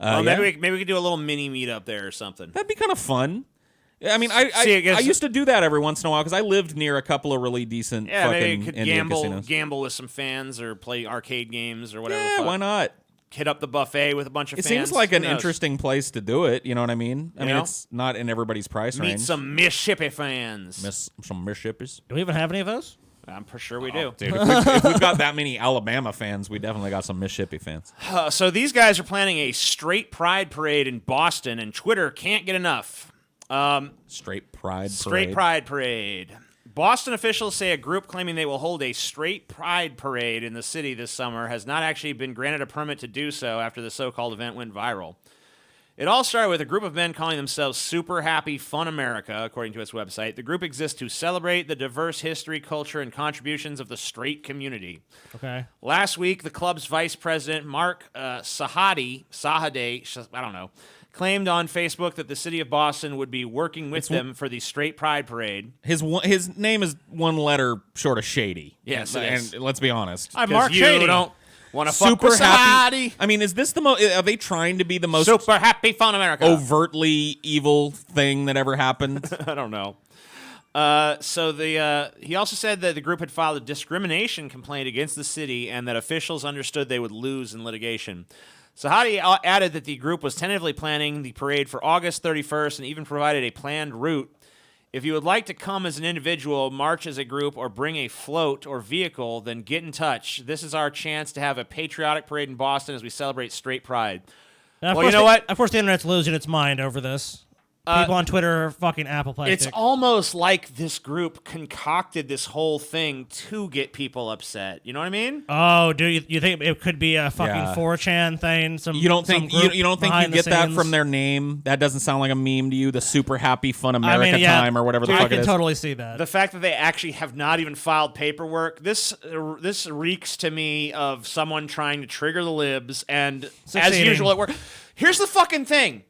yeah. Maybe we could do a little mini meet up there or something. That'd be kind of fun. I mean, I See, used to do that every once in a while because I lived near a couple of really decent Yeah, fucking maybe you could Indian casinos. gamble with some fans or play arcade games or whatever. Yeah, why not? Hit up the buffet with a bunch of It fans. seems like an Who knows? interesting place to do it. You know what I mean? I mean, know? it's not in everybody's price range. Meet some Mississippi fans. Some Mississippis. Do we even have any of those? I'm for sure we do. Dude, if we've got that many Alabama fans, we definitely got some Mississippi fans. So these guys are planning a straight pride parade in Boston, and Twitter can't get enough. Straight pride Straight pride parade. Boston officials say a group claiming they will hold a straight pride parade in the city this summer has not actually been granted a permit to do so after the so-called event went viral. It all started with a group of men calling themselves Super Happy Fun America, according to its website. The group exists to celebrate the diverse history, culture, and contributions of the straight community. Okay. Last week, the club's vice president, Mark Sahade, I don't know, claimed on Facebook that the city of Boston would be working with them for the straight pride parade. His name is one letter short of shady. Yes, it is. And let's be honest. I'm Mark you Shady. don't want to fuck Super with happy. Sahade. I mean, is this the most? Are they trying to be the most Super Happy Fun America. overtly evil thing that ever happened? I don't know. He also said that the group had filed a discrimination complaint against the city and that officials understood they would lose in litigation. Sahade added that the group was tentatively planning the parade for August 31st and even provided a planned route. If you would like to come as an individual, march as a group, or bring a float or vehicle, then get in touch. This is our chance to have a patriotic parade in Boston as we celebrate straight pride. Now, Well, you know what? Of course, the internet's losing its mind over this. People on Twitter are fucking apoplectic. It's almost like this group concocted this whole thing to get people upset. You know what I mean? Oh, do you think it could be a fucking Yeah. 4chan thing? You don't think you don't think you get that from their name? That doesn't sound like a meme to you? The Super Happy Fun America time or whatever the I fuck it can is. totally see that. The fact that they actually have not even filed paperwork, this reeks to me of someone trying to trigger the libs, and as Succeeding. usual, it works. Here's the fucking thing.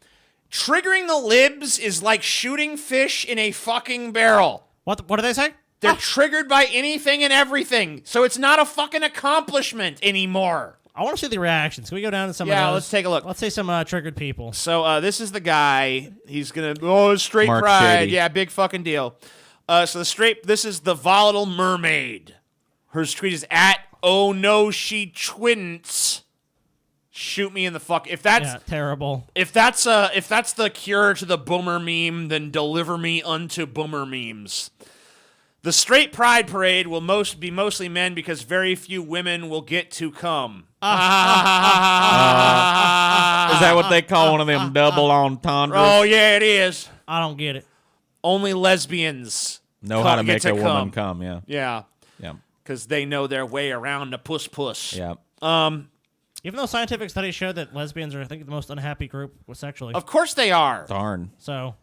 Triggering the libs is like shooting fish in a fucking barrel. What do they say? They're triggered by anything and everything, so it's not a fucking accomplishment anymore. I want to see the reactions. Can we go down to some of Yeah, those? let's take a look. Let's say some triggered people. So this is the guy. He's gonna straight Mark pride. Shady. Yeah, big fucking deal. This is the volatile mermaid. Her tweet is at oh no she twins. Shoot me in the fuck. If that's terrible. If that's the cure to the boomer meme, then deliver me unto boomer memes. The straight pride parade will be mostly men because very few women will get to come. Is that what they call one of them double entendres? Oh yeah, it is. I don't get it. Only lesbians Know how to get make a woman come, yeah. Yeah. Yeah. Because they know their way around the puss. Yeah. Even though scientific studies show that lesbians are, I think, the most unhappy group sexually. Of course they are. Darn. So.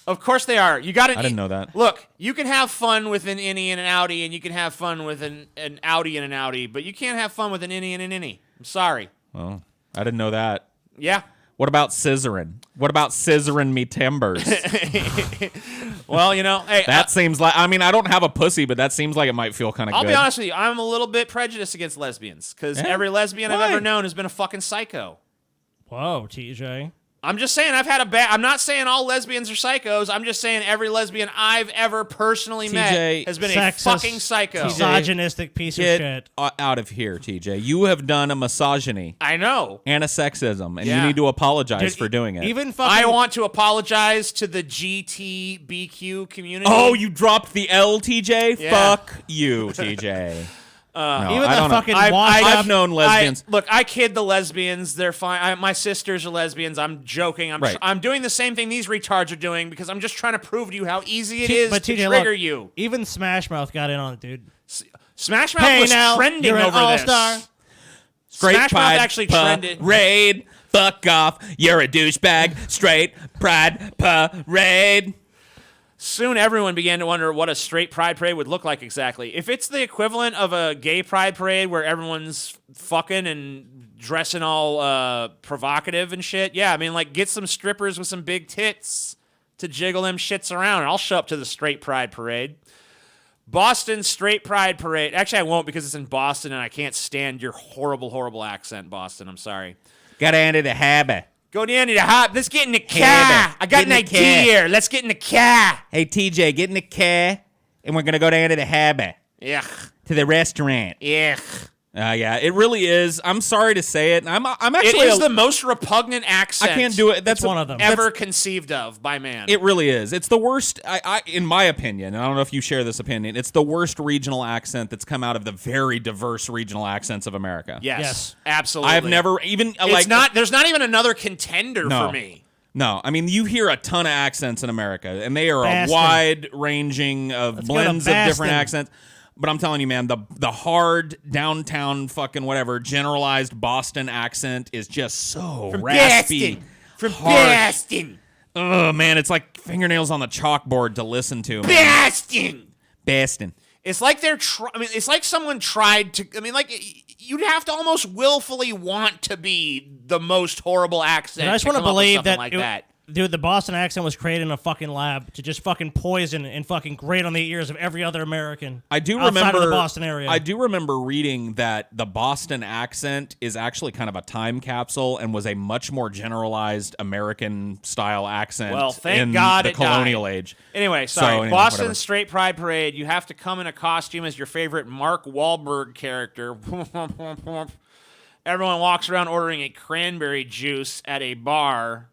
Of course they are. You got to. I didn't know that. Look, you can have fun with an innie and an outie, and you can have fun with an outie and an outie, but you can't have fun with an innie and an innie. I'm sorry. Well, I didn't know that. Yeah. What about scissoring? What about scissoring me timbers? Well, hey, that seems like, I mean, I don't have a pussy, but that seems like it might feel kind of good. I'll be honest with you. I'm a little bit prejudiced against lesbians because every lesbian I've ever known has been a fucking psycho. Whoa, TJ. I'm just saying I'm not saying all lesbians are psychos. I'm just saying every lesbian I've ever personally met has been a fucking psycho. Misogynistic piece of shit. Out of here, TJ. You have done a misogyny. I know. And a sexism, and you need to apologize for doing it. Even fucking. I want to apologize to the GTBQ community. Oh, you dropped the L, TJ? Yeah. Fuck you, TJ. No, even I the don't fucking know. I've known lesbians. Look, I kid the lesbians. They're fine. My sisters are lesbians. I'm joking. I'm doing the same thing these retards are doing because I'm just trying to prove to you how easy it is to TJ, trigger look, you. Even Smash Mouth got in on it, dude. Smash Mouth was trending you're an over all-star. this. Smash Mouth actually trended. Parade. Fuck off. You're a douchebag. Straight pride parade. Soon everyone began to wonder what a straight pride parade would look like exactly. If it's the equivalent of a gay pride parade where everyone's fucking and dressing all provocative and shit, yeah, I mean, like, get some strippers with some big tits to jiggle them shits around, and I'll show up to the straight pride parade. Boston straight pride parade. Actually, I won't because it's in Boston, and I can't stand your horrible, horrible accent, Boston. I'm sorry. Got into the habit. Go down to the hop. Let's get in the car. Hey, I got an idea. Let's get in the car. Hey, TJ, get in the car, and we're going to go down to the harbor. Yeah. To the restaurant. Yeah. Yeah, it really is. I'm sorry to say it. I'm actually. It is the most repugnant accent. I can't do it. That's one of them. Ever conceived of by man. It really is. It's the worst. In my opinion, and I don't know if you share this opinion. It's the worst regional accent that's come out of the very diverse regional accents of America. Yes. Absolutely. I've never even There's not even another contender for me. No, I mean, you hear a ton of accents in America, and they are Boston. a wide ranging of blends of different accents. But I'm telling you, man, the hard downtown fucking whatever generalized Boston accent is just so raspy. From harsh. Boston. Oh man, it's like fingernails on the chalkboard to listen to. Boston. Boston. It's like it's like someone tried to. I mean, like you'd have to almost willfully want to be the most horrible accent. And I just want to believe that, like that. Dude, the Boston accent was created in a fucking lab to just fucking poison and fucking grate on the ears of every other American. I do outside remember of the Boston area. I do remember reading that the Boston accent is actually kind of a time capsule and was a much more generalized American style accent. Well, thank in God the it colonial died. age. Anyway, sorry. Boston whatever. Straight Pride Parade. You have to come in a costume as your favorite Mark Wahlberg character. Everyone walks around ordering a cranberry juice at a bar.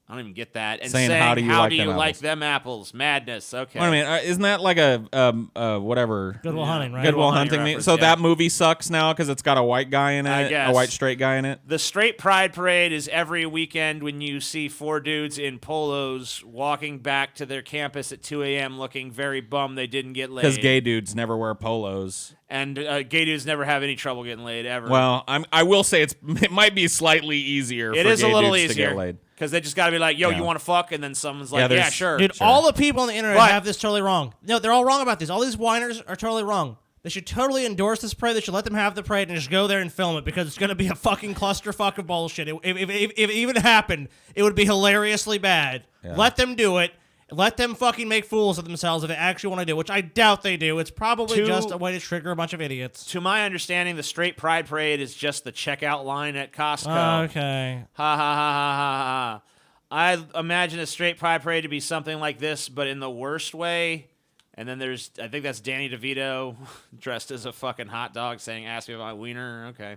I don't even get that. And saying how do you like them apples? Madness. Okay. What I mean, isn't that like a whatever? Good Will Hunting, right? Good Will Hunting. reference, So yeah. that movie sucks now because it's got a white guy in I it, guess. a white straight guy in it. The Straight Pride Parade is every weekend when you see 4 dudes in polos walking back to their campus at 2 a.m. looking very bummed they didn't get laid. Because gay dudes never wear polos. And gay dudes never have any trouble getting laid ever. Well, I will say it might be slightly easier. It for is gay a little dudes to get easier laid. because they just got to be like, "Yo, Yeah. you want to fuck?" And then someone's like, Yeah, "Yeah, there's- sure." Dude, Sure. all the people on the internet But- have this totally wrong. No, they're all wrong about this. All these whiners are totally wrong. They should totally endorse this parade. They should let them have the parade and just go there and film it because it's going to be a fucking clusterfuck of bullshit. If it even happened, it would be hilariously bad. Yeah. Let them do it. Let them fucking make fools of themselves if they actually want to do it, which I doubt they do. It's probably just a way to trigger a bunch of idiots. To my understanding, the Straight Pride Parade is just the checkout line at Costco. Okay. Ha ha ha ha ha ha. I imagine a Straight Pride Parade to be something like this, but in the worst way. And then I think that's Danny DeVito dressed as a fucking hot dog saying, "Ask me about my wiener." Okay.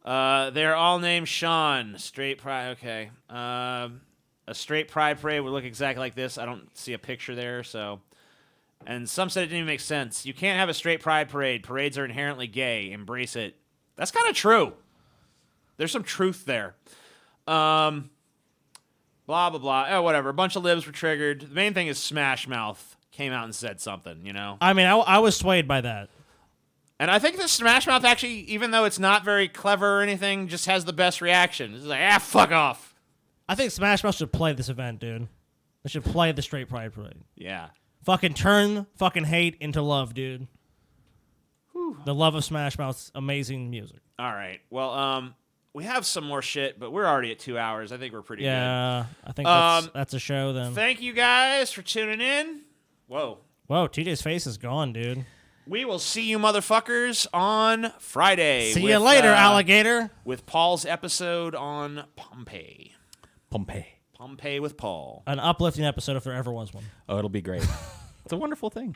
They're all named Sean. Straight Pride. Okay. A Straight Pride Parade would look exactly like this. I don't see a picture there, so. And some said it didn't even make sense. You can't have a Straight Pride Parade. Parades are inherently gay. Embrace it. That's kind of true. There's some truth there. Blah, blah, blah. Oh, whatever. A bunch of libs were triggered. The main thing is Smash Mouth came out and said something, you know? I mean, I was swayed by that. And I think the Smash Mouth actually, even though it's not very clever or anything, just has the best reaction. It's like, fuck off. I think Smash Mouth should play this event, dude. They should play the Straight Pride Parade. Yeah. Fucking turn fucking hate into love, dude. Whew. The love of Smash Mouth's amazing music. All right. Well, we have some more shit, but we're already at 2 hours. I think we're pretty good. Yeah, I think that's a show then. Thank you guys for tuning in. Whoa, TJ's face is gone, dude. We will see you motherfuckers on Friday. See you later, alligator. With Paul's episode on Pompeii. Pompeii with Paul. An uplifting episode if there ever was one. Oh, it'll be great. It's a wonderful thing.